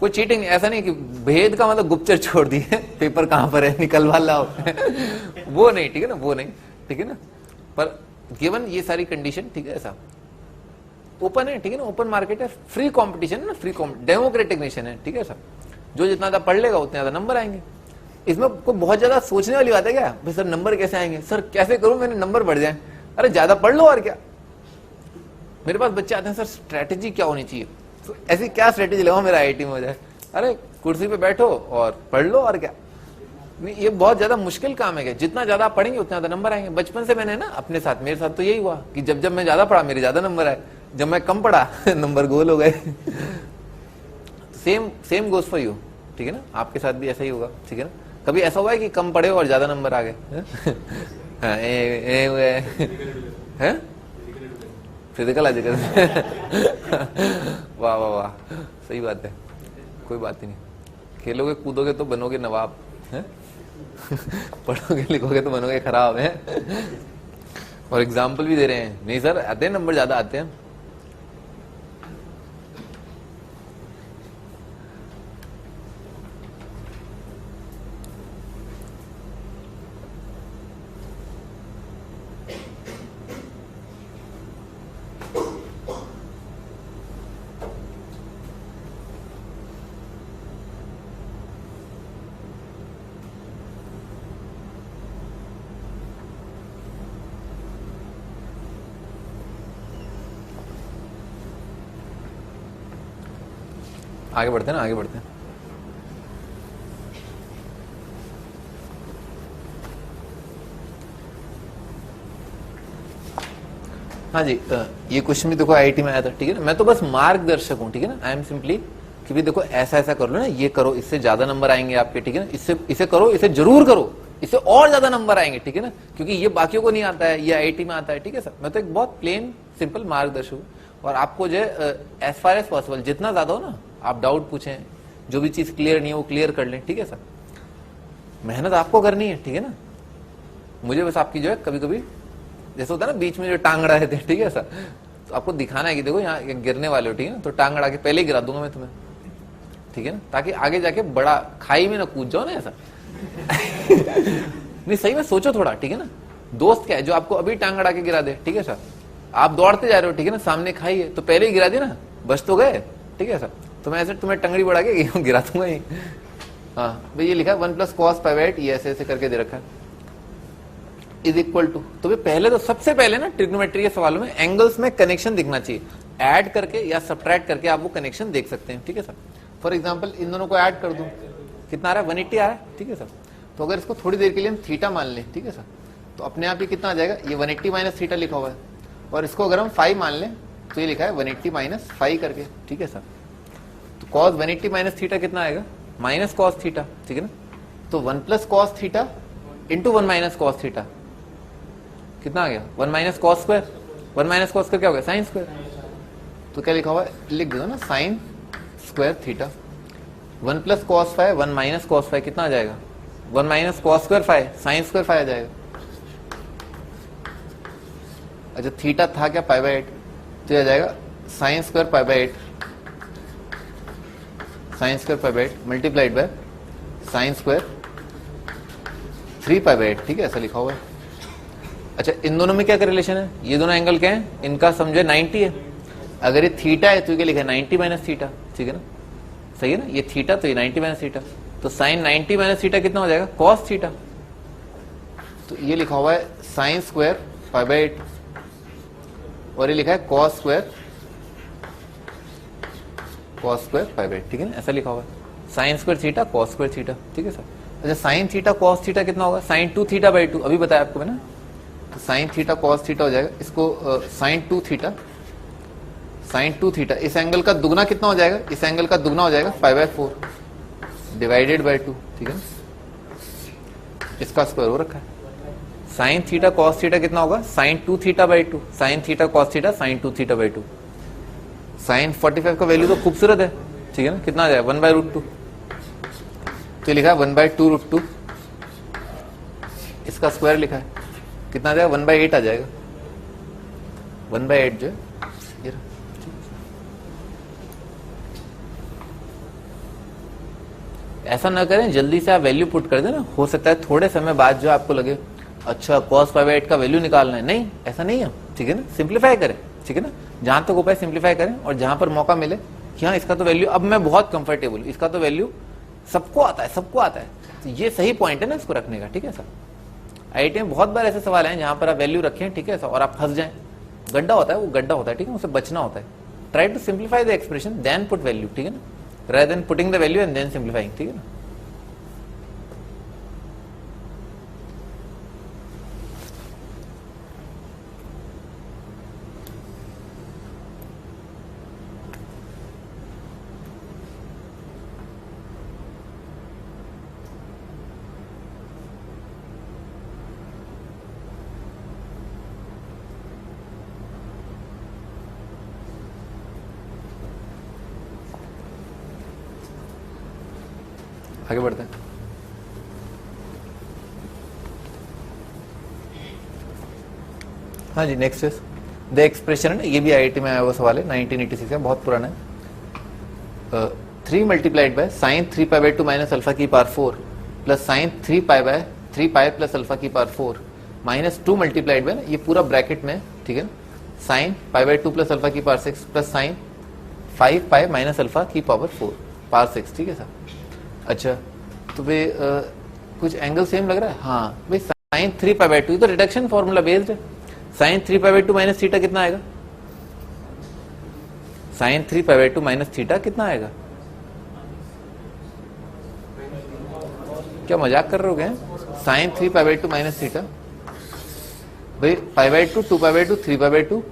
कोई चीटिंग नहीं, ऐसा नहीं कि भेद का मतलब गुप्तचर छोड़ दिए, पेपर कहां पर है निकलवा लाओ, वो नहीं, ठीक है ना, वो नहीं, ठीक है ना। पर गिवन ये सारी कंडीशन, ठीक है, ऐसा ओपन है, ठीक है ना, ओपन मार्केट है, फ्री कॉम्पिटिशन है ना, फ्री डेमोक्रेटिक नेशन है, ठीक है सर। जो जितना ज्यादा पढ़ लेगा उतने ज्यादा नंबर आएंगे। इसमें कोई बहुत ज्यादा सोचने वाली बात है क्या, भाई सर नंबर कैसे आएंगे, सर कैसे करूं मेरे नंबर बढ़ जाए, अरे ज्यादा पढ़ लो और क्या। मेरे पास बच्चे आते हैं, सर स्ट्रेटेजी क्या होनी चाहिए, तो ऐसी क्या स्ट्रेटेजी लगाओ मेरा आईआईटी में हो जाए। अरे कुर्सी पे बैठो और पढ़ लो और क्या। नहीं, ये बहुत ज्यादा मुश्किल काम है, जितना ज्यादा आप पढ़ेंगे उतना ज्यादा नंबर आएंगे। बचपन से मैंने ना अपने साथ, मेरे साथ तो यही हुआ कि जब जब मैं ज्यादा पढ़ा मेरे ज्यादा नंबर आए, जब मैं कम पढ़ा नंबर गोल हो गए। सेम गोज फॉर यू, ठीक है ना, आपके साथ भी ऐसा ही होगा, ठीक है ना। कभी ऐसा हुआ है कि कम पढ़े और ज्यादा नंबर आ गए? Physical education. वाह वाह वाह, सही बात है, कोई बात ही नहीं। खेलोगे कूदोगे तो बनोगे नवाब, पढ़ोगे लिखोगे तो बनोगे खराब है। और एग्जाम्पल भी दे रहे हैं, नहीं सर आते हैं नंबर ज्यादा आते हैं। आगे बढ़ते हैं ना, आगे बढ़ते हैं। हाँ जी, ये क्वेश्चन भी देखो आईआईटी में आया था, ठीक है ना। मैं तो बस मार्गदर्शक हूं, ठीक है ना, आई एम सिंपली कि भी देखो ऐसा ऐसा कर लो ना, ये करो इससे ज्यादा नंबर आएंगे आपके, ठीक है ना, इसे करो, इसे जरूर करो, इससे और ज्यादा नंबर आएंगे, ठीक है ना, क्योंकि ये बाकियों को नहीं आता है, ये आईआईटी में आता है, ठीक है सर। मैं तो एक बहुत प्लेन सिंपल मार्गदर्शक हूँ, और आपको जो है एज फार एज पॉसिबल जितना ज्यादा हो ना, आप डाउट पूछें, जो भी चीज क्लियर नहीं है वो क्लियर कर लें, ठीक है सर। मेहनत आपको करनी है, ठीक है ना, मुझे बस आपकी जो है कभी कभी जैसे होता है ना बीच में जो टांग अड़ा रहते हैं, ठीक है सर, तो आपको दिखाना है कि देखो यहाँ गिरने वाले हो, ठीक है ना, तो टांग अड़ा के पहले ही गिरा दूंगा मैं तुम्हें, ठीक है ना, ताकि आगे जाके बड़ा खाई में ना कूद जाओ ना ऐसा। नहीं सही में सोचो थोड़ा, ठीक है ना। दोस्त क्या है जो आपको अभी टांग अड़ा के गिरा दे, ठीक है सर, आप दौड़ते जा रहे हो, ठीक है ना, सामने खाई है तो पहले ही गिरा दिया ना, बच तो गए, ठीक है सर। तो मैं ऐसे तुम्हें टंगड़ी बढ़ा के गिरा दूंगा ही। हाँ भाई ये लिखा 1 + cos π/8 ये ऐसे करके दे रखा है, इज इक्वल टू, तो भाई पहले तो सबसे पहले ना ट्रिग्नोमेट्री के सवालों में एंगल्स में कनेक्शन दिखना चाहिए, ऐड करके या सब्ट्रैक्ट करके आप वो कनेक्शन देख सकते हैं, ठीक है सर। फॉर एग्जाम्पल इन दोनों को ऐड कर दूं, कितना आ रहा है 180 आ रहा है, ठीक है सर। तो अगर इसको थोड़ी देर के लिए हम थीटा मान लें, ठीक है सर, तो अपने आप ये कितना आ जाएगा, ये 180 - थीटा लिखा हुआ है, और इसको अगर हम 5 मान लें तो ये लिखा है 180 - 5 करके, ठीक है सर। तो कॉस 180 माइनस थीटा कितना आएगा, माइनस कॉस थीटा, ठीक है ना। तो 1 plus cos theta into 1 minus cos theta कितना आ गया, 1 minus cos square, 1 minus cos square क्या हो गया, साइन स्क्वायर। तो क्या लिखा हुआ है, लिख दो ना, sine square theta. 1 plus cos five 1 minus cos five कितना आ जाएगा, 1 minus cos square five sine square five आ जाएगा। अच्छा थीटा था क्या पाई बाई 8, तो आ जाएगा sine square pi by 8, sine square pi by 8 multiplied by sine square 3 पाई बाई 8, ठीक है, ऐसा लिखा हुआ है। अच्छा इन दोनों में क्या रिलेशन है, ये दोनों एंगल क्या है, इनका समझो 90 है। अगर ये थीटा है तो क्या लिखा है 90 माइनस थीटा, ठीक है ना, सही है ना, ये थीटा तो ये 90 माइनस थीटा, तो साइन 90 माइनस थीटा कितना हो जाएगा, कॉस थीटा। तो ये लिखा हुआ है साइन स्क्वायर पाई बाई 8 और ये लिखा है कॉस स्क्वायर पाई बाई 8, ठीक है ना, ऐसा लिखा हुआ है sign square theta cos square theta, ठीक है सर। अच्छा साइन थीटा कॉस थीटा कितना होगा, साइन 2 थीटा बाई 2, अभी बताया आपको मैंने, तो साइन थीटा कॉस थीटा हो जाएगा, इसको साइन 2 थीटा, साइन 2 थीटा, इस एंगल का दुगना कितना हो जाएगा, इस एंगल का दुगना हो जाएगा 5/4 डिवाइडेड बाई 2, ठीक है, इसका स्क्वायर हो रखा है। साइन थीटा कॉस थीटा कितना होगा, sine 2 theta by 2, sine theta cos theta sine 2 theta by 2। Sine 45 का वैल्यू तो खूबसूरत है, ठीक है ना, कितना आ जाएगा 1/√2, तो लिखा है 1/2√2, इसका स्क्वायर लिखा है कितना आ जाएगा 1/8 आ जाएगा, 1/8 जो है ये। ऐसा ना करें जल्दी से आप वैल्यू पुट कर देना, हो सकता है थोड़े समय बाद जो आपको लगे अच्छा cos π/8 का वैल्यू निकालना है, नहीं ऐसा नहीं है, ठीक है ना, सिंप्लीफाई करें, ठीक है ना, जहां तक उपाय सिंप्लीफाई करें और जहां पर मौका मिले कि हाँ इसका तो वैल्यू अब मैं बहुत कंफर्टेबल हूं, इसका तो वैल्यू सबको आता है, सबको आता है, तो ये सही पॉइंट है ना इसको रखने का, ठीक है सर। IIT में बहुत बार ऐसे सवाल हैं जहां पर आप वैल्यू रखें, ठीक है सर, और आप फंस जाएं, गड्ढा होता है, वो गड्ढा होता है, ठीक है, उससे बचना होता है। Try to simplify the expression then put value, ठीक है ना, rather than putting the value and then simplifying, ठीक है ना। आगे बढ़ते हैं। हाँ जी नेक्स्ट इज द एक्सप्रेशन है, ये भी IIT में आया हुआ सवाल है, 1986 का, बहुत पुराना है। 3 multiplied by sine 3π/2 minus alpha की power 4 plus sine 3π plus alpha की पावर 4 माइनस 2 मल्टीप्लाइड बाय, ये पूरा ब्रैकेट में, ठीक है, साइन π/2 प्लस अल्फा की power 6 plus sine 5π minus alpha की पावर 4 पावर 6, ठीक है सर। अच्छा तो भाई कुछ एंगल सेम लग रहा है, हाँ भाई साइन 3π/2 तो रिडक्शन फॉर्मूला बेस्ड है, साइन 3π/2 माइनस थीटा कितना आएगा, साइन 3π/2 माइनस थीटा कितना आएगा, क्या मजाक कर रहे हो क्या, साइन 3π/2 माइनस थीटा, भाई π/2 2π/2 3π/2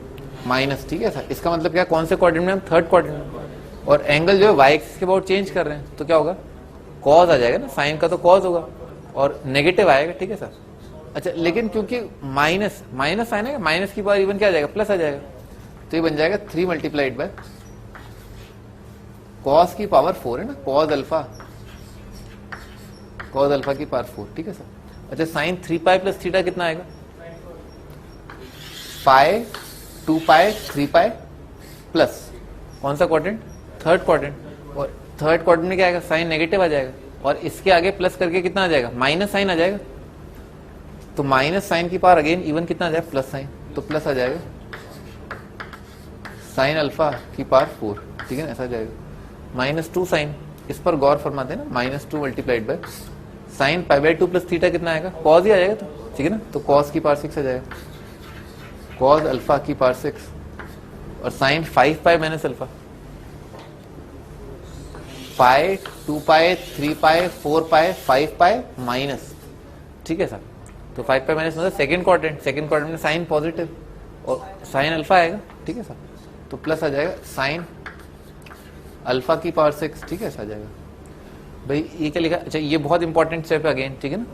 माइनस, ठीक है सर, इसका मतलब क्या, कौन से क्वाड्रेंट में हम, थर्ड क्वाड्रेंट में, और एंगल जो है वाई एक्सिस के अबाउट चेंज कर रहे हैं, तो क्या होगा कॉज आ जाएगा ना, साइन का तो कॉज होगा और नेगेटिव आएगा, ठीक है सर। अच्छा लेकिन क्योंकि माइनस माइनस साइन है, माइनस की पावर इवन क्या आ जाएगा, प्लस आ जाएगा, तो ये बन जाएगा 3 मल्टीप्लाइड बाय कॉस की पावर 4 है ना, कॉज अल्फा की पावर 4, ठीक है सर। अच्छा साइन 3π प्लस थीटा कितना आएगा, पाई 2π 3π प्लस कौन सा क्वाड्रेंट, थर्ड क्वाड्रेंट, और थर्ड क्वाड्रेंट में क्या आएगा, साइन नेगेटिव आ जाएगा और इसके आगे प्लस करके कितना आ जाएगा, माइनस साइन आ जाएगा, तो माइनस साइन की पावर अगेन इवन कितना आ जाएगा, प्लस साइन, तो प्लस आ जाएगा साइन अल्फा की पावर 4, ठीक है ना, ऐसा आ जाएगा -2 साइन, इस पर गौर फरमाते हैं ना, -2 multiplied by sine π/2 plus theta कितना आएगा, कॉज ही आ जाएगा, तो ठीक है ना, तो कॉस की पावर 6 आ जाएगा, कॉज अल्फा की पावर 6 और साइन 5π माइनस अल्फा, पाई 2π 3π 4π 5π माइनस, ठीक है सर, तो 5π माइनस मतलब सेकंड क्वाड्रेंट में साइन पॉजिटिव और साइन अल्फा आएगा, ठीक है सर, तो प्लस आ जाएगा साइन अल्फा की पावर 6, ठीक है, ऐसा आ जाएगा भाई। ये क्या लिखा है, अच्छा ये बहुत इंपॉर्टेंट स्टेप है अगेन, ठीक है ना।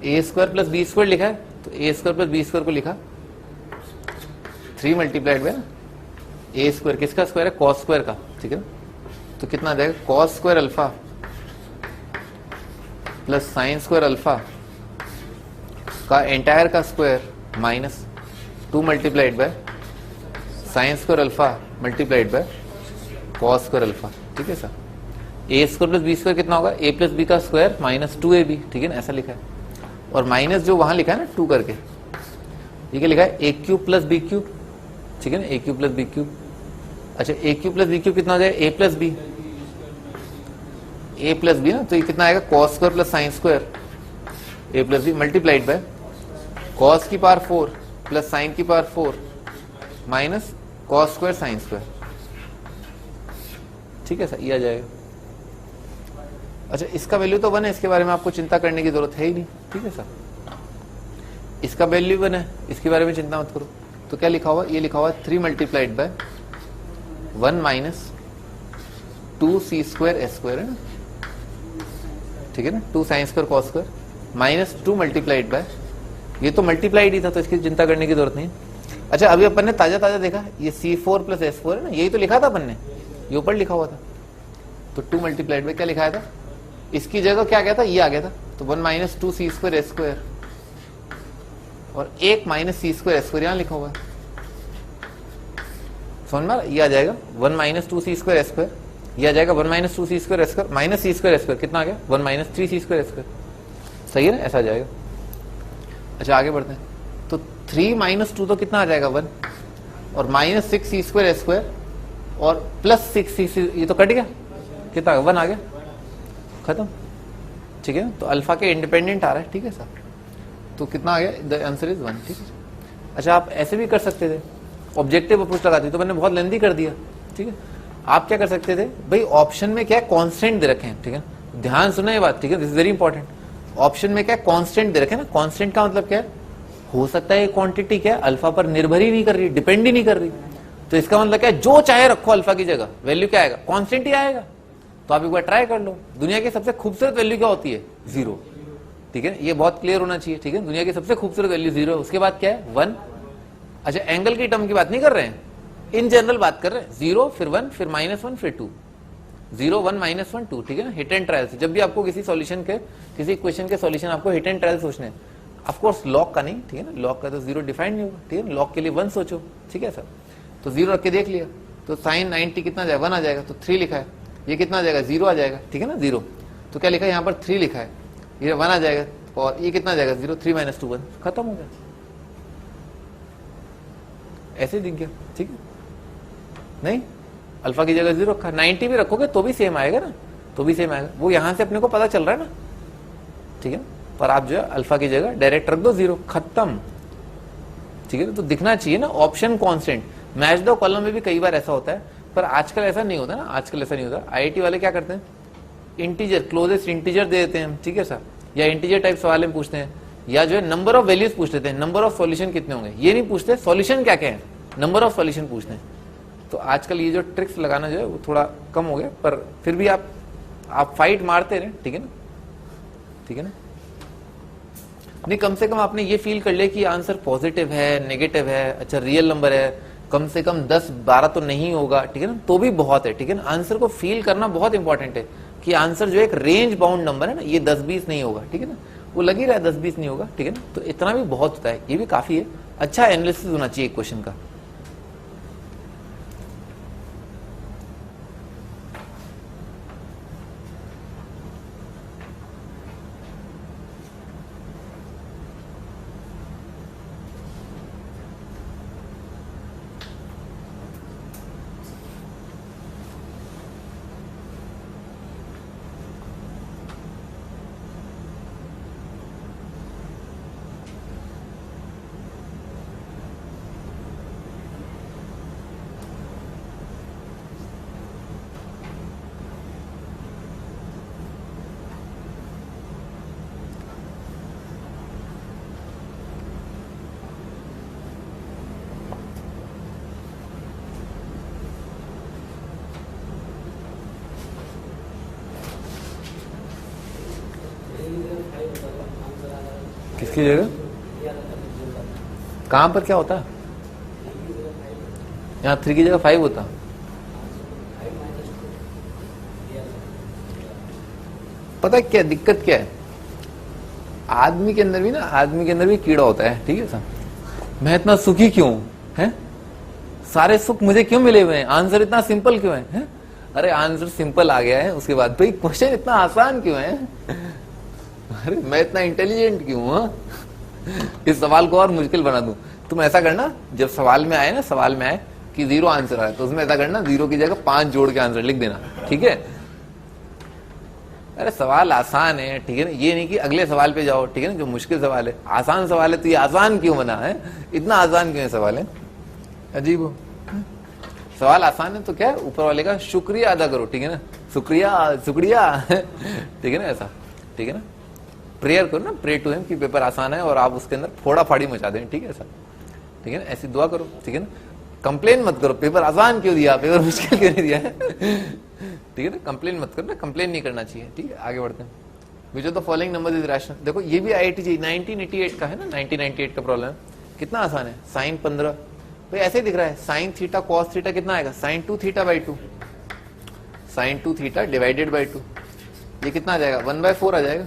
ए स्क्वायर प्लस बी स्क्वायर लिखा है, तो A square plus B square को लिखा 3 मल्टीप्लाइड बाय ना ए स्क्वायर, किसका स्क्वायर है, कॉस स्क्वायर का, ठीक है ना। तो कितना आ जाएगा, cos square alpha plus sine square alpha का एंटायर का square minus 2 multiplied by sine square alpha multiplied by cos square alpha, ठीक है सर। ए स्क्वायर प्लस बी स्क्वायर कितना होगा, ए प्लस बी का स्क्वायर माइनस 2ab, ठीक है ना, ऐसा लिखा है। और माइनस जो वहां लिखा है ना 2 करके, ये क्या लिखा है, A cube plus B cube, ठीक है ना, A cube plus B cube. अच्छा A cube plus B cube कितना हो जाएगा, A plus B, A plus B ना, तो ये कितना आएगा, cos square plus sine square A plus B multiplied by cos की पावर 4 प्लस साइन की power 4 minus cos square sine square, ठीक है सर, ये आ जाएगा। अच्छा इसका वैल्यू तो 1 है, इसके बारे में आपको चिंता करने की जरूरत है ही नहीं, ठीक है सर। इसका वैल्यू 1 है, इसके बारे में चिंता मत करो। तो क्या लिखा हुआ, ये लिखा हुआ 3 multiplied by 1 minus 2c square S square है ना, ठीक है ना, 2 sine square cos square minus 2 multiplied by, ये तो मल्टीप्लाइड ही था तो इसकी चिंता करने की जरूरत नहीं। अच्छा अभी अपन ने ताजा ताजा देखा, ये c4 प्लस s4 है ना, यही तो लिखा था अपन ने, ये ऊपर लिखा हुआ था। तो 2 मल्टीप्लाइड बाय क्या लिखा था, इसकी जगह क्या गया था, ये आ गया था, तो 1 minus 2c square S square और 1 minus c square S square यहां लिखा हुआ है, समझ में, ये आ जाएगा 1 minus 2c square S square, ये आ जाएगा 1 minus 2c square S square minus c square S square, कितना आ गया 1 minus 3c square S square, सही है ना, ऐसा आ जाएगा। अच्छा आगे बढ़ते हैं, तो 3 माइनस 2 तो कितना आ जाएगा 1 और minus 6c square S square और प्लस 6c, ये तो कट गया, कितना 1 आ गया, खत्म, ठीक है। तो अल्फा के इंडिपेंडेंट आ रहा है, ठीक है सर, तो कितना आ गया, द आंसर इज 1, ठीक है। अच्छा आप ऐसे भी कर सकते थे, ऑब्जेक्टिव अप्रोच लगाते, तो मैंने बहुत लेंथी कर दिया, ठीक है। आप क्या कर सकते थे भाई, ऑप्शन में क्या है, कांस्टेंट दे रखे हैं, ठीक है, ध्यान सुना ये बात, ठीक है, this is very important. Option में क्या है, कांस्टेंट दे रखे हैं ना, कांस्टेंट का मतलब क्या है, हो सकता है ये क्वांटिटी क्या है, अल्फा पर निर्भर ही नहीं कर रही, डिपेंड ही नहीं कर रही, तो इसका मतलब क्या है, जो चाहे रखो अल्फा की जगह, वैल्यू क्या आएगा, कांस्टेंट ही आएगा। तो आप एक बार ट्राई कर लो, दुनिया की सबसे खूबसूरत वैल्यू क्या होती है, 0, ठीक है, ये बहुत क्लियर होना चाहिए, ठीक है, दुनिया की सबसे खूबसूरत वैल्यू 0 है, उसके बाद क्या है 1। अच्छा एंगल की टर्म की बात नहीं कर रहे हैं, इन जनरल बात कर रहे हैं, 0 फिर 1 फिर -1 फिर 2, 0 1 -1 2, ठीक है ना, हिट एंड ट्रायल से। जब भी आपको किसी सॉल्यूशन के, किसी क्वेश्चन के सॉल्यूशन आपको हिट एंड ट्रायल सोचने हैं, ऑफ कोर्स लॉग का नहीं, ठीक है ना, लॉग का तो 0 डिफाइंड नहीं होगा, ठीक है, लॉग के लिए 1 सोचो, ठीक है सर। तो 0 रख के देख लिया, तो साइन 90 कितना जाएगा, 1 आ जाएगा, तो 3 लिखा है, ये कितना आ जाएगा 0 आ जाएगा, ठीक है ना, 0, तो क्या लिखा है यहाँ पर 3 लिखा है, ये 1 आ जाएगा, और ये कितना आ जाएगा 0, 3 - 2 1, खत्म हो गया, ऐसे दिख गया, ठीक है। नहीं अल्फा की जगह 0 रखा, 90 भी रखोगे तो भी सेम आएगा ना, तो भी सेम आएगा, वो यहां से अपने को पता चल रहा है ना, ठीक है, पर आप जो है अल्फा की जगह डायरेक्ट रख दो 0, खत्म, ठीक है। तो दिखना चाहिए ना ऑप्शन कांस्टेंट, मैच दो कॉलम में भी कई बार ऐसा होता है, पर आजकल ऐसा नहीं होता ना, आजकल ऐसा नहीं होता। आईआईटी वाले क्या करते हैं, इंटीजर, क्लोजेस्ट इंटीजर दे देते हैं, ठीक है सर, या इंटीजर टाइप सवाल में पूछते हैं, या जो है नंबर ऑफ वैल्यूज पूछ लेते हैं, नंबर ऑफ सॉल्यूशन कितने होंगे, ये नहीं पूछते सॉल्यूशन क्या क्या है, नंबर ऑफ सॉल्यूशन पूछते हैं। तो आजकल ये जो ट्रिक्स लगाना जो है वो थोड़ा कम हो गया, पर फिर भी आप फाइट मारते रहे, ठीक है ना, ठीक है ना। नहीं कम से कम आपने ये फील कर लिया कि आंसर पॉजिटिव है, नेगेटिव है, अच्छा रियल नंबर है, कम से कम 10-12 तो नहीं होगा, ठीक है ना, तो भी बहुत है, ठीक है ना। आंसर को फील करना बहुत इंपॉर्टेंट है कि आंसर जो एक रेंज बाउंड नंबर है ना, ये 10-20 नहीं होगा, ठीक है ना, वो लग ही रहा है 10-20 नहीं होगा, ठीक है ना, तो इतना भी बहुत होता है, ये भी काफी है, अच्छा एनालिसिस होना चाहिए क्वेश्चन का। किसकी जगह? कहां पर क्या होता? यहाँ 3 की जगह 5 होता। पता है क्या दिक्कत क्या है? आदमी के अंदर भी कीड़ा होता है, ठीक है सर। मैं इतना सुखी क्यों है? सारे सुख मुझे क्यों मिले हुए हैं? आंसर इतना सिंपल क्यों है? अरे आंसर सिंपल आ गया है, उसके बाद भाई क्वेश्चन इतना आसान क्यों है? अरे मैं इतना इंटेलिजेंट क्यों हूं? इस सवाल को और मुश्किल बना दूं। तुम ऐसा करना, जब सवाल में आए कि 0 आंसर आए तो उसमें ऐसा करना 0 की जगह 5 जोड़ के आंसर लिख देना, ठीक है? अरे सवाल आसान है, ठीक है ना? ये नहीं कि अगले सवाल पे जाओ, ठीक है ना? जो मुश्किल सवाल है, आसान सवाल है तो ये आसान क्यों बना है? इतना आसान क्यों है सवाल है? अजीब हो। सवाल आसान है तो क्या है, ऊपर वाले का शुक्रिया अदा करो, ठीक है ना? शुक्रिया ठीक है ना? ऐसा, ठीक है ना? प्रेयर करो ना, प्रे टू हिम कि पेपर आसान है और आप उसके अंदर फोड़ा फाड़ी मचा दें, ठीक है सर? ठीक है ना? ऐसी दुआ करो, ठीक है ना? कंप्लेन मत करो पेपर आसान क्यों दिया, पेपर मुश्किल क्यों नहीं दिया है? ठीक है ना? कंप्लेन मत करो ना, कंप्लेन नहीं करना चाहिए, ठीक है? आगे बढ़ते हैं। Which of the following numbers is rational? देखो ये भी IIT जी 1988 का है ना, 1998 का प्रॉब्लम। कितना आसान है, साइन 15 भाई ऐसे ही दिख रहा है, साइन थीटा कॉस थीटा कितना आएगा, sine 2 theta by 2, sine 2 theta divided by 2, ये कितना आ जाएगा, 1/4 आ जाएगा,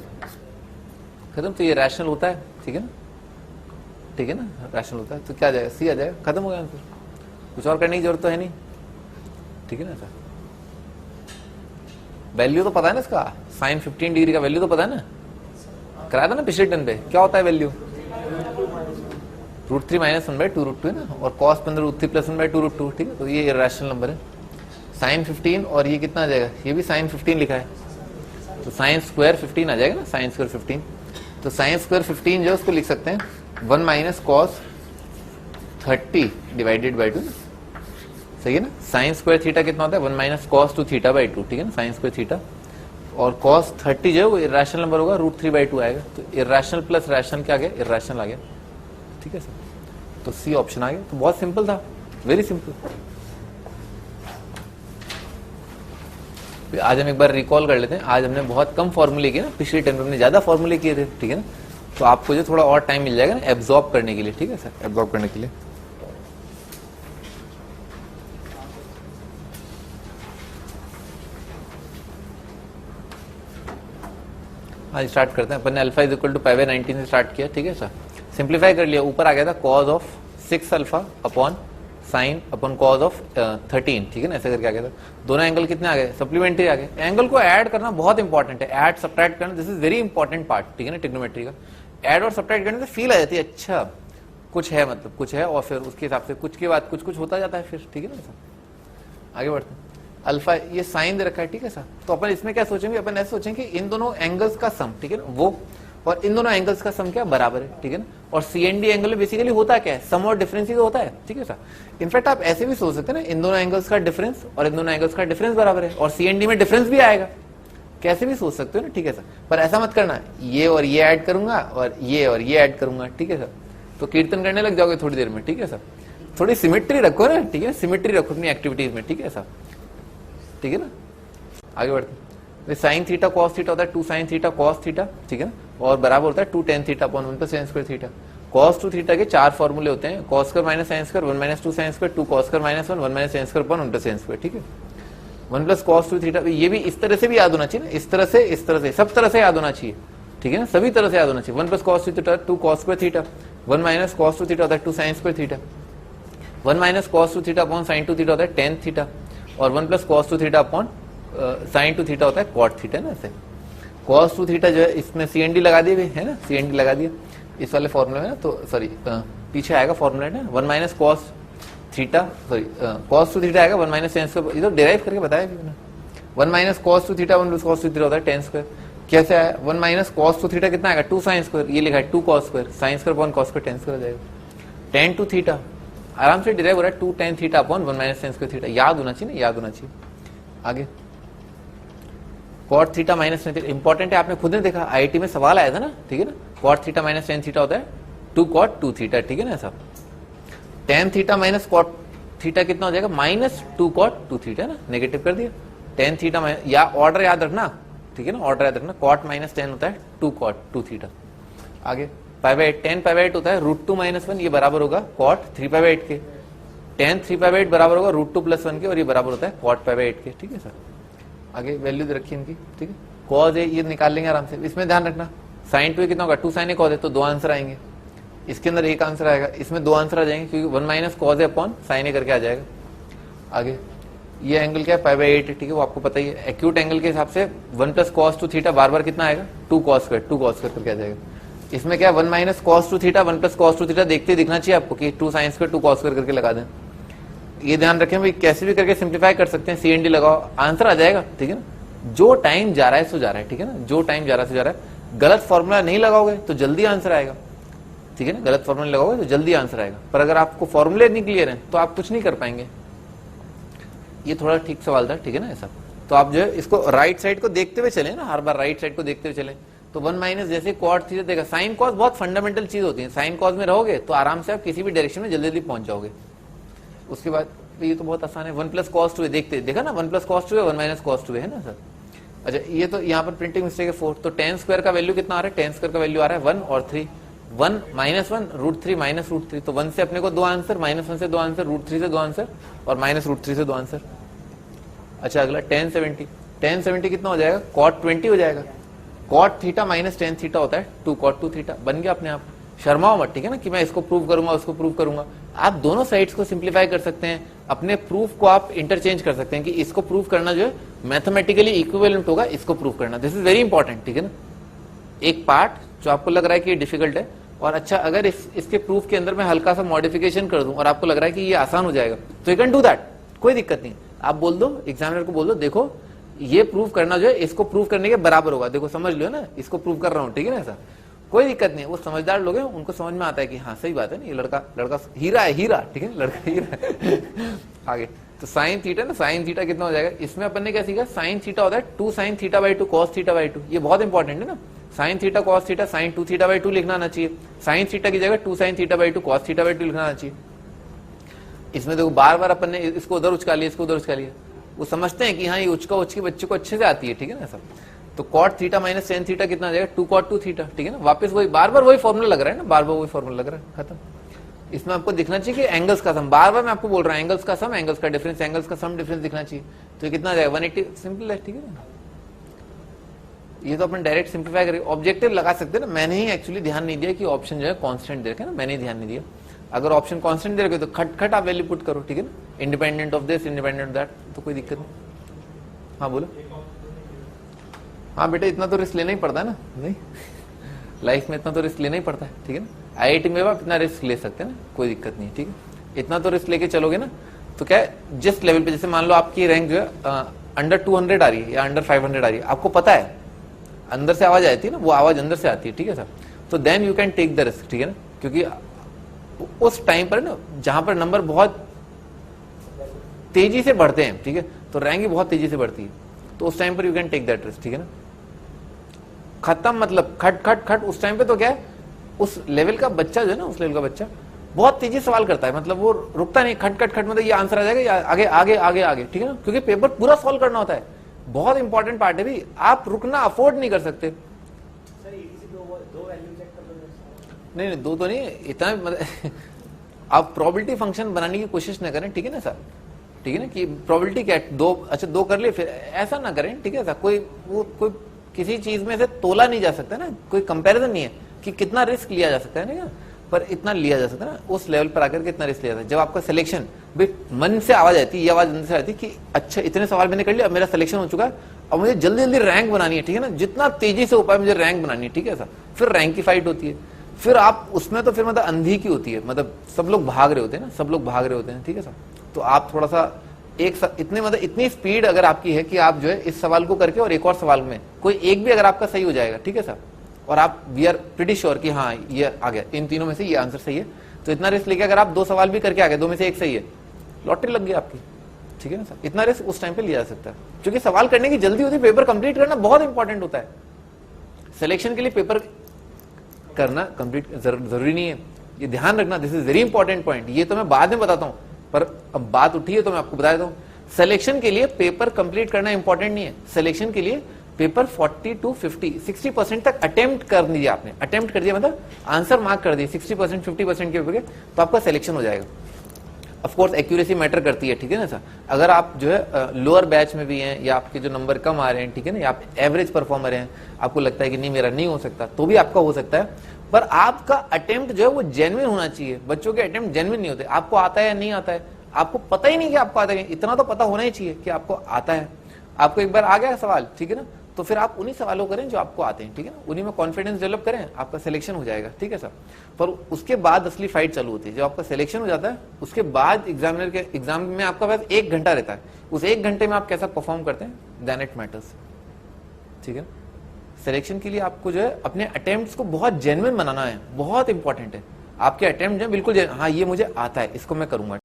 खत्म। तो ये रैशनल होता है, ठीक है ना? ठीक है ना? रैशनल होता है तो क्या आ जाएगा, सी आ जाएगा, खत्म हो गया आंसर। कुछ और करने की जरूरत तो है नहीं, ठीक है ना सर? वैल्यू तो पता है ना इसका, साइन 15 डिग्री का वैल्यू तो पता है ना, कराया था ना पिछले टर्न पे। क्या होता है वैल्यू, √3 - 1/2√2 है ना, और cos 15 √3 + 1/2√2, ठीक है? तो ये इरेशनल नंबर है। साइन 15 और ये कितना आ जाएगा, ये भी साइन 15 लिखा है तो साइन स्क्वायर 15 आ जाएगा ना, साइन स्क्वायर 15। तो साइन स्क्वायर 15 जो उसको लिख सकते हैं 1 - cos 30 डिवाइडेड बाई 2, सही है ना? साइन स्क्वायर थीटा कितना होता है, 1 - cos 2 थीटा बाई 2, ठीक है ना? साइन स्क्वायर थीटा और cos 30 जो है वो इरेशनल नंबर होगा, √3/2 आएगा। तो इरेशनल प्लस रैशनल क्या आ गया, इरेशनल आ गया, ठीक है सर? तो सी ऑप्शन आ गया। तो बहुत सिंपल था, वेरी सिंपल। आज हम एक बार रिकॉल कर लेते हैं। आज हमने बहुत कम फॉर्मूले किए ना, पिछले टाइम में हमने ज्यादा फॉर्मूले किए थे, ठीक है ना? तो आपको जो थोड़ा और टाइम मिल जाएगा ना एब्जॉर्ब करने के लिए, ठीक है सर? एब्जॉर्ब करने के लिए आज स्टार्ट करते हैं। अपन ने अल्फा इज इक्वल टू π/19 से स्टार्ट किया, ठीक है सर? सिंप्लीफाई कर लिया, ऊपर आ गया था cos of 6 alpha upon sine upon cos of 13, ठीक है ना? ऐसे करके आ गया था। दोनों एंगल कितने आ गए, सप्लीमेंट्री आ गए। एंगल को ऐड करना बहुत इंपॉर्टेंट है, ऐड सब्ट्रैक्ट करना, this is very important part, ठीक है ना? ट्रिग्नोमेट्री का ऐड और सब्ट्रैक्ट करने से फील आ जाती है, अच्छा कुछ है, मतलब कुछ है, और फिर उसके हिसाब से कुछ के बाद कुछ होता जाता है फिर, ठीक है ना सर? आगे बढ़ते हैं। अल्फा ये साइन दे रखा है, ठीक है सर? तो अपन इसमें क्या सोचेंगे, अपन ऐसे सोचेंगे इन दोनों एंगल्स का सम, ठीक है ना, वो और इन दोनों एंगल्स का सम क्या बराबर है, ठीक है ना? और CND एंगल में बेसिकली होता क्या है, सम और डिफरेंस ही तो होता है, ठीक है सर? इनफैक्ट आप ऐसे भी सोच सकते हैं ना, इन दोनों एंगल्स का डिफरेंस और इन दोनों एंगल्स का डिफरेंस बराबर है और CND में डिफरेंस भी आएगा, कैसे भी सोच सकते हो ना, ठीक है सर? पर ऐसा मत करना ये और ये ऐड करूंगा और ये ऐड करूंगा, ठीक है सर? तो कीर्तन करने लग जाओगे थोड़ी देर में, ठीक है सर? थोड़ी सिमेट्री रखो ना, ठीक है? सिमेट्री रखो अपनी एक्टिविटीज में, ठीक है सर? ठीक है ना? आगे बढ़ते हैं। साइन थीटा कॉस थीटा होता है 2 sin थीटा कॉस थीटा, ठीक है ना? और बराबर होता है 2 tan theta upon 1 + sin square theta. cos 2 theta के 4 फॉर्मूले होते हैं, cos square minus sin square, 1 - 2 sin square, 2 cos square minus 1, 1 - sin square upon 1 + sin square, ठीक है? 1 + cos 2 थीटा, ये भी इस तरह से भी याद होना चाहिए ना, इस तरह से सब तरह से याद होना चाहिए, ठीक है ना? सभी तरह से याद होना चाहिए। 1 + cos 2 theta 2 cos square theta, 1 - cos 2 theta होता है 2 sin square theta, 1 - cos 2 theta upon sin 2 theta होता है tan थीटा, और 1 + cos 2 theta upon sin 2 theta होता है cot थीटा, ना? ऐसे cos 2 थीटा जो है इसमें CND लगा दिए है ना, CND लगा दिया इस वाले फॉर्मूले में ना, तो सॉरी पीछे आएगा फॉर्मूला ना, 1 - cos theta, sorry cos 2 theta आएगा 1 - sin स्क्वायर, ये तो डिराइव करके बताया भी मैंने। 1 - cos 2 थीटा 1 + cos 2 थीटा होता है tan स्क्वायर। कैसे आया, 1 - cos 2 थीटा कितना आएगा 2 sin स्क्वायर, ये लिखा है 2 cos square, sin square upon cos square tan square आ जाएगा। tan 2 थीटा आराम से डिराइव हो रहा है 2 tan theta upon 1 - sin square theta, याद होना चाहिए ना, याद होना चाहिए। आगे cot theta minus tan theta important है, आपने खुद ने देखा IIT में सवाल आया था ना, ठीक है ना? cot theta minus tan theta होता है 2 cot 2 थीटा, ठीक है ना साहब? tan theta minus cot theta कितना हो जाएगा -2 cot 2 थीटा, ना? नेगेटिव कर दिया। tan थीटा या ऑर्डर याद रखना, ठीक है ना? ऑर्डर याद रखना, cot माइनस tan होता है 2 cot 2 थीटा। आगे π/8, tan π/8 होता है √2 - 1, ये बराबर होगा cot 3π/8 के। tan 3π/8 बराबर होगा √2 + 1 के, और ये बराबर होता है cot π/8 के। ठीक है सर, आगे वैल्यू दे रखी इनकी। ठीक है, cos है ये निकाल लेंगे आराम से। इसमें ध्यान रखना sin 2 कितना होगा 2 sin a cos है, तो 2 आंसर आएंगे। इसके अंदर एक आंसर आएगा, इसमें 2 आंसर आ जाएंगे क्योंकि 1 - cos a upon sin a करके आ जाएगा। आगे ये एंगल क्या है π/8, ठीक है, वो आपको पता ही है। एक्यूट एंगल के हिसाब से 1 + cos 2 थीटा बार बार कितना आएगा 2 cos स्क्वायर करके आ जाएगा। इसमें क्या 1 - cos 2 थीटा 1 + cos 2 थीटा देखते दिखना चाहिए आपको कि 2 sin स्क्वायर 2 cos स्क्वायर करके लगा दें। ये ध्यान रखें भाई, कैसे भी करके सिंप्लीफाई कर सकते हैं, CND लगाओ आंसर आ जाएगा। ठीक है ना, जो टाइम जा रहा है सो जा रहा है। ठीक है ना, जो टाइम जा रहा है सो जा रहा है। गलत फॉर्मूला नहीं लगाओगे तो जल्दी आंसर आएगा। ठीक है ना, गलत फॉर्मूला लगाओगे तो जल्दी आंसर आएगा, पर अगर आपको फॉर्मूले नहीं क्लियर है तो आप कुछ नहीं कर पाएंगे। ये थोड़ा ठीक सवाल था। ठीक है ना, ऐसा तो आप जो है इसको राइट साइड को देखते हुए चले ना, हर बार राइट साइड को देखते हुए चले। तो 1 - जैसे cot थीटा देगा, साइन कॉस बहुत फंडामेंटल चीज होती है। साइन कॉस में रहोगे तो आराम से आप किसी भी डायरेक्शन में जल्दी जल्दी पहुंच जाओगे। उसके बाद ये तो बहुत आसान है, 1 + cos 2 देखते देखा ना, 1 + cos 2 है 1 - cos 2 है ना सर। अच्छा, ये तो यहाँ पर प्रिंटिंग मिस्टेक है 4। तो tan स्क्वायर का वैल्यू कितना आ रहा है, tan स्क्वायर का वैल्यू आ रहा है 1 और 3। 1 - 1 √3 - √3, तो 1 से अपने को 2 आंसर, -1 से 2 आंसर, √3 से 2 आंसर और -√3 से 2 आंसर। अच्छा, अगला tan 70। tan 70 कितना हो जाएगा cot 20 हो जाएगा। cot थीटा - tan थीटा होता है 2 cot 2 थीटा। बन गया अपने आप, शर्माओ मत। ठीक है ना, कि मैं इसको प्रूव करूंगा उसको प्रूव करूंगा। आप दोनों साइड्स को सिंप्लीफाई कर सकते हैं, अपने प्रूफ को आप इंटरचेंज कर सकते हैं कि इसको प्रूव करना जो है मैथमेटिकली इक्विवेलेंट होगा, इसको प्रूव करना। This is very important. ठीक है ना, एक पार्ट जो आपको लग रहा है कि डिफिकल्ट है, और अच्छा अगर इसके प्रूफ के अंदर मैं हल्का सा मॉडिफिकेशन कर दूं और आपको लग रहा है कि ये आसान हो जाएगा, तो यू कैन डू दैट, कोई दिक्कत नहीं। आप बोल दो एग्जामिनर को, बोल दो देखो ये प्रूव करना जो है इसको प्रूव करने के बराबर होगा। देखो समझ लो ना, इसको प्रूव कर रहा हूं। ठीक है ना, ऐसा कोई दिक्कत नहीं। वो समझदार लोग हैं, उनको समझ में आता है कि हाँ सही बात है ना, ये लड़का हीरा है, हीरा। ठीक है, लड़का हीरा है। आगे तो साइन थीटा ना, साइन थीटा कितना हो जाएगा, इसमें अपन ने क्या सीखा, साइन थीटा होता है 2 sin θ/2 cos θ/2। ये बहुत इंपॉर्टेंट है ना, sine theta cos theta sin 2 θ/2 लिखना आना चाहिए। साइन थीटा की जगह 2 sin θ/2 cos θ/2 लिखना आना चाहिए। इसमें देखो बार बार अपन ने इसको उधर उचका लिया, इसको उधर उचका लिया। वो समझते हैं कि हाँ ये उचका उचकी बच्चे को अच्छे से आती है। ठीक है ना सब। तो cot थीटा - tan थीटा कितना आ जाएगा 2 cot 2 थीटा। ठीक है ना, वापस वही बार बार वही फॉर्मूला लग रहा है ना, बार बार वही फॉर्मूला लग रहा है, खत्म। इसमें आपको दिखना चाहिए कि एंगल्स का सम, बार बार मैं आपको बोल रहा हूँ एंगल्स का सम, एंगल्स का डिफरेंस, एंगल्स का सम डिफरेंस दिखना चाहिए। तो ये कितना आ जाएगा 180, सिंपल है। ठीक है ना, ये तो अपन डायरेक्ट सिंप्लीफाई करके ऑब्जेक्टिव लगा सकते हैं ना। मैंने ही एक्चुअली ध्यान नहीं दिया कि ऑप्शन जो है कांस्टेंट दे रखे ना, मैंने ही ध्यान नहीं दिया। अगर ऑप्शन कांस्टेंट दे रखे तो खट आप वैल्यू पुट करो। ठीक है ना, independent of this independent of that, तो कोई दिक्कत नहीं। हाँ बोलो। हाँ बेटा, इतना तो रिस्क लेना ही पड़ता है ना, नहीं लाइफ में इतना तो रिस्क लेना ही पड़ता है। ठीक है ना, IIT में आप इतना रिस्क ले सकते हैं ना, कोई दिक्कत नहीं। ठीक है, इतना तो रिस्क लेके चलोगे ना, तो क्या है जिस लेवल पे, जैसे मान लो आपकी रैंक जो है अंडर 200 आ रही है या अंडर 500 आ रही है, आपको पता है अंदर से आवाज आती है ना, वो आवाज अंदर से आती है। ठीक है सर, तो then you can take the risk. ठीक है ना, क्योंकि उस टाइम पर ना जहां पर नंबर बहुत तेजी से बढ़ते हैं, ठीक है, तो रैंक भी बहुत तेजी से बढ़ती है, तो उस टाइम पर you can take that risk. ठीक है ना, खत्म मतलब खट खट खट। उस टाइम पे तो क्या है, उस लेवल का बच्चा जो है ना, उस लेवल का बच्चा बहुत तेजी से सवाल करता है, मतलब वो रुकता नहीं, खट खट खट, मतलब ये आंसर आ जाएगा या आगे आगे आगे आगे। ठीक है ना, क्योंकि पेपर पूरा सॉल्व करना होता है, बहुत इंपॉर्टेंट पार्ट है भी, आप रुकना अफोर्ड नहीं कर सकते। नहीं दो तो नहीं, इतना मतलब आप प्रोबेबिलिटी फंक्शन बनाने की कोशिश ना करें। ठीक है ना सर, ठीक है ना, कि प्रोबेबिलिटी क्या है, दो, अच्छा दो कर लिए, फिर ऐसा ना करें। ठीक है सर, कोई किसी चीज में से तोला नहीं जा सकता ना, कोई कंपैरिजन नहीं है कि कितना रिस्क लिया जा सकता है ना, पर इतना लिया जा सकता है ना, उस लेवल पर आकर के इतना रिस्क लिया जाता है। जब आपका सिलेक्शन भाई मन से आवाज आती है, ये आवाज अंदर से आती है कि अच्छा इतने सवाल मैंने कर लिया, अब मेरा सिलेक्शन हो चुका है, अब मुझे जल्दी जल्दी रैंक बनानी है। ठीक है ना, जितना तेजी से हो पाए मुझे रैंक बनानी है। ठीक है सर, फिर रैंक की फाइट होती है, फिर आप उसमें तो फिर मतलब अंधी की होती है, मतलब सब लोग भाग रहे होते हैं ना, सब लोग भाग रहे होते हैं। ठीक है सर, तो आप थोड़ा सा इतने मतलब इतनी स्पीड अगर आपकी है कि आप जो है इस सवाल को करके और एक और सवाल में कोई एक भी अगर आपका सही हो जाएगा, ठीक है सर, और आप वी आर प्रीटी श्योर कि हाँ ये आ गया, इन तीनों में से ये आंसर सही है, तो इतना रिस्क लेके अगर आप दो सवाल भी करके आ गए, दो में से एक सही है, लॉटरी लग गई आपकी। ठीक है ना सर, इतना रिस्क उस टाइम पे लिया जा सकता है, क्योंकि सवाल करने की जल्दी होती है, पेपर कंप्लीट करना बहुत इंपॉर्टेंट होता है। सिलेक्शन के लिए पेपर करना कंप्लीट जरूरी नहीं है, ये ध्यान रखना, this is very important point. ये तो मैं बाद में बताता हूं, पर अब बात उठी है तो मैं आपको बता देता हूं। सिलेक्शन के लिए पेपर कंप्लीट करना इंपॉर्टेंट नहीं है, सिलेक्शन के लिए पेपर 40 to 50 60% तक अटेम्प्ट कर दिया आपने, अटेम्प्ट कर दिया मतलब आंसर मार्क कर दिए 60% 50% के पेपर के, तो आपका सिलेक्शन हो जाएगा। ऑफ कोर्स एक्यूरेसी मैटर करती है, ठीक है ना सर। अगर आप जो है लोअर बैच में भी हैं या आपके जो नंबर कम आ रहे हैं, ठीक है ना, या आप एवरेज परफॉर्मर हैं, आपको लगता है कि नहीं मेरा नहीं हो सकता, तो भी आपका हो सकता है, पर आपका अटेम्प्ट जो है वो जेन्युइन होना चाहिए। बच्चों के अटेम्प्ट जेन्युइन नहीं होते। आपको आता है या नहीं आता है, आपको पता ही नहीं कि आपको आता है, इतना तो पता होना ही चाहिए कि आपको आता है। आपको एक बार आ गया सवाल, ठीक है ना, तो फिर आप उन्हीं सवालों करें जो आपको आते हैं, ठीक है ना, उन्हीं में कॉन्फिडेंस डेवलप करें, आपका सिलेक्शन हो जाएगा, ठीक है सर। पर उसके बाद असली फाइट चालू होती है। जब आपका सिलेक्शन हो जाता है उसके बाद एग्जामिनर के एग्जाम में आपका पास 1 घंटा रहता है, उस 1 घंटे में आप कैसा परफॉर्म करते हैं, देन इट मैटर्स, ठीक है। सिलेक्शन के लिए आपको जो है अपने अटेम्प्ट्स को बहुत जेन्युइन बनाना है, बहुत इंपॉर्टेंट है। आपके अटेम्प्ट जो है बिल्कुल हाँ ये मुझे आता है, इसको मैं करूंगा।